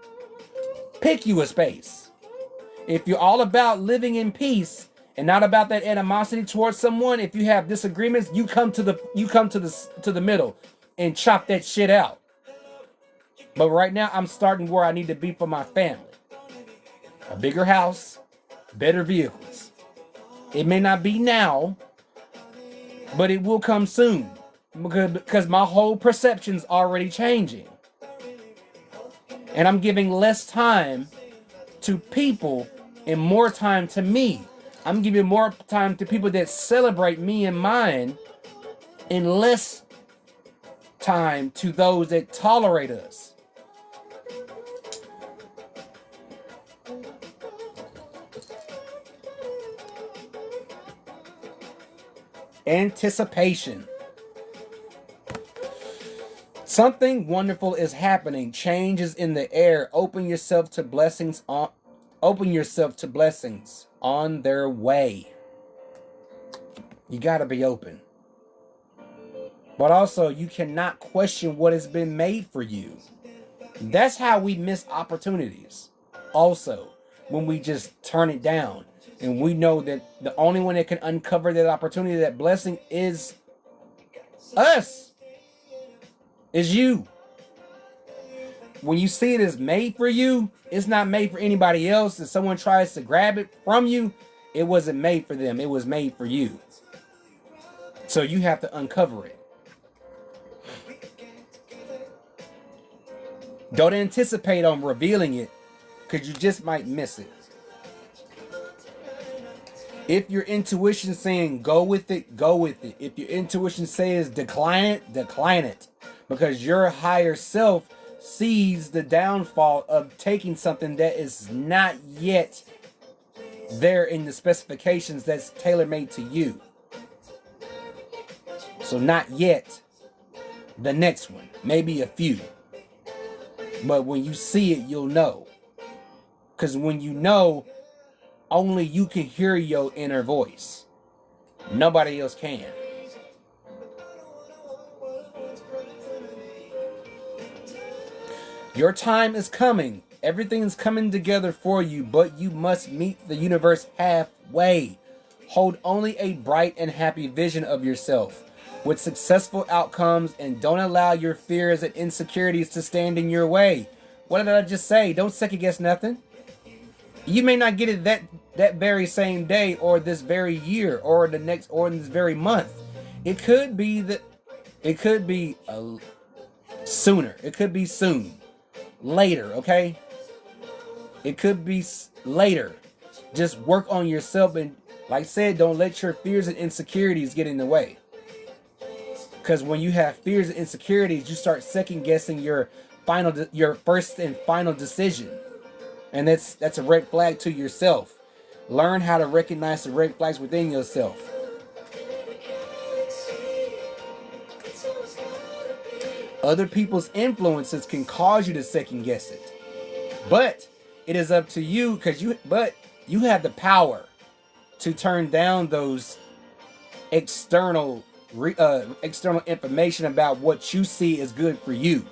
Pick you a space. If you're all about living in peace and not about that animosity towards someone, if you have disagreements, you come to the middle and chop that shit out. But right now I'm starting where I need to be for my family. A bigger house, better vehicles. It may not be now, but it will come soon because my whole perception's already changing. And I'm giving less time to people and more time to me. I'm giving more time to people that celebrate me and mine and less time to those that tolerate us. Anticipation. Something wonderful is happening. Change is in the air. Open yourself to blessings on their way. You got to be open. But also, you cannot question what has been made for you. That's how we miss opportunities. Also, when we just turn it down. And we know that the only one that can uncover that opportunity, that blessing, is us. Is you. When you see it as made for you, it's not made for anybody else. If someone tries to grab it from you, it wasn't made for them. It was made for you. So you have to uncover it. Don't anticipate on revealing it, because you just might miss it. If your intuition saying go with it, go with it. If your intuition says decline it, decline it. Because your higher self sees the downfall of taking something that is not yet there in the specifications that's tailor-made to you. So not yet. The next one. Maybe a few. But when you see it, you'll know. Because when you know, only you can hear your inner voice. Nobody else can. Your time is coming. Everything's coming together for you, but you must meet the universe halfway. Hold only a bright and happy vision of yourself with successful outcomes, and don't allow your fears and insecurities to stand in your way. What did I just say? Don't second guess nothing. You may not get it that very same day, or this very year, or the next, or in this very month. It could be sooner. It could be soon. Later, okay? It could be later. Just work on yourself, and like I said, don't let your fears and insecurities get in the way. Because when you have fears and insecurities, you start second guessing your first and final decision. And that's a red flag to yourself. Learn how to recognize the red flags within yourself. Other people's influences can cause you to second guess it. But it is up to you, because you have the power to turn down those external information about what you see is good for you.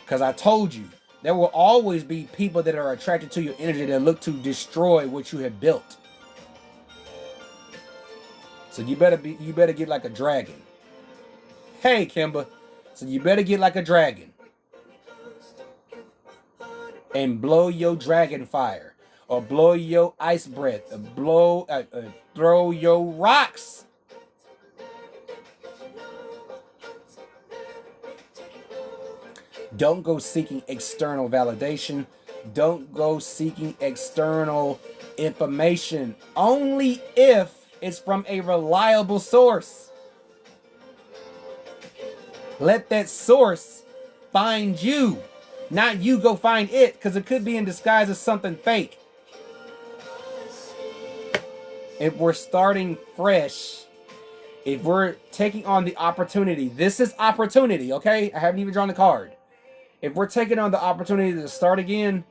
Because I told you, there will always be people that are attracted to your energy that look to destroy what you have built. So you better get like a dragon. Hey, Kimba. So you better get like a dragon. And blow your dragon fire. Or blow your ice breath. Or throw your rocks. Don't go seeking external validation. Don't go seeking external information. Only if it's from a reliable source. Let that source find you. Not you go find it, because it could be in disguise as something fake. If we're starting fresh, if we're taking on the opportunity, this is opportunity, okay? I haven't even drawn the card. If we're taking on the opportunity to start again,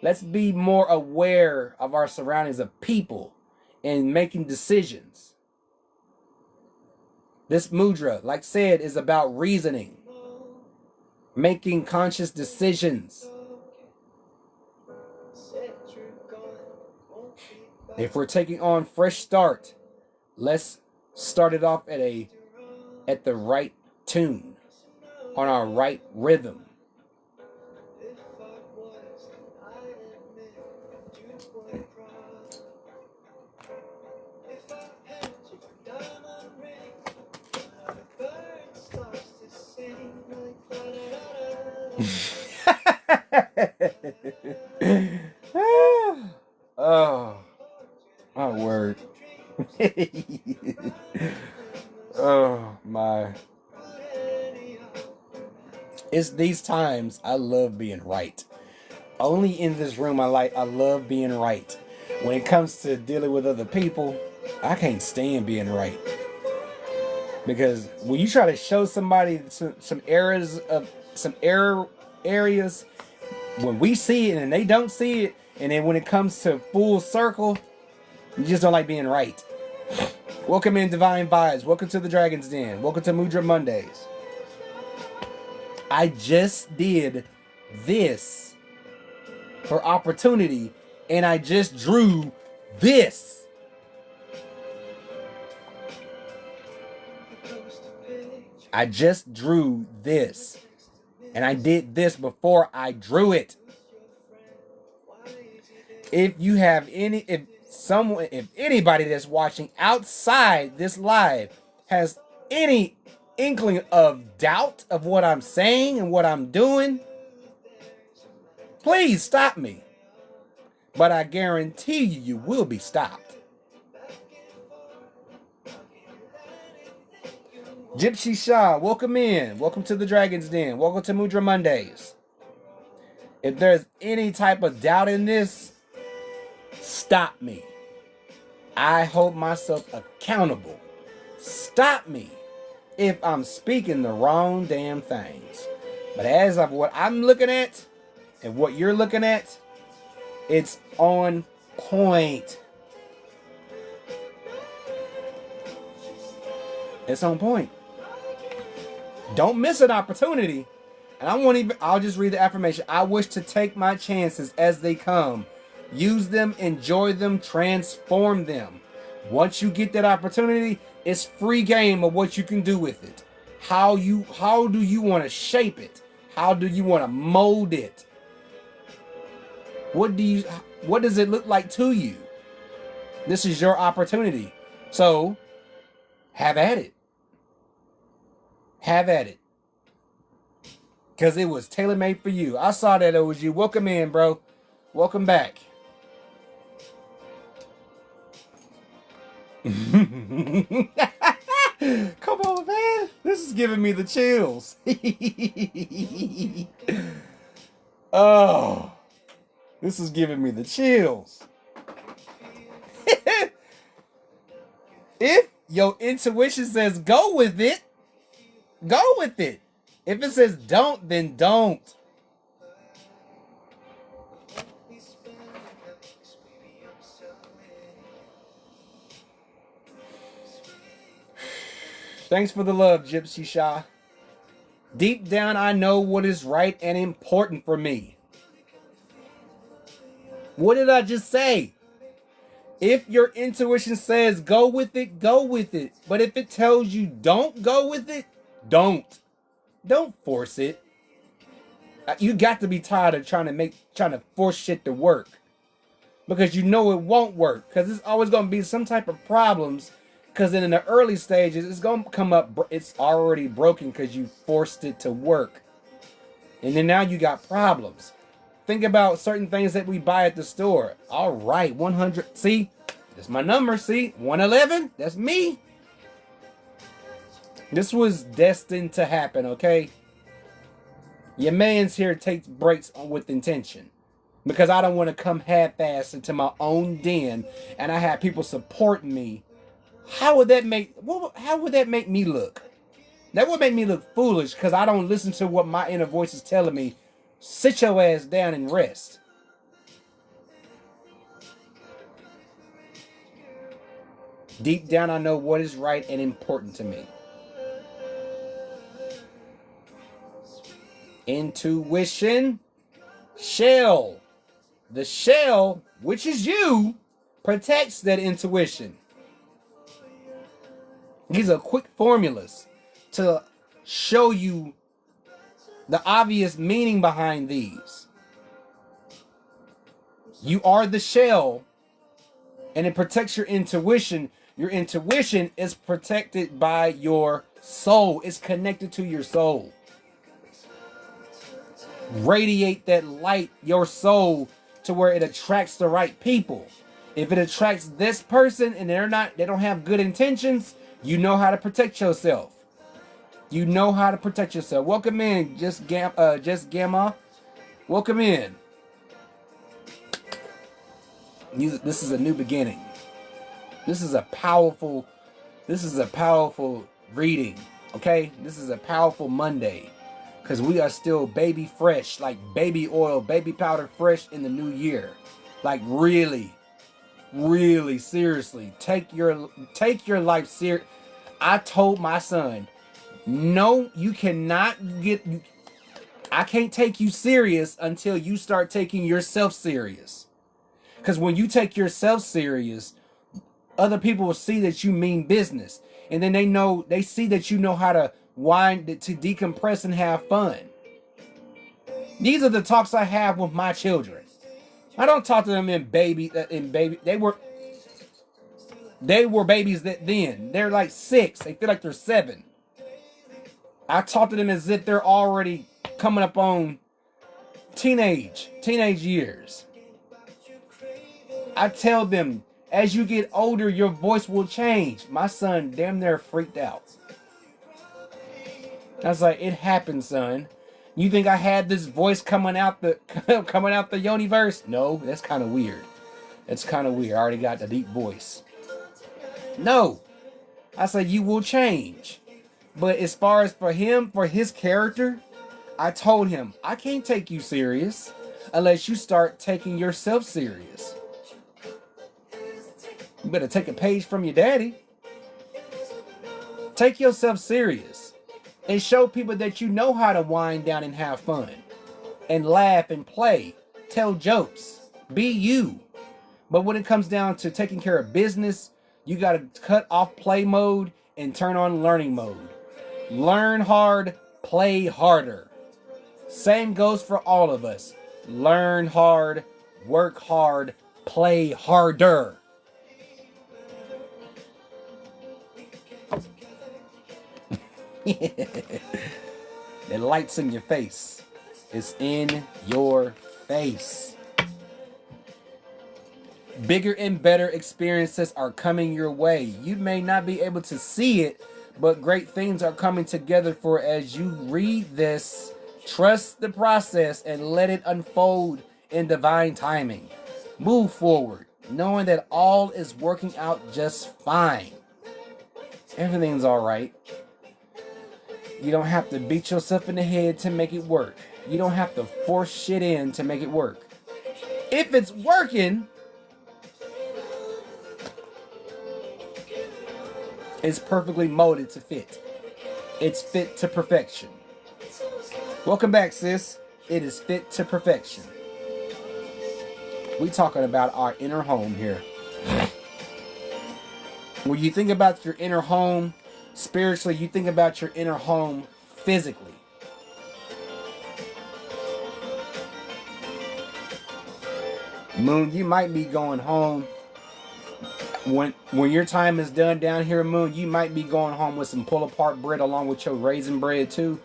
let's be more aware of our surroundings, of people, and making decisions. This mudra, like said, is about reasoning, making conscious decisions. If we're taking on fresh start, let's start it off at the right tune, on our right rhythm. Oh, my word. Oh, my. It's these times I love being right. Only in this room I love being right. When it comes to dealing with other people, I can't stand being right. Because when you try to show somebody some areas, when we see it and they don't see it, and then when it comes to full circle, you just don't like being right. Welcome in, Divine Vibes. Welcome to the Dragon's Den. Welcome to Mudra Mondays. I just did this for opportunity, and I just drew this. I just drew this. And I did this before I drew it. If you have if anybody that's watching outside this live has any inkling of doubt of what I'm saying and what I'm doing, please stop me. But I guarantee you will be stopped. Gypsy Shaw, welcome in. Welcome to the Dragon's Den. Welcome to Mudra Mondays. If there's any type of doubt in this, stop me. I hold myself accountable. Stop me if I'm speaking the wrong damn things. But as of what I'm looking at and what you're looking at, it's on point. It's on point. Don't miss an opportunity. And I'll just read the affirmation. I wish to take my chances as they come. Use them, enjoy them, transform them. Once you get that opportunity, it's free game of what you can do with it. How do you want to shape it? How do you want to mold it? What does it look like to you? This is your opportunity. So, have at it. Have at it. Because it was tailor-made for you. I saw that it was you. Welcome in, bro. Welcome back. Come on, man. This is giving me the chills. Oh, this is giving me the chills. If your intuition says go with it, go with it. If it says don't, then don't. Thanks for the love, Gypsy Shah. Deep down, I know what is right and important for me. What did I just say? If your intuition says go with it, go with it. But if it tells you don't go with it, don't. Don't force it. You got to be tired of trying to force shit to work. Because you know it won't work. Because it's always going to be some type of problems. Because then in the early stages, it's going to come up, it's already broken because you forced it to work. And then now you got problems. Think about certain things that we buy at the store. All right, 100. See, that's my number. See, 111. That's me. This was destined to happen, okay? Your man's here takes breaks with intention. Because I don't want to come half-assed into my own den and I have people supporting me. How would that make me look? That would make me look foolish because I don't listen to what my inner voice is telling me. Sit your ass down and rest. Deep down, I know what is right and important to me. Intuition. Shell. The shell, which is you, protects that intuition. These are quick formulas to show you the obvious meaning behind these. You are the shell, and it protects your intuition. Your intuition is protected by your soul. It's connected to your soul. Radiate that light, your soul, to where it attracts the right people. If it attracts this person and they don't have good intentions, you know how to protect yourself. You know how to protect yourself. Welcome in, just Gamma. Welcome in. This is a new beginning. This is a powerful reading. Okay, this is a powerful Monday because we are still baby fresh, like baby oil, baby powder fresh in the new year. Like really, really seriously, take your life serious. I told my son, no, you cannot get. I can't take you serious until you start taking yourself serious. Because when you take yourself serious, other people will see that you mean business, and then they see that you know how to wind, to decompress and have fun. These are the talks I have with my children. I don't talk to them in baby. They were babies then. They're like 6. They feel like they're 7. I talk to them as if they're already coming up on teenage years. I tell them, as you get older, your voice will change. My son damn near freaked out. I was like, it happened, son. You think I had this voice coming out the universe? No, that's kind of weird. That's kind of weird. I already got the deep voice. No. I said, you will change. But as far as for him, for his character, I told him, I can't take you serious unless you start taking yourself serious. You better take a page from your daddy. Take yourself serious and show people that you know how to wind down and have fun and laugh and play, tell jokes, be you. But when it comes down to taking care of business, you got to cut off play mode and turn on learning mode. Learn hard, play harder. Same goes for all of us. Learn hard, work hard, play harder. The light's in your face. It's in your face. Bigger and better experiences are coming your way. You may not be able to see it, but great things are coming together for as you read this. Trust the process and let it unfold in divine timing. Move forward, knowing that all is working out just fine. Everything's all right. You don't have to beat yourself in the head to make it work. You don't have to force shit in to make it work. If it's working, it's perfectly molded to fit. It's fit to perfection. Welcome back, sis. It is fit to perfection. We talking about our inner home here. When you think about your inner home spiritually, you think about your inner home physically. Moon, you might be going home. When your time is done down here, Moon, you might be going home with some pull-apart bread along with your raisin bread too.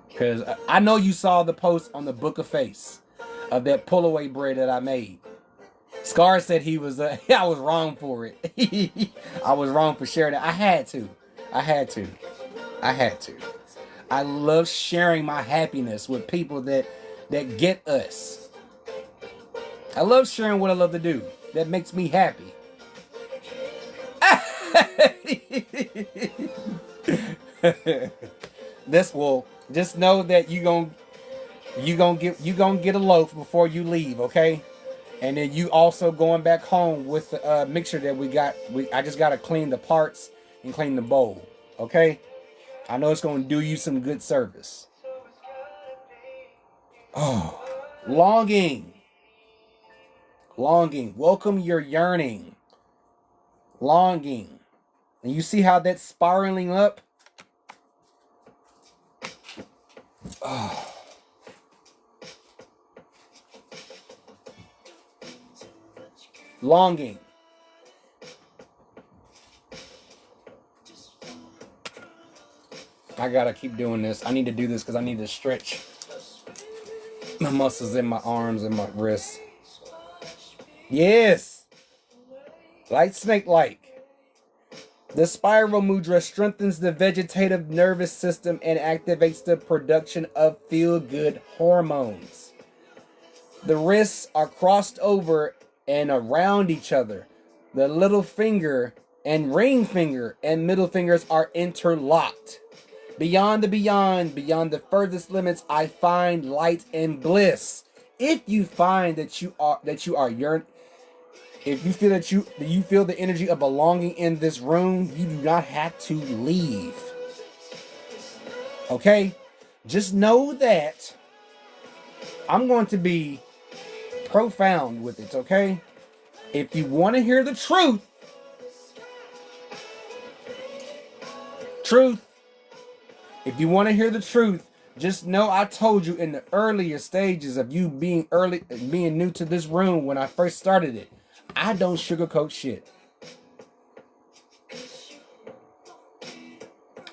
Because I know you saw the post on the Book of Face of that pull-away bread that I made. Scar said he was, I was wrong for it. I was wrong for sharing it. I had to. I love sharing my happiness with people that get us. I love sharing what I love to do. That makes me happy. Just know that you gonna get a loaf before you leave, okay? And then you also going back home with the mixture that we got. I just gotta clean the parts and clean the bowl, okay? I know it's gonna do you some good service. Oh, longing. Welcome your yearning. Longing. And you see how that's spiraling up? Oh. Longing. I gotta keep doing this. I need to do this because I need to stretch my muscles in my arms and my wrists. Yes. Light snake like. The spiral mudra strengthens the vegetative nervous system and activates the production of feel-good hormones. The wrists are crossed over and around each other. The little finger and ring finger and middle fingers are interlocked. Beyond the beyond, beyond the furthest limits, I find light and bliss. If you find that you are yearn, if you feel that you feel the energy of belonging in this room, you do not have to leave. Okay? Just know that I'm going to be profound with it, okay? If you want to hear the truth, if you want to hear the truth, just know I told you in the earlier stages of you being new to this room when I first started it. I don't sugarcoat shit.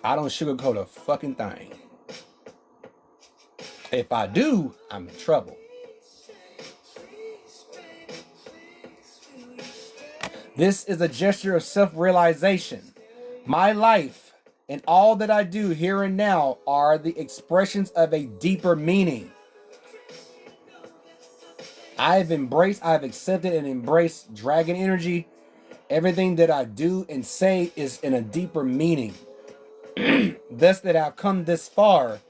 I don't sugarcoat a fucking thing. If I do, I'm in trouble. This is a gesture of self-realization. My life and all that I do here and now are the expressions of a deeper meaning. I've accepted and embraced dragon energy. Everything that I do and say is in a deeper meaning. Thus that I've come this far,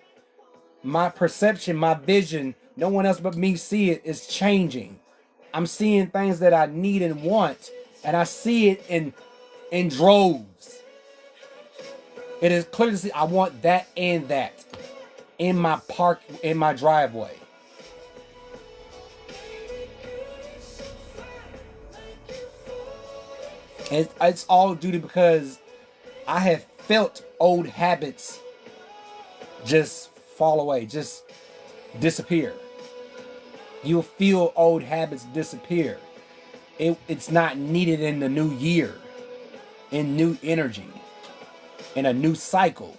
my perception, my vision, no one else but me see it, is changing. I'm seeing things that I need and want, and I see it in droves. It is clear to see I want that and that in my park, in my driveway. It's all due to because I have felt old habits just fall away, just disappear. You'll feel old habits disappear. It's not needed in the new year, in new energy, in a new cycle.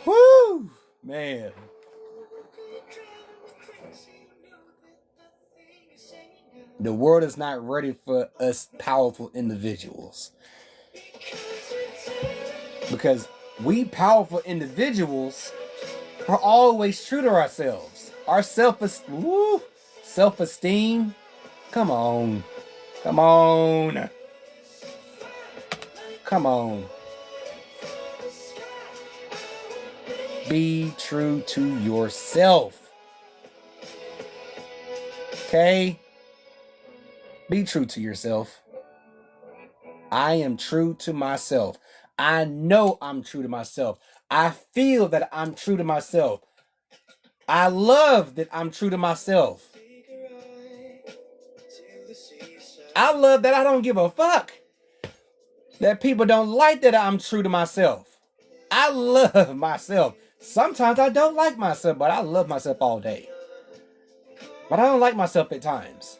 Woo, man. The world is not ready for us powerful individuals. Because we powerful individuals are always true to ourselves. Our self-esteem. Come on. Come on. Come on. Be true to yourself. Okay? Be true to yourself. I am true to myself. I know I'm true to myself. I feel that I'm true to myself. I love that I'm true to myself. I love that I don't give a fuck that people don't like that I'm true to myself. I love myself. Sometimes I don't like myself, but I love myself all day. But I don't like myself at times.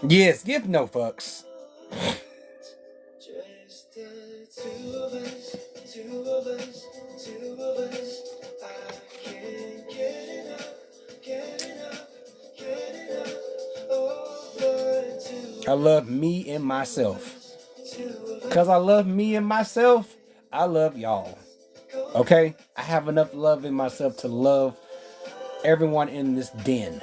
Yes, give no fucks. Just the two of us, two of us, two of us. I can't get enough, get enough, get enough. Over two. I love me and myself. Because I love me and myself, I love y'all. Okay? I have enough love in myself to love everyone in this den.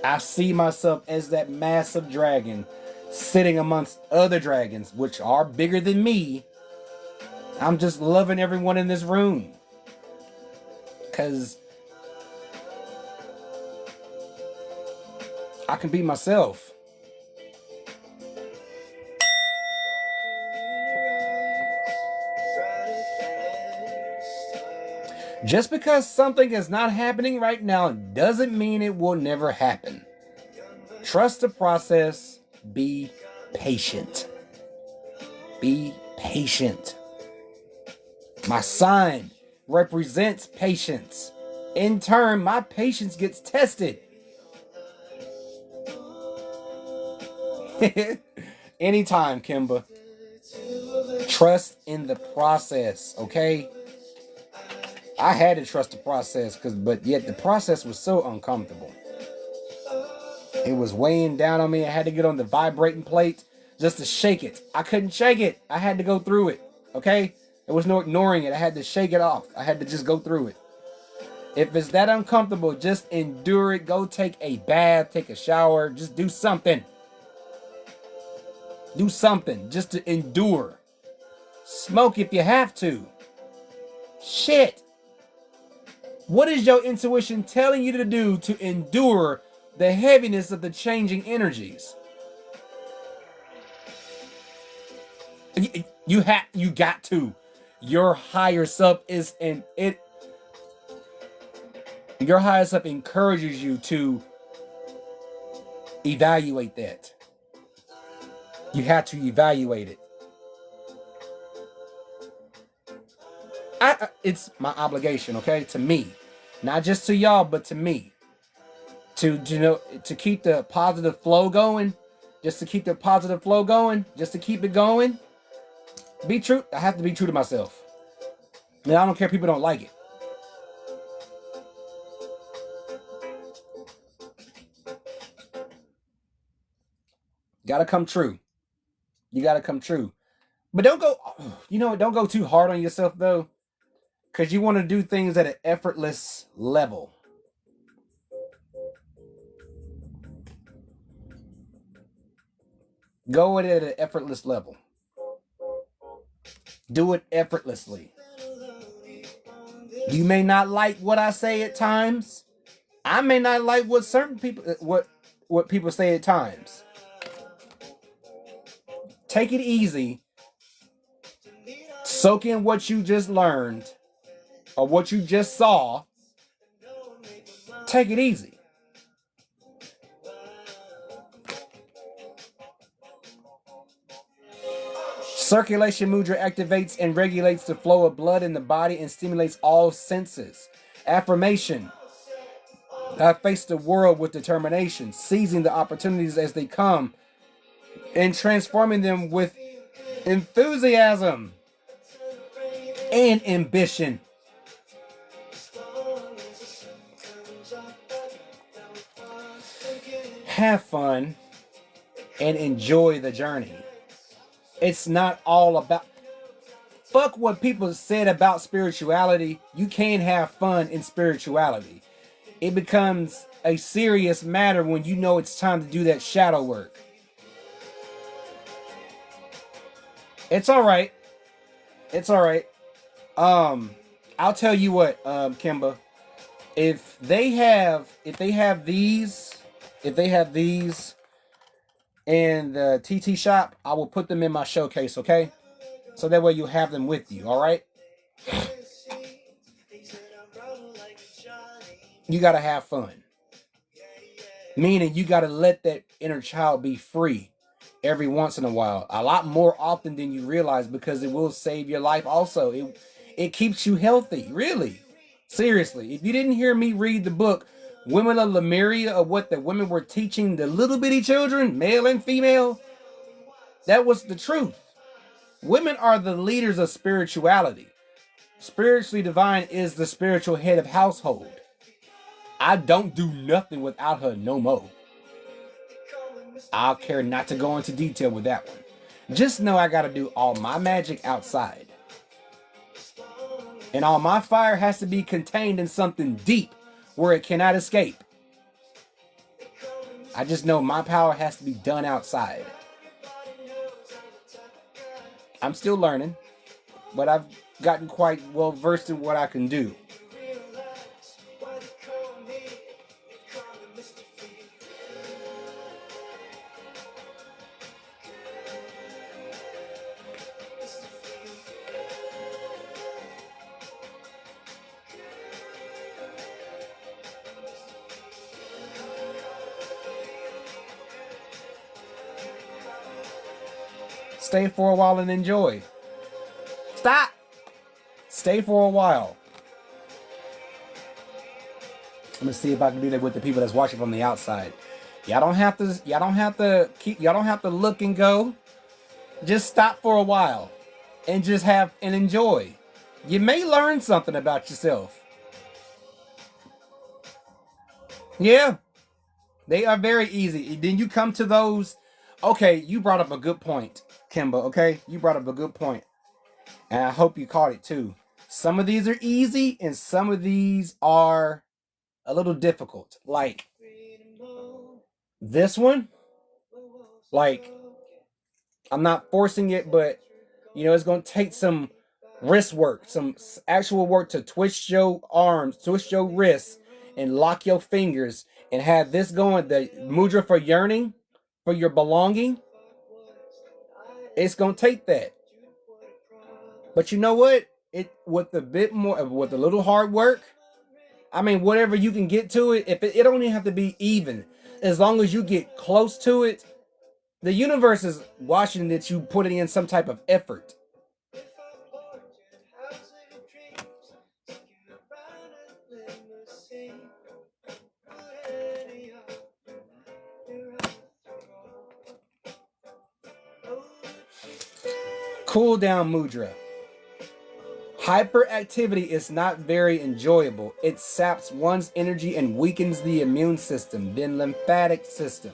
I see myself as that massive dragon sitting amongst other dragons, which are bigger than me. I'm just loving everyone in this room. Because I can be myself. Just because something is not happening right now doesn't mean it will never happen. Trust the process. Be patient. Be patient. My sign represents patience. In turn, my patience gets tested. Anytime, Kimba. Trust in the process, okay? I had to trust the process, but yet the process was so uncomfortable. It was weighing down on me. I had to get on the vibrating plate just to shake it. I couldn't shake it. I had to go through it. Okay? There was no ignoring it. I had to shake it off. I had to just go through it. If it's that uncomfortable, just endure it. Go take a bath, take a shower. Just do something. Do something just to endure. Smoke if you have to. Shit. What is your intuition telling you to do to endure the heaviness of the changing energies? You got to. Your higher self your higher self encourages you to evaluate that. You have to evaluate it. It's my obligation, okay, to me, not just to y'all, but to me, to keep the positive flow going, just to keep the positive flow going, just to keep it going. Be true. I have to be true to myself. I mean, I don't care if people don't like it. Gotta come true. You gotta come true. But don't go too hard on yourself though. Because you want to do things at an effortless level. Go at it at an effortless level. Do it effortlessly. You may not like what I say at times. I may not like what certain people, what people say at times. Take it easy. Soak in what you just learned. Or what you just saw. Take it easy. Circulation mudra activates and regulates the flow of blood in the body and stimulates all senses. Affirmation. I face the world with determination, seizing the opportunities as they come and transforming them with enthusiasm and ambition. Have fun and enjoy the journey. It's not all about... Fuck what people said about spirituality. You can't have fun in spirituality. It becomes a serious matter when you know it's time to do that shadow work. It's all right. It's all right. I'll tell you what, Kimba. If they have these in the TT shop, I will put them in my showcase, okay? So that way you have them with you, all right? You gotta have fun. Meaning you gotta let that inner child be free every once in a while. A lot more often than you realize, because it will save your life also. It keeps you healthy, really. Seriously. If you didn't hear me read the book, Women of Lemuria, of what the women were teaching the little bitty children, male and female, that was the truth. Women are the leaders of spirituality. Spiritually divine is the spiritual head of household. I don't do nothing without her no more. I'll care not to go into detail with that one. Just know I gotta do all my magic outside. And all my fire has to be contained in something deep where it cannot escape. I just know my power has to be done outside. I'm still learning, but I've gotten quite well versed in what I can do. Stay for a while and enjoy. Stop! Stay for a while. I'm gonna see if I can do that with the people that's watching from the outside. Y'all don't have to look and go. Just stop for a while and just have and enjoy. You may learn something about yourself. Yeah. They are very easy. Then you come to those. Okay, you brought up a good point, Kimba. Okay, you brought up a good point, and I hope you caught it too. Some of these are easy, and some of these are a little difficult. Like this one, like I'm not forcing it, but you know it's gonna take some wrist work, some actual work to twist your arms, twist your wrists, and lock your fingers, and have this going. The mudra for yearning, for your belonging. It's gonna take that. But you know what? It with a bit more, with a little hard work. I mean, whatever you can get to it. If it don't even have to be even, as long as you get close to it, the universe is watching that you put in some type of effort. Cool down mudra. Hyperactivity is not very enjoyable. It saps one's energy and weakens the immune system, then lymphatic system.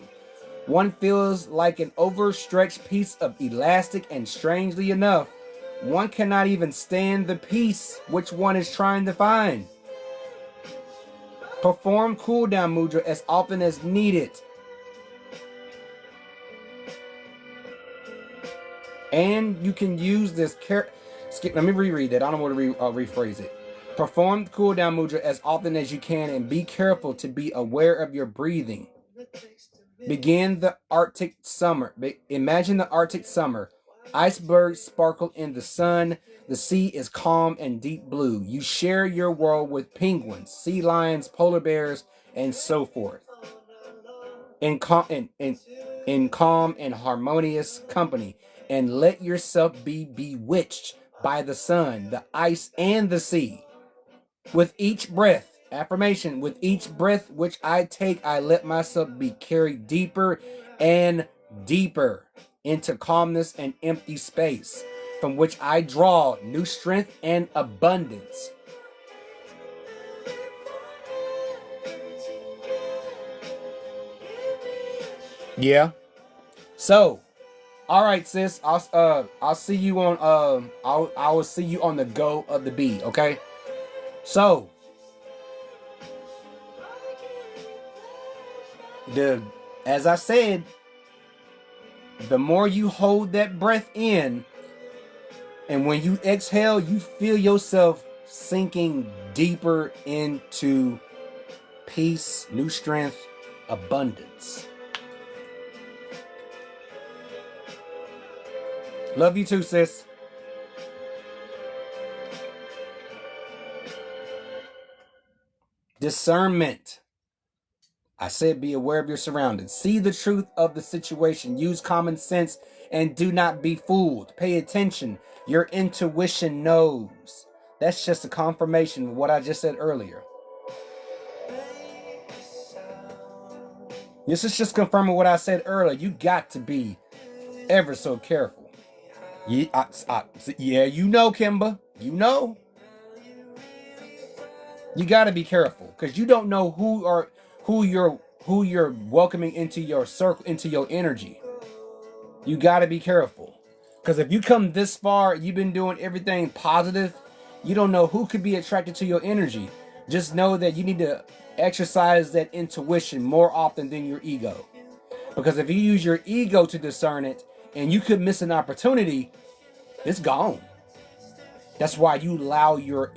One feels like an overstretched piece of elastic, and strangely enough, one cannot even stand the peace which one is trying to find. Perform cool down mudra as often as needed. And you can use this let me reread that. I don't want to rephrase it. Perform cool down mudra as often as you can, and be careful to be aware of your breathing. Begin the Arctic summer. Imagine the Arctic summer. Icebergs sparkle in the sun. The sea is calm and deep blue. You share your world with penguins, sea lions, polar bears, and so forth. In calm and harmonious company, and let yourself be bewitched by the sun, the ice, and the sea. With each breath, affirmation, with each breath which I take, I let myself be carried deeper and deeper into calmness and empty space, from which I draw new strength and abundance. Yeah. So, all right, sis. I'll see you on I will see you on the go of the bee. Okay. So, as I said, the more you hold that breath in, and when you exhale, you feel yourself sinking deeper into peace, new strength, abundance. Love you too, sis. Discernment. I said be aware of your surroundings. See the truth of the situation. Use common sense and do not be fooled. Pay attention. Your intuition knows. That's just a confirmation of what I just said earlier. This is just confirming what I said earlier. You got to be ever so careful. Yeah, you know, Kimba. You know. You got to be careful because you don't know who you're welcoming into your circle, into your energy. You got to be careful because if you come this far, you've been doing everything positive. You don't know who could be attracted to your energy. Just know that you need to exercise that intuition more often than your ego. Because if you use your ego to discern it and you could miss an opportunity, it's gone. That's why you allow your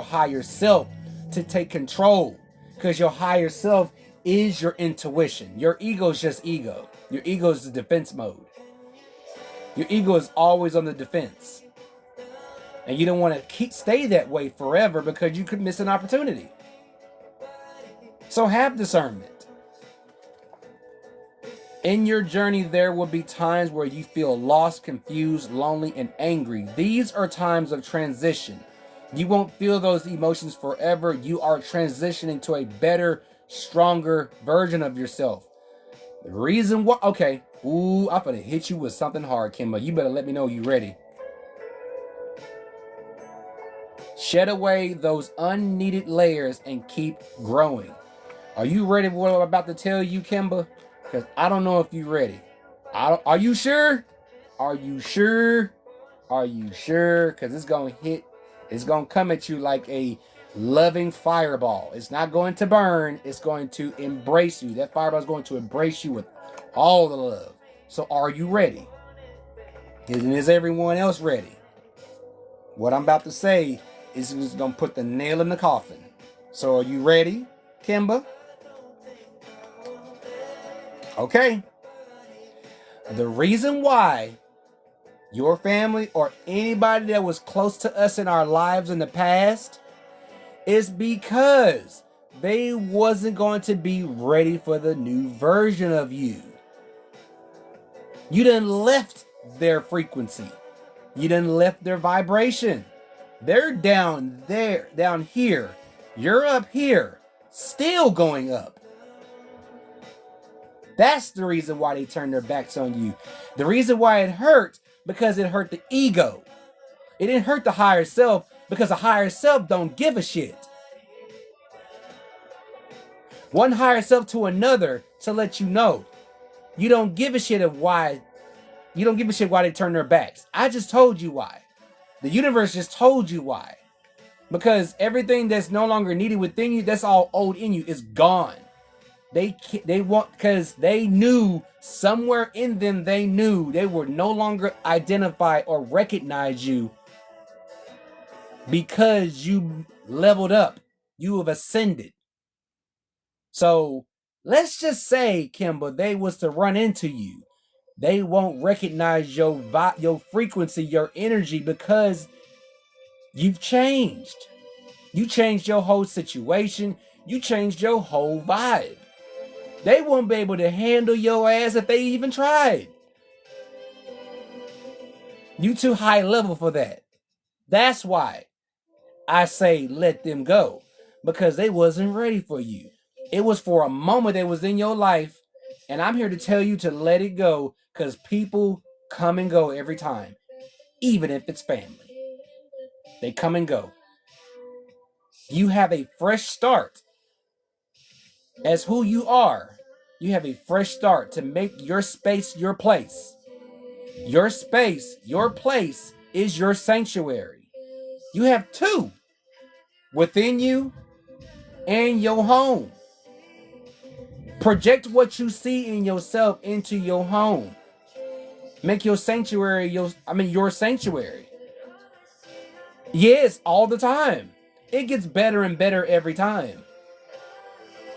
higher self to take control, because your higher self is your intuition. Your ego is just ego. Your ego is the defense mode. Your ego is always on the defense. And you don't want to stay that way forever because you could miss an opportunity. So have discernment. In your journey, there will be times where you feel lost, confused, lonely, and angry. These are times of transition. You won't feel those emotions forever. You are transitioning to a better, stronger version of yourself. The reason why... Okay. Ooh, I'm gonna hit you with something hard, Kimba. You better let me know you ready. Shed away those unneeded layers and keep growing. Are you ready for what I'm about to tell you, Kimba? Because I don't know if you're ready. Are you sure? Are you sure? Are you sure? Because it's going to hit. It's going to come at you like a loving fireball. It's not going to burn. It's going to embrace you. That fireball is going to embrace you with all the love. So are you ready? And is everyone else ready? What I'm about to say is going to put the nail in the coffin. So are you ready, Kimba? Okay. The reason why your family or anybody that was close to us in our lives in the past is because they wasn't going to be ready for the new version of you. You done left their frequency. You done left their vibration. They're down there, down here. You're up here, still going up. That's the reason why they turned their backs on you. The reason why it hurt, because it hurt the ego. It didn't hurt the higher self, because the higher self don't give a shit. One higher self to another to let you know you don't give a shit of why. You don't give a shit why they turn their backs. I just told you why. The universe just told you why. Because everything that's no longer needed within you, that's all old in you, is gone. They want, because they knew somewhere in them, they knew they would no longer identify or recognize you because you leveled up. You have ascended. So let's just say, Kimba, they was to run into you. They won't recognize your frequency, your energy, because you've changed. You changed your whole situation. You changed your whole vibe. They won't be able to handle your ass if they even tried. You too high level for that. That's why I say let them go. Because they wasn't ready for you. It was for a moment that was in your life. And I'm here to tell you to let it go. Because people come and go every time. Even if it's family. They come and go. You have a fresh start. As who you are. You have a fresh start to make your space your place. Your space, your place is your sanctuary. You have two. Within you and your home. Project what you see in yourself into your home. Make your sanctuary your sanctuary. Yes, all the time. It gets better and better every time.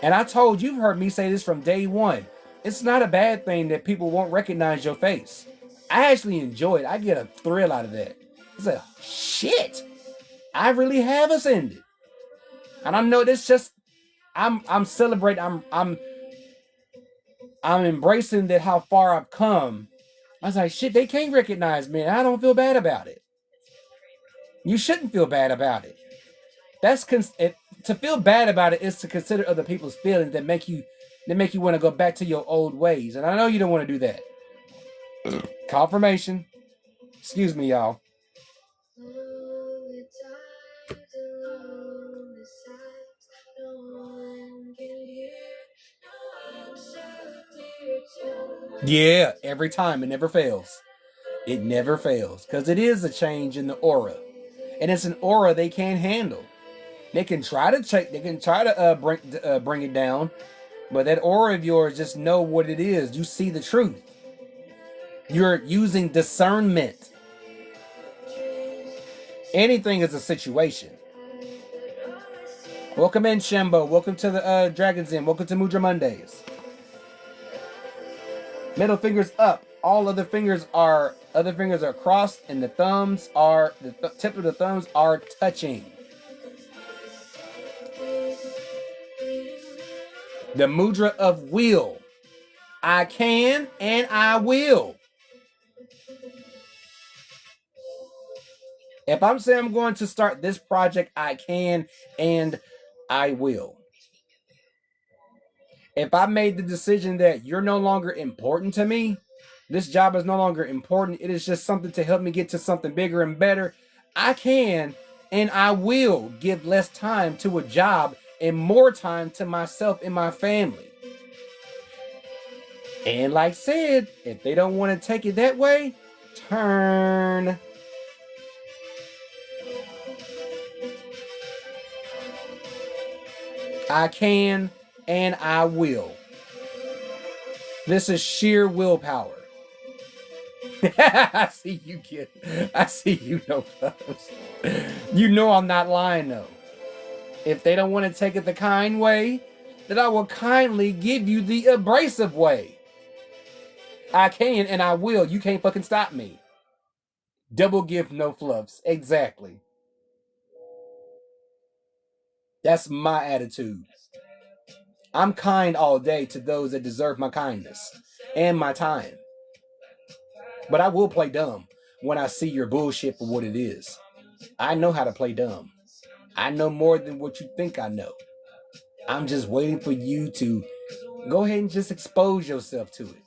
And I told you've heard me say this from day one. It's not a bad thing that people won't recognize your face. I actually enjoy it. I get a thrill out of that. It's like, shit, I really have ascended. And I know this just, I'm celebrating, I'm embracing that how far I've come. I was like, shit, they can't recognize me. I don't feel bad about it. You shouldn't feel bad about it. To feel bad about it is to consider other people's feelings that make you want to go back to your old ways. And I know you don't want to do that. Confirmation. Excuse me, y'all. Yeah, every time. It never fails. It never fails. Because it is a change in the aura. And it's an aura they can't handle. They can try to bring it down. But that aura of yours, just know what it is. You see the truth. You're using discernment. Anything is a situation. Welcome in, Shembo. Welcome to the Dragon's Den. Welcome to Mudra Mondays. Middle fingers up. All other fingers are crossed, and the thumbs are the tip of the thumbs are touching. The mudra of will. I can and I will. If I'm saying I'm going to start this project, I can and I will. If I made the decision that you're no longer important to me, this job is no longer important, it is just something to help me get to something bigger and better, I can and I will give less time to a job and more time to myself and my family. And like I said, if they don't want to take it that way, turn. I can and I will. This is sheer willpower. I see you, kid. I see you, no flows. You know I'm not lying, though. If they don't want to take it the kind way, then I will kindly give you the abrasive way. I can and I will. You can't fucking stop me. Double gift, no fluffs. Exactly. That's my attitude. I'm kind all day to those that deserve my kindness and my time. But I will play dumb when I see your bullshit for what it is. I know how to play dumb. I know more than what you think I know. I'm just waiting for you to go ahead and just expose yourself to it.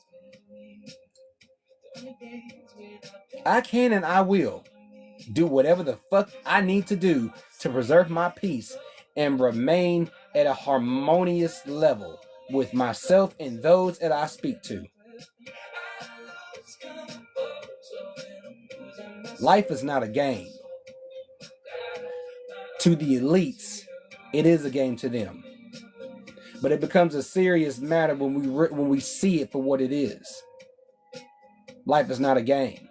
I can and I will do whatever the fuck I need to do to preserve my peace and remain at a harmonious level with myself and those that I speak to. Life is not a game. To the elites, it is a game to them. But it becomes a serious matter when we see it for what it is. Life is not a game.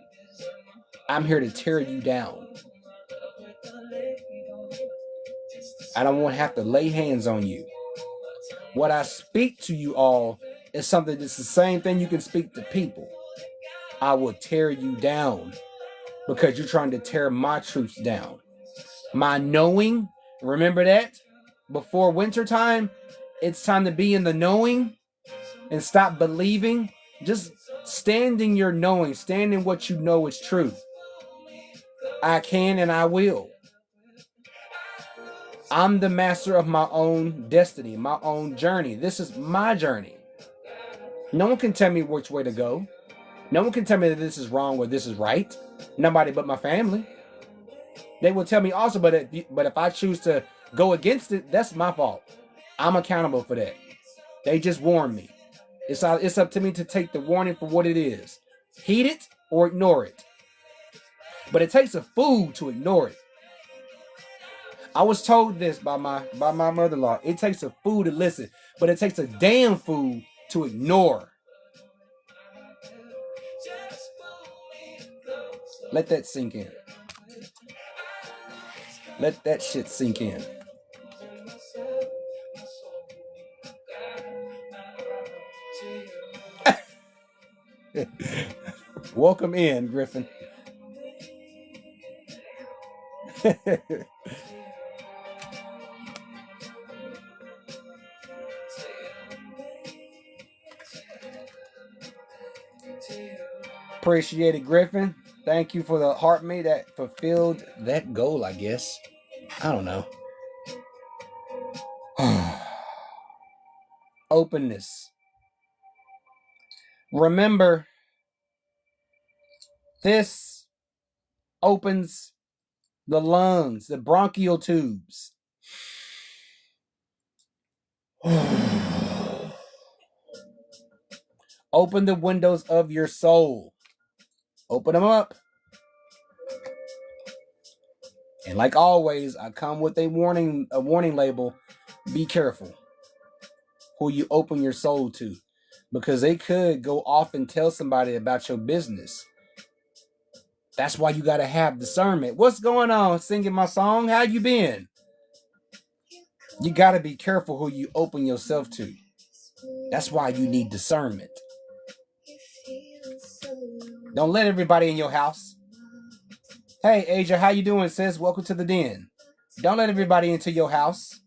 I'm here to tear you down. I don't want to have to lay hands on you. What I speak to you all is something that's the same thing you can speak to people. I will tear you down because you're trying to tear my truths down. My knowing, remember that? Before wintertime, it's time to be in the knowing and stop believing. Just stand in your knowing. Stand in what you know is true. I can and I will. I'm the master of my own destiny, my own journey. This is my journey. No one can tell me which way to go. No one can tell me that this is wrong or this is right. Nobody but my family. They will tell me also, but if I choose to go against it, that's my fault. I'm accountable for that. They just warned me. It's up to me to take the warning for what it is. Heed it or ignore it. But it takes a fool to ignore it. I was told this by my mother-in-law. It takes a fool to listen, but it takes a damn fool to ignore. Let that sink in. Let that shit sink in. Welcome in, Griffin. Appreciate it, Griffin. Thank you for the heart mate that fulfilled that goal, I guess. I don't know. Openness. Remember, this opens the lungs, the bronchial tubes. Open the windows of your soul. Open them up. And like always, I come with a warning label. Be careful who you open your soul to, because they could go off and tell somebody about your business. That's why you got to have discernment. What's going on? Singing my song? How you been? You got to be careful who you open yourself to. That's why you need discernment. Don't let everybody in your house. Hey, Asia, how you doing, sis? Welcome to the den. Don't let everybody into your house.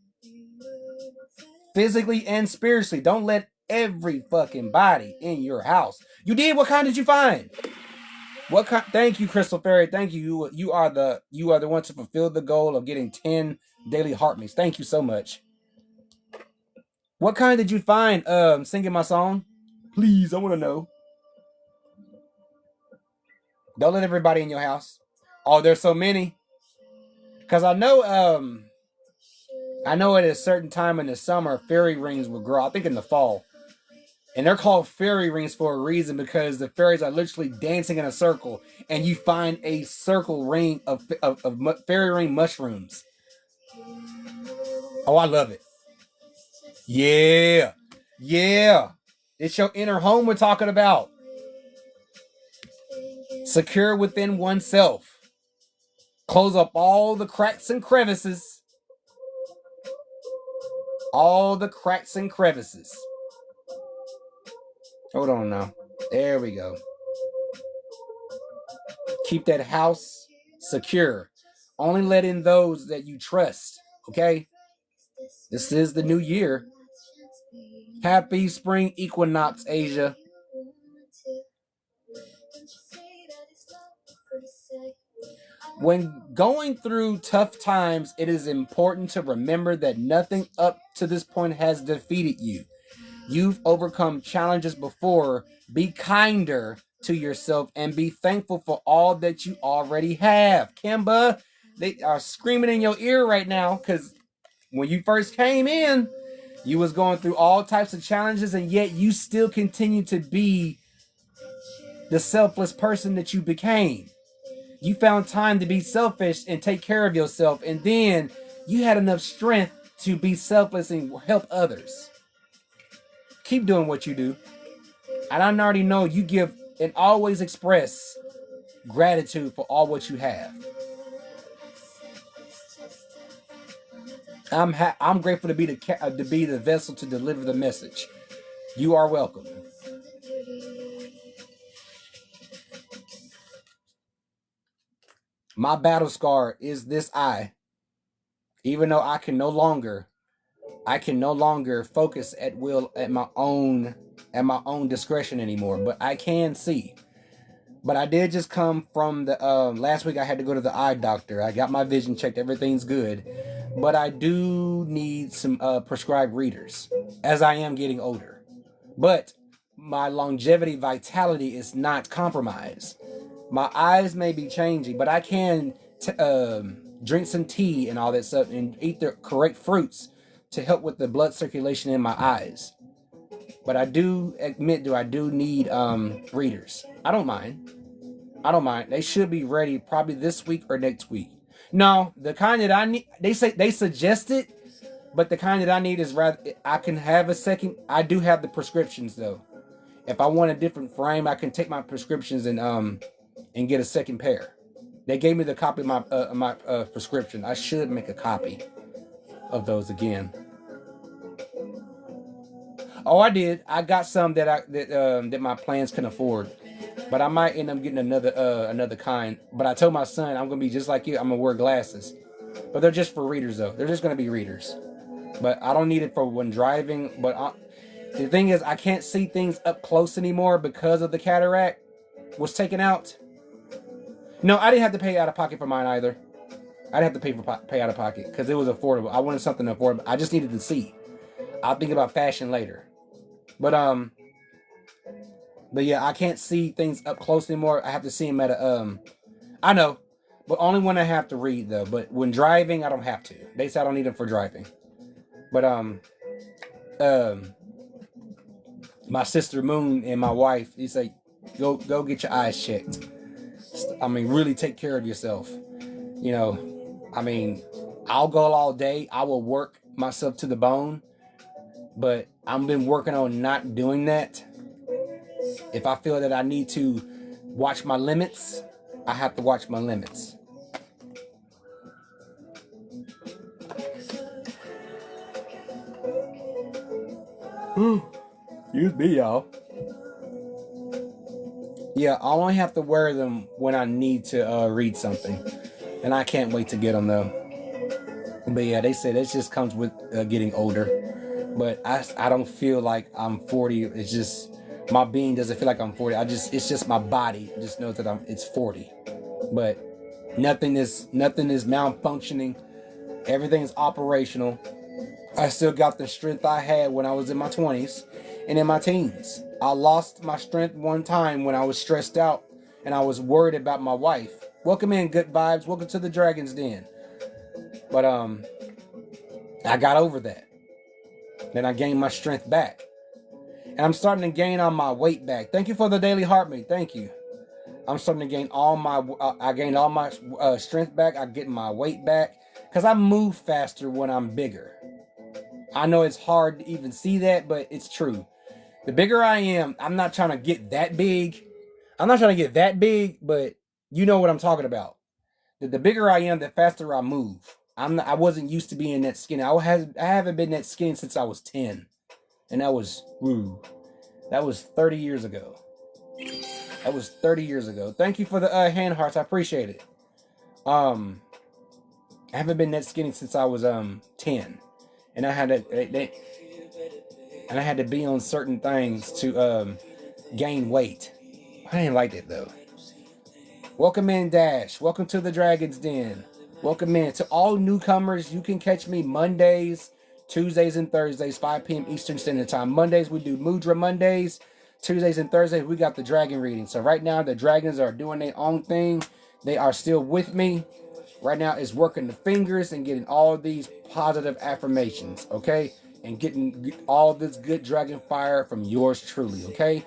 Physically and spiritually. Don't let every fucking body in your house. You did? What kind did you find? What kind? Thank you, Crystal Fairy. Thank you. You are the one to fulfill the goal of getting 10 daily heart mates. Thank you so much. What kind did you find singing my song? Please, I want to know. Don't let everybody in your house. Oh, there's so many. Because I know I know at a certain time in the summer, fairy rings will grow. I think in the fall. And they're called fairy rings for a reason because the fairies are literally dancing in a circle and you find a circle ring of fairy ring mushrooms. Oh, I love it. Yeah. Yeah. It's your inner home we're talking about. Secure within oneself. Close up all the cracks and crevices. All the cracks and crevices. Hold on now. There we go. Keep that house secure. Only let in those that you trust. Okay? This is the new year. Happy spring equinox, Asia. When going through tough times, it is important to remember that nothing up to this point has defeated you. You've overcome challenges before. Be kinder to yourself and be thankful for all that you already have. Kimba, they are screaming in your ear right now because when you first came in, you was going through all types of challenges and yet you still continue to be the selfless person that you became. You found time to be selfish and take care of yourself, and then you had enough strength to be selfless and help others. Keep doing what you do. And I already know you give and always express gratitude for all what you have. I'm grateful to be the vessel to deliver the message. You are welcome. My battle scar is this eye. Even though I can no longer focus at will at my own discretion anymore, but I can see. But I did just come from the last week. I had to go to the eye doctor. I got my vision checked. Everything's good, but I do need some prescribed readers as I am getting older. But my longevity, vitality is not compromised. My eyes may be changing, but I can drink some tea and all that stuff and eat the correct fruits to help with the blood circulation in my eyes. But I do admit, I do need readers. I don't mind. They should be ready probably this week or next week. No, the kind that I need, they suggest it, but the kind that I need is rather, I can have a second. I do have the prescriptions though. If I want a different frame, I can take my prescriptions and get a second pair. They gave me the copy of my prescription. I should make a copy of those again. Oh, I did. I got some that my plans can afford, but I might end up getting another kind. But I told my son I'm gonna be just like you. I'm gonna wear glasses, but they're just for readers though. They're just gonna be readers. But I don't need it for when driving. But the thing is, I can't see things up close anymore because of the cataract was taken out. No, I didn't have to pay out of pocket for mine either. I didn't have to pay out of pocket because it was affordable. I wanted something affordable. I just needed to see. I'll think about fashion later. But yeah, I can't see things up close anymore. I have to see them at a I know, but only when I have to read though. But when driving, I don't have to. They say I don't need them for driving. But my sister Moon and my wife, they say, go get your eyes checked. I mean, really take care of yourself. You know, I mean, I'll go all day. I will work myself to the bone. But I've been working on not doing that. If I feel that I need to watch my limits, I have to watch my limits. Excuse me, y'all. Yeah, I only have to wear them when I need to read something. And I can't wait to get them though. But yeah, they said it just comes with getting older. But I don't feel like I'm 40. It's just my being doesn't feel like I'm 40. It's just my body just knows that it's 40. But nothing is malfunctioning. Everything's operational. I still got the strength I had when I was in my 20s and in my teens. I lost my strength one time when I was stressed out and I was worried about my wife. Welcome in, good vibes. Welcome to the Dragon's Den. But I got over that. Then I gained my strength back. And I'm starting to gain all my weight back. Thank you for the daily heartbeat. Thank you. I'm starting to gain all my, I gained all my strength back. I get my weight back. Because I move faster when I'm bigger. I know it's hard to even see that, but it's true. The bigger I am, I'm not trying to get that big. I'm not trying to get that big, but you know what I'm talking about. The bigger I am, the faster I move. I wasn't used to being that skinny. I haven't been that skinny since I was 10. And that was 30 years ago. That was 30 years ago. Thank you for the hand hearts. I appreciate it. I haven't been that skinny since I was 10. And I had to be on certain things to gain weight. I didn't like it though. Welcome in, Dash. Welcome to the Dragon's Den. Welcome in. To all newcomers, you can catch me Mondays, Tuesdays, and Thursdays, 5 p.m. Eastern Standard Time. Mondays, we do Mudra Mondays. Tuesdays and Thursdays, we got the dragon reading. So right now, the dragons are doing their own thing. They are still with me. Right now, it's working the fingers and getting all these positive affirmations, okay? And getting all this good dragon fire from yours truly, okay?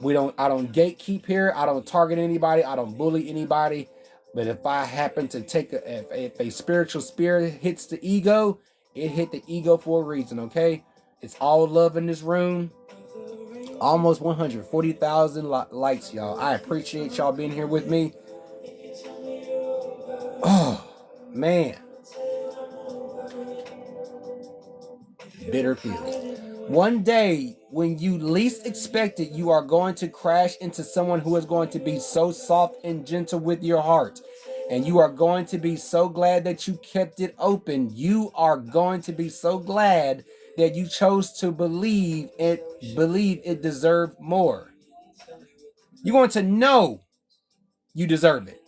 I don't gatekeep here. I don't target anybody. I don't bully anybody. But if I happen to if a spiritual spirit hits the ego, it hit the ego for a reason, okay? It's all love in this room. Almost 140,000 likes, y'all. I appreciate y'all being here with me. Oh, man. Bitter pill. One day, when you least expect it, you are going to crash into someone who is going to be so soft and gentle with your heart. And you are going to be so glad that you kept it open. You are going to be so glad that you chose to believe it deserved more. You're going to know you deserve it.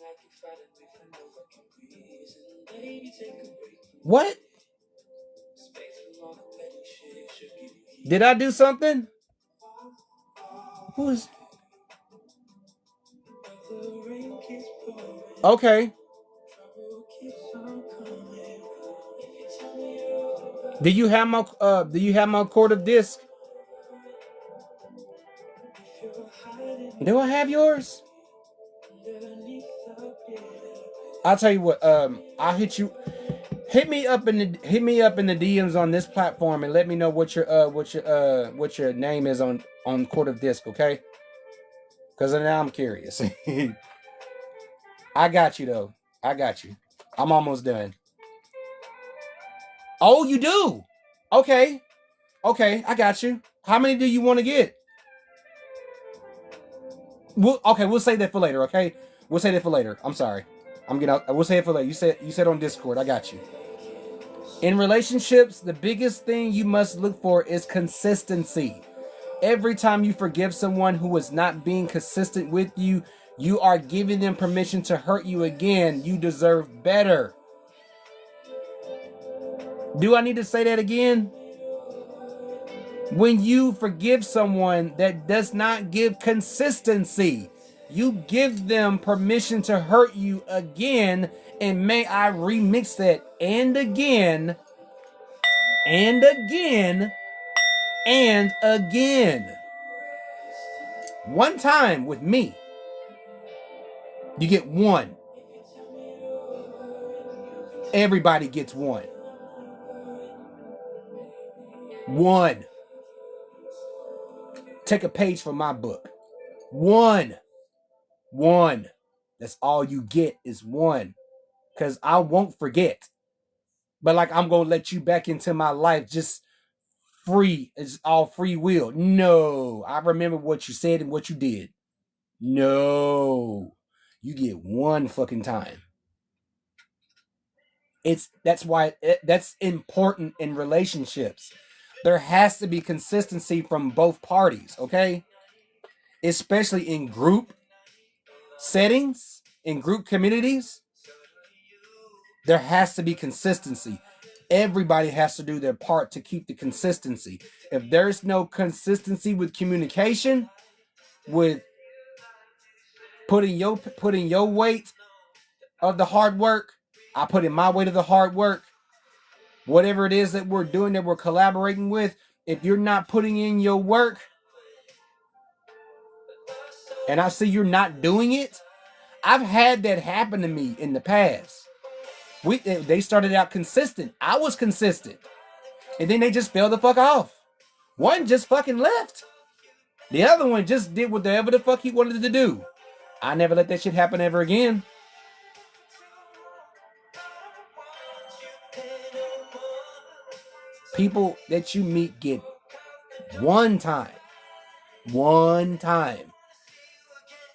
What? Did I do something? Who is? Okay. Do you have my cord of disc? Do I have yours? I'll tell you what, I'll hit you. Hit me up in the DMs on this platform and let me know what your name is on Court of Disc, okay? Because now I'm curious. I got you though. I got you. I'm almost done. Oh, you do? Okay. Okay, I got you. How many do you want to get? We'll save that for later, okay? We'll save that for later. I'm sorry. We'll save it for later. You said on Discord. I got you. In relationships, the biggest thing you must look for is consistency. Every time you forgive someone who is not being consistent with you, you are giving them permission to hurt you again. You deserve better. Do I need to say that again? When you forgive someone that does not give consistency, you give them permission to hurt you again. And may I remix that and again, and again, and again. One time with me, you get one. Everybody gets one. One. Take a page from my book. One. That's all you get is one. Because I won't forget. But like I'm going to let you back into my life just free. It's all free will. No. I remember what you said and what you did. No. You get one fucking time. That's why that's important in relationships. There has to be consistency from both parties, okay? Especially in group settings, in group communities, there has to be consistency. Everybody has to do their part to keep the consistency. If there's no consistency with communication, with putting your weight of the hard work, I put in my weight of the hard work, whatever it is that we're doing, that we're collaborating with, if you're not putting in your work, and I see you're not doing it, I've had that happen to me in the past. They started out consistent. I was consistent. And then they just fell the fuck off. One just fucking left. The other one just did whatever the fuck he wanted to do. I never let that shit happen ever again. People that you meet get one time. One time.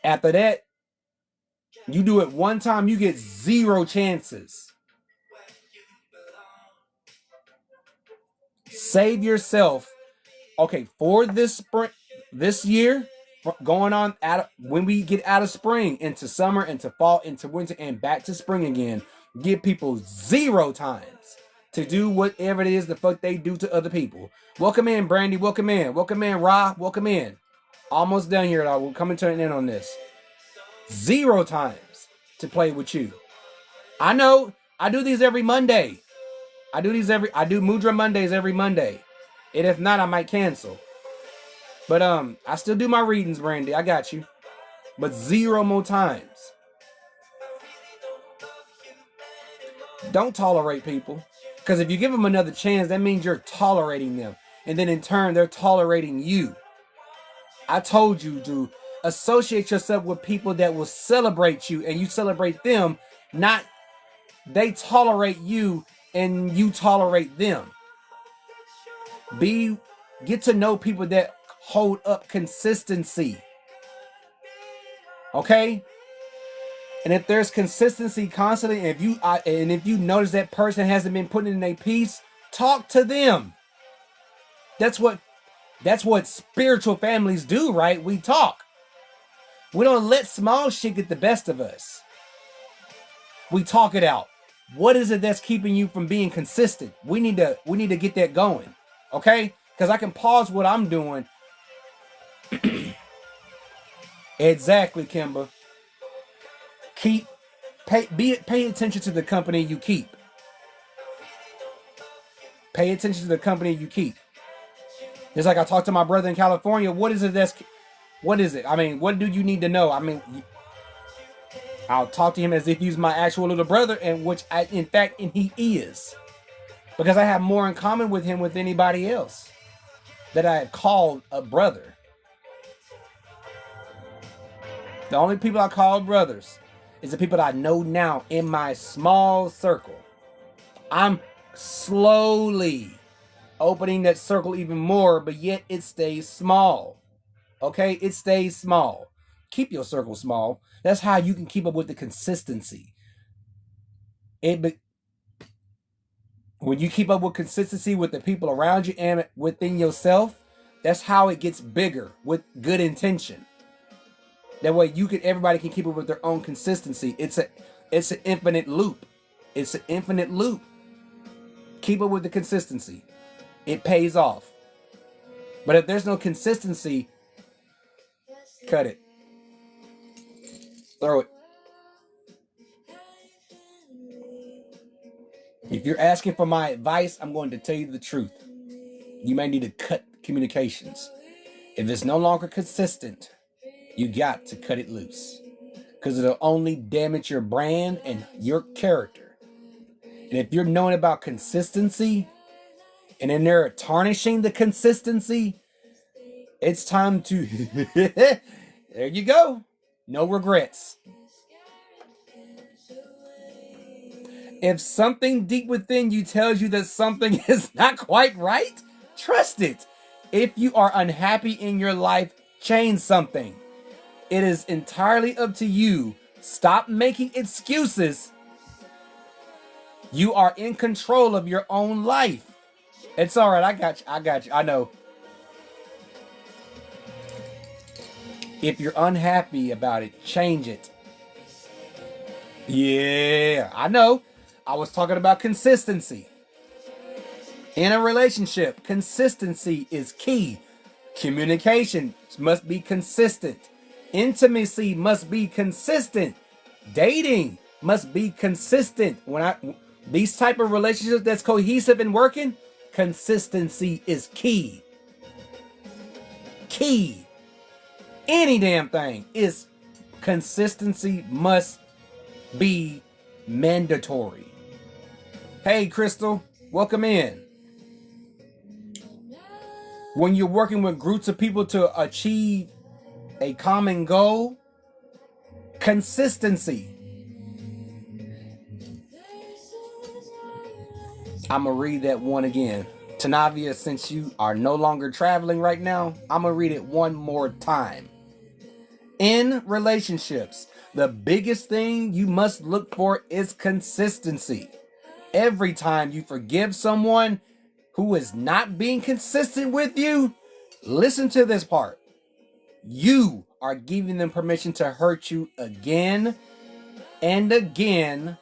After that, you do it one time, you get 0 chances. Save yourself. Okay, for this spring, this year, going on when we get out of spring into summer, into fall, into winter, and back to spring again, give people 0 times to do whatever it is the fuck they do to other people. Welcome in, Brandy. Welcome in. Welcome in, Ra. Welcome in. Almost done here. We're coming to an end on this. 0 times to play with you. I know. I do these every Monday. I do Mudra Mondays every Monday. And if not, I might cancel. But I still do my readings, Brandy. I got you. But 0 more times. Don't tolerate people. Because if you give them another chance, that means you're tolerating them. And then in turn, they're tolerating you. I told you to associate yourself with people that will celebrate you and you celebrate them, not they tolerate you and you tolerate them. Get to know people that hold up consistency. Okay? And if there's consistency constantly, and if you notice that person hasn't been putting in a piece, talk to them. That's what spiritual families do, right? We talk. We don't let small shit get the best of us. We talk it out. What is it that's keeping you from being consistent? We need to get that going. Okay? Because I can pause what I'm doing. Exactly, Kimba. Pay attention to the company you keep. Pay attention to the company you keep. It's like I talked to my brother in California. What is it? I mean, what do you need to know? I mean, I'll talk to him as if he's my actual little brother, and he is. Because I have more in common with him with anybody else that I have called a brother. The only people I call brothers is the people that I know now in my small circle. I'm slowly opening that circle even more, but yet it stays small. Okay? It stays small. Keep your circle small. That's how you can keep up with the consistency. When you keep up with consistency with the people around you and within yourself, that's how it gets bigger with good intention. That way everybody can keep up with their own consistency. It's an infinite loop. It's an infinite loop. Keep up with the consistency. It pays off. But if there's no consistency, cut it. Throw it. If you're asking for my advice, I'm going to tell you the truth. You may need to cut communications. If it's no longer consistent, you got to cut it loose. Because it'll only damage your brand and your character. And if you're knowing about consistency, and then they're tarnishing the consistency, it's time to... There you go. No regrets. If something deep within you tells you that something is not quite right, trust it. If you are unhappy in your life, change something. It is entirely up to you. Stop making excuses. You are in control of your own life. It's all right. I got you. I know. If you're unhappy about it, change it. Yeah, I know. I was talking about consistency. In a relationship, consistency is key. Communication must be consistent. Intimacy must be consistent. Dating must be consistent. These type of relationships that's cohesive and working, consistency is key. Key. Any damn thing is consistency must be mandatory. Hey, Crystal, welcome in. When you're working with groups of people to achieve a common goal, consistency. I'm going to read that one again. Tanavia, since you are no longer traveling right now, I'm going to read it one more time. In relationships, the biggest thing you must look for is consistency. Every time you forgive someone who is not being consistent with you, listen to this part. You are giving them permission to hurt you again and again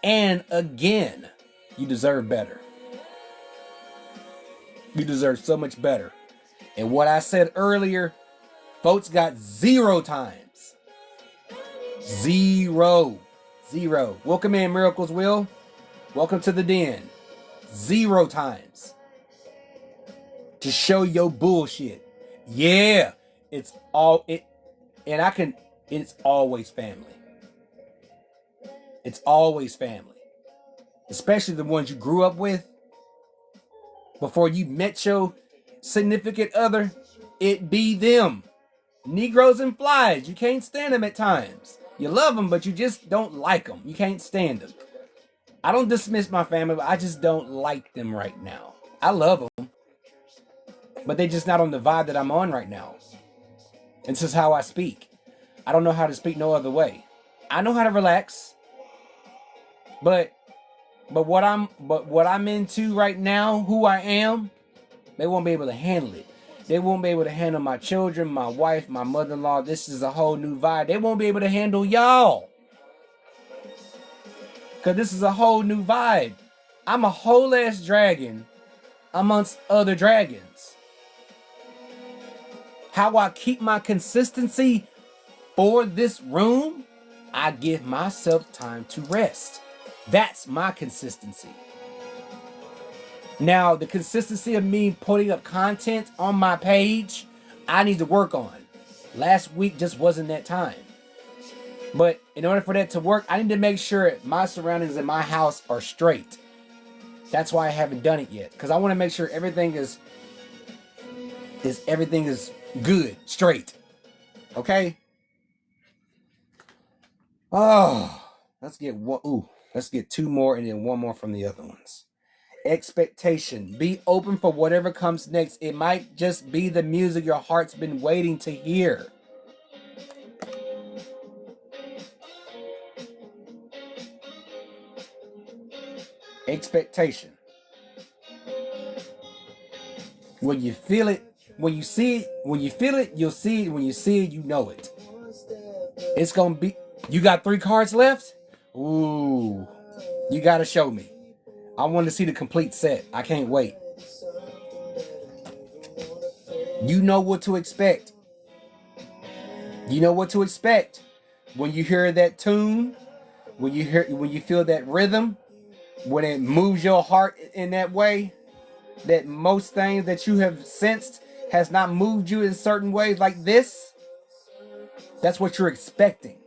and again. You deserve better. You deserve so much better. And what I said earlier, folks got 0 times. 0. Welcome in, Miracles Will. Welcome to the den. 0 times. To show your bullshit. Yeah. It's always family. It's always family. Especially the ones you grew up with. Before you met your significant other, it be them. Negroes and flies. You can't stand them at times. You love them, but you just don't like them. You can't stand them. I don't dismiss my family, but I just don't like them right now. I love them, but they're just not on the vibe that I'm on right now. And this is how I speak. I don't know how to speak no other way. I know how to relax, but what I'm into right now, who I am, they won't be able to handle it. They won't be able to handle my children, my wife, my mother-in-law. This is a whole new vibe. They won't be able to handle y'all. Because this is a whole new vibe. I'm a whole ass dragon amongst other dragons. How I keep my consistency for this room, I give myself time to rest. That's my consistency. Now, the consistency of me putting up content on my page, I need to work on. Last week just wasn't that time. But in order for that to work, I need to make sure my surroundings in my house are straight. That's why I haven't done it yet. Because I want to make sure everything is good, straight. Okay? Oh, let's get 2 more and then 1 more from the other ones. Expectation. Be open for whatever comes next. It might just be the music your heart's been waiting to hear. Expectation. When you feel it, when you see it, when you feel it, you'll see it. When you see it, you know it. It's gonna be. You got 3 cards left? Ooh. You gotta show me. I want to see the complete set. I can't wait. You know what to expect. You know what to expect. When you hear that tune, when you feel that rhythm, when it moves your heart in that way, that most things that you have sensed has not moved you in certain ways like this, that's what you're expecting.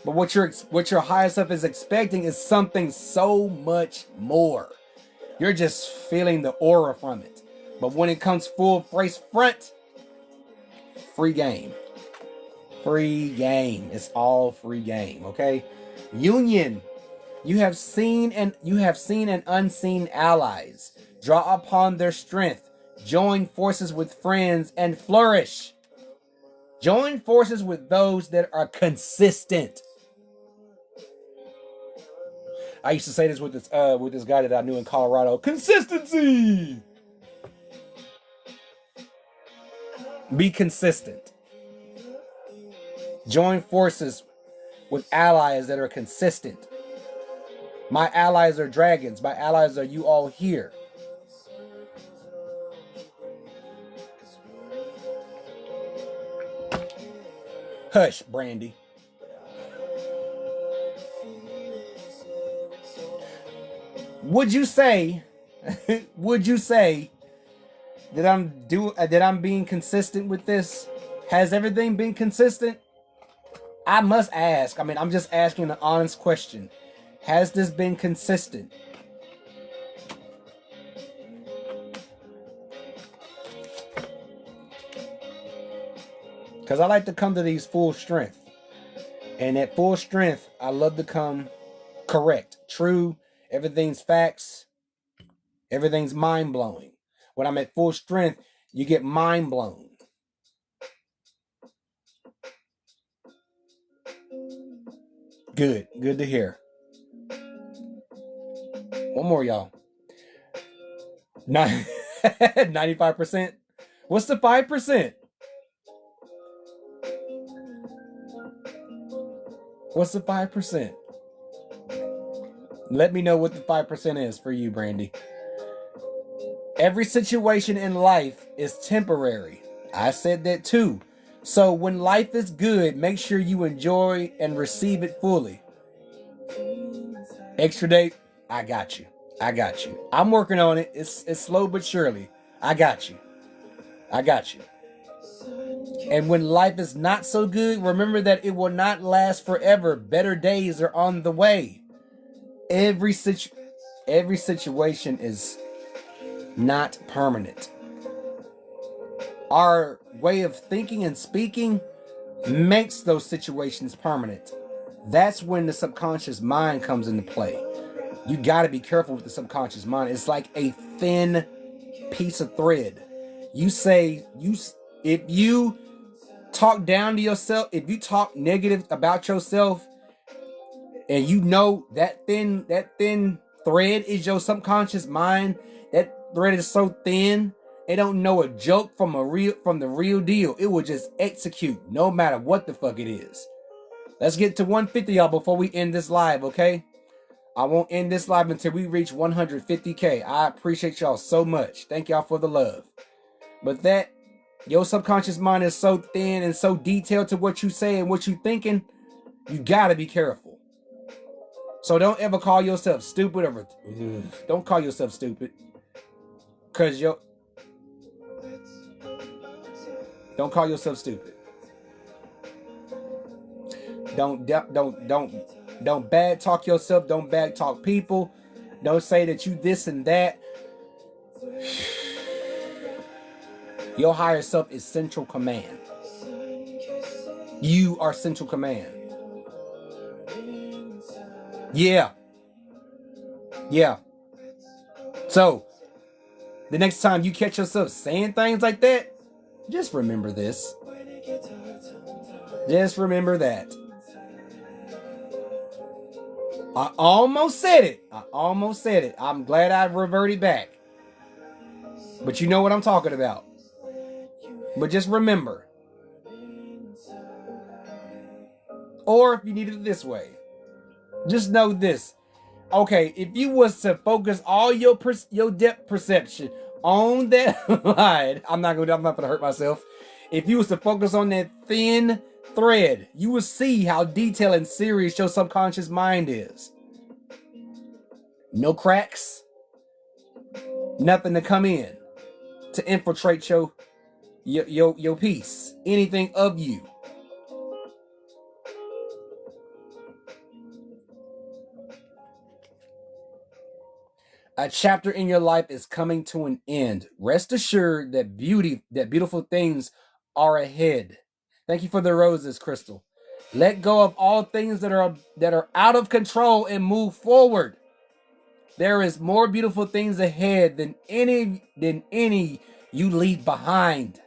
But what your higher self is expecting is something so much more. You're just feeling the aura from it. But when it comes full face front, free game. Free game. It's all free game, okay? Union. You have seen and unseen allies. Draw upon their strength. Join forces with friends and flourish. Join forces with those that are consistent. I used to say this with this guy that I knew in Colorado. Consistency. Be consistent. Join forces with allies that are consistent. My allies are dragons. My allies are you all here. Hush, Brandy. Would you say, would you say that I'm being consistent with this? Has everything been consistent? I must ask. I mean, I'm just asking an honest question. Has this been consistent? Because I like to come to these full strength. And at full strength, I love to come correct, true, everything's facts, everything's mind-blowing. When I'm at full strength, you get mind-blown. Good to hear. One more, y'all. 95%. What's the 5%? What's the 5%? Let me know what the 5% is for you, Brandy. Every situation in life is temporary. I said that too. So when life is good, make sure you enjoy and receive it fully. Extra date, I got you. I'm working on it. It's slow but surely. I got you. And when life is not so good, remember that it will not last forever. Better days are on the way. Every situation is not permanent. Our way of thinking and speaking makes those situations permanent. That's when the subconscious mind comes into play. You got to be careful with the subconscious mind. It's like a thin piece of thread. If you talk down to yourself, if you talk negative about yourself, and you know that thin thread is your subconscious mind, that thread is so thin, it don't know a joke from the real deal. It will just execute no matter what the fuck it is. Let's get to 150, y'all, before we end this live, okay? I won't end this live until we reach 150K. I appreciate y'all so much. Thank y'all for the love. But your subconscious mind is so thin and so detailed to what you say and what you thinking, you gotta be careful. So don't ever call yourself stupid or don't call yourself stupid. Don't call yourself stupid. Don't bad talk yourself. Don't bad talk people. Don't say that you this and that. Your higher self is central command. You are central command. Yeah. So, the next time you catch yourself saying things like that, just remember this. Just remember that. I almost said it. I'm glad I reverted back. But you know what I'm talking about. But just remember. Or if you need it this way, just know this. Okay, if you was to focus all your depth perception on that line, I'm not gonna hurt myself. If you was to focus on that thin thread, you will see how detailed and serious your subconscious mind is. No cracks, nothing to come in to infiltrate your piece, anything of you. A chapter in your life is coming to an end. Rest assured that beautiful things are ahead. Thank you for the roses, Crystal. Let go of all things that are out of control and move forward. There is more beautiful things ahead than any you leave behind.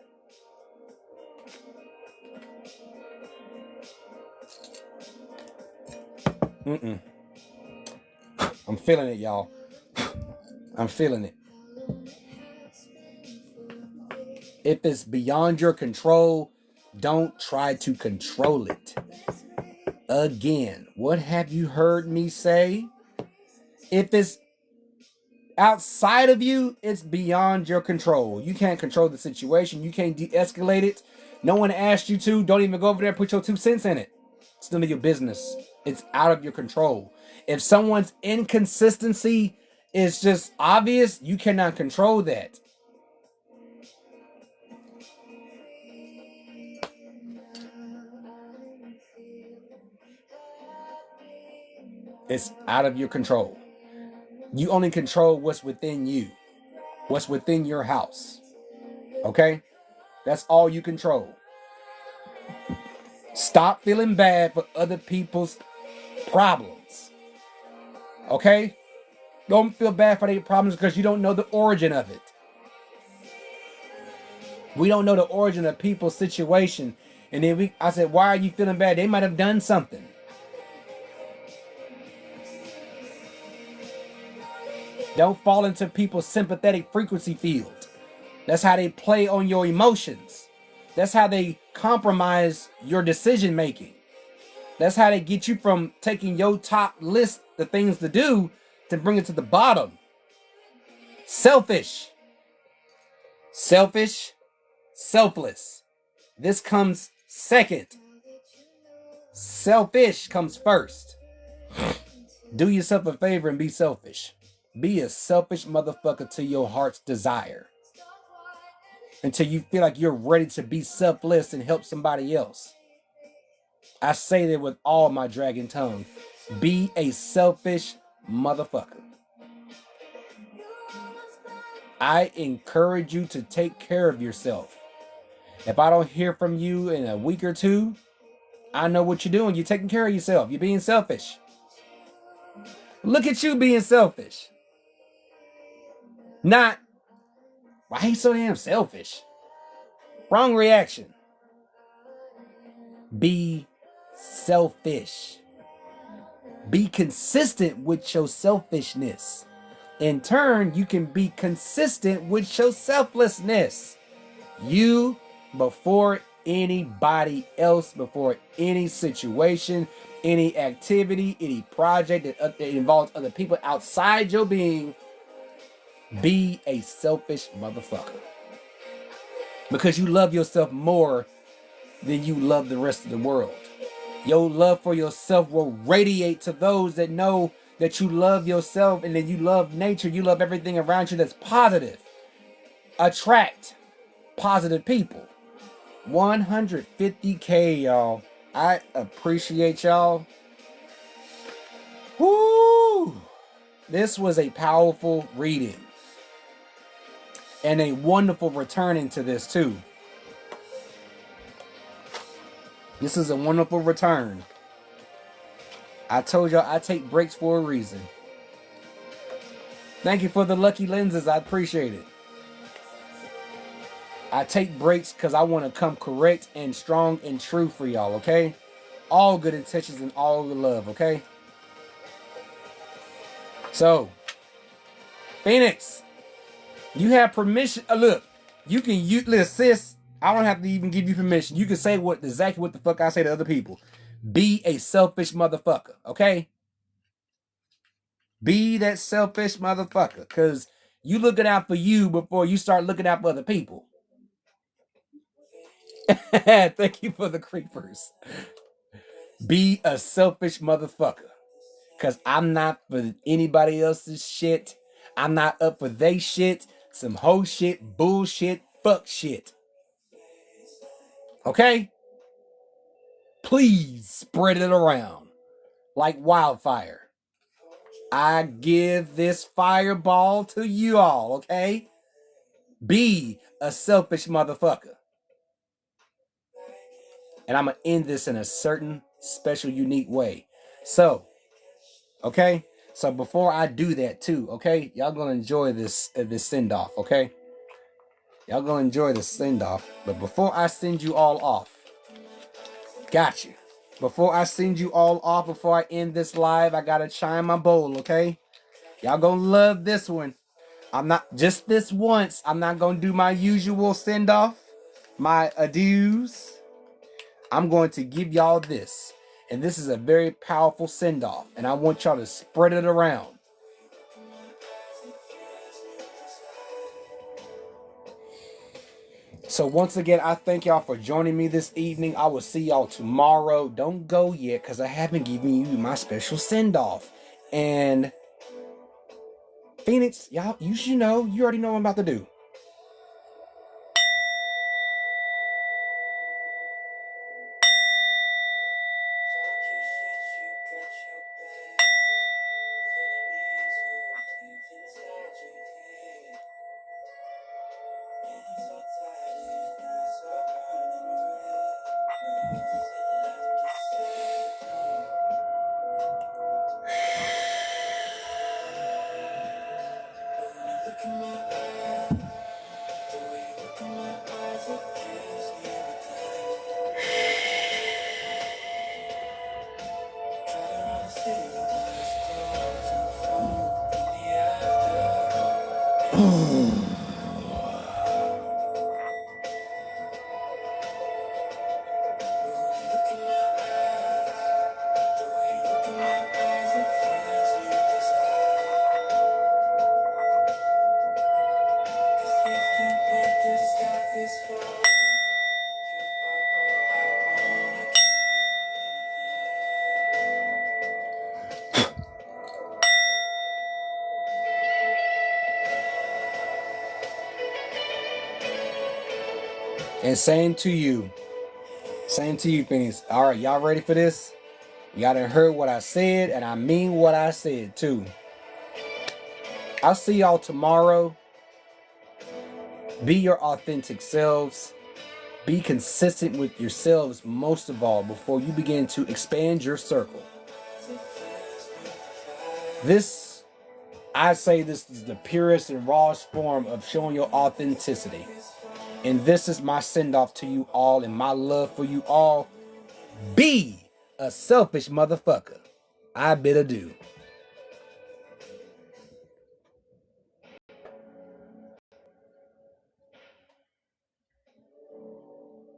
I'm feeling it, y'all. I'm feeling it. If it's beyond your control, don't try to control it. Again, what have you heard me say? If it's outside of you, it's beyond your control. You can't control the situation. You can't de-escalate it. No one asked you to. Don't even go over there and put your 2 cents in it. It's none of your business. It's out of your control. If someone's inconsistency It's just obvious you cannot control that. It's out of your control. You only control what's within you, what's within your house. Okay? That's all you control. Stop feeling bad for other people's problems. Okay? Don't feel bad for their problems because you don't know the origin of it. We don't know the origin of people's situation. And then I said, why are you feeling bad? They might have done something. Don't fall into people's sympathetic frequency field. That's how they play on your emotions. That's how they compromise your decision making. That's how they get you from taking your top list, the things to do, to bring it to the bottom. Selfish. Selfish. Selfless. This comes second. Selfish comes first. Do yourself a favor and be selfish. Be a selfish motherfucker to your heart's desire. Until you feel like you're ready to be selfless and help somebody else. I say that with all my dragon tongue. Be a selfish motherfucker. I encourage you to take care of yourself. If I don't hear from you in a week or two, I know what you're doing. You're taking care of yourself. You're being selfish. Look at you being selfish. Not, why he so damn selfish? Wrong reaction. Be selfish. Be consistent with your selfishness. In turn, you can be consistent with your selflessness. You before anybody else, before any situation, any activity, any project that involves other people outside your being. Be a selfish motherfucker. Because you love yourself more than you love the rest of the world. Your love for yourself will radiate to those that know that you love yourself and that you love nature. You love everything around you that's positive. Attract positive people. 150K, y'all. I appreciate y'all. Woo! This was a powerful reading. And a wonderful return into this too. This is a wonderful return. I told y'all I take breaks for a reason. Thank you for the lucky lenses. I appreciate it. I take breaks because I want to come correct and strong and true for y'all, okay? All good intentions and all the love, okay? So, Phoenix, you have permission. Look, you can listen, sis. I don't have to even give you permission. You can say exactly what the fuck I say to other people. Be a selfish motherfucker, okay? Be that selfish motherfucker, because you looking out for you before you start looking out for other people. Thank you for the creepers. Be a selfish motherfucker, because I'm not for anybody else's shit. I'm not up for they shit, some hoe shit, bullshit, fuck shit. Okay? Please spread it around like wildfire. I give this fireball to you all, okay? Be a selfish motherfucker. And I'm going to end this in a certain special, unique way. So, okay? So before I do that too, okay? Y'all going to enjoy this send-off, okay? Y'all going to enjoy the send-off. But before I send you all off, got you. Before I send you all off, before I end this live, I got to chime my bowl, okay? Y'all going to love this one. I'm not, just this once, I'm not going to do my usual send-off, my adieus. I'm going to give y'all this. And this is a very powerful send-off. And I want y'all to spread it around. So once again, I thank y'all for joining me this evening. I will see y'all tomorrow. Don't go yet, because I haven't given you my special send-off. And Phoenix, y'all, you should know. You already know what I'm about to do. And same to you. Same to you, Phoenix. All right, y'all ready for this? Y'all done heard what I said, and I mean what I said, too. I'll see y'all tomorrow. Be your authentic selves. Be consistent with yourselves, most of all, before you begin to expand your circle. This, I say this is the purest and rawest form of showing your authenticity. And this is my send-off to you all and my love for you all. Be a selfish motherfucker. I bid adieu.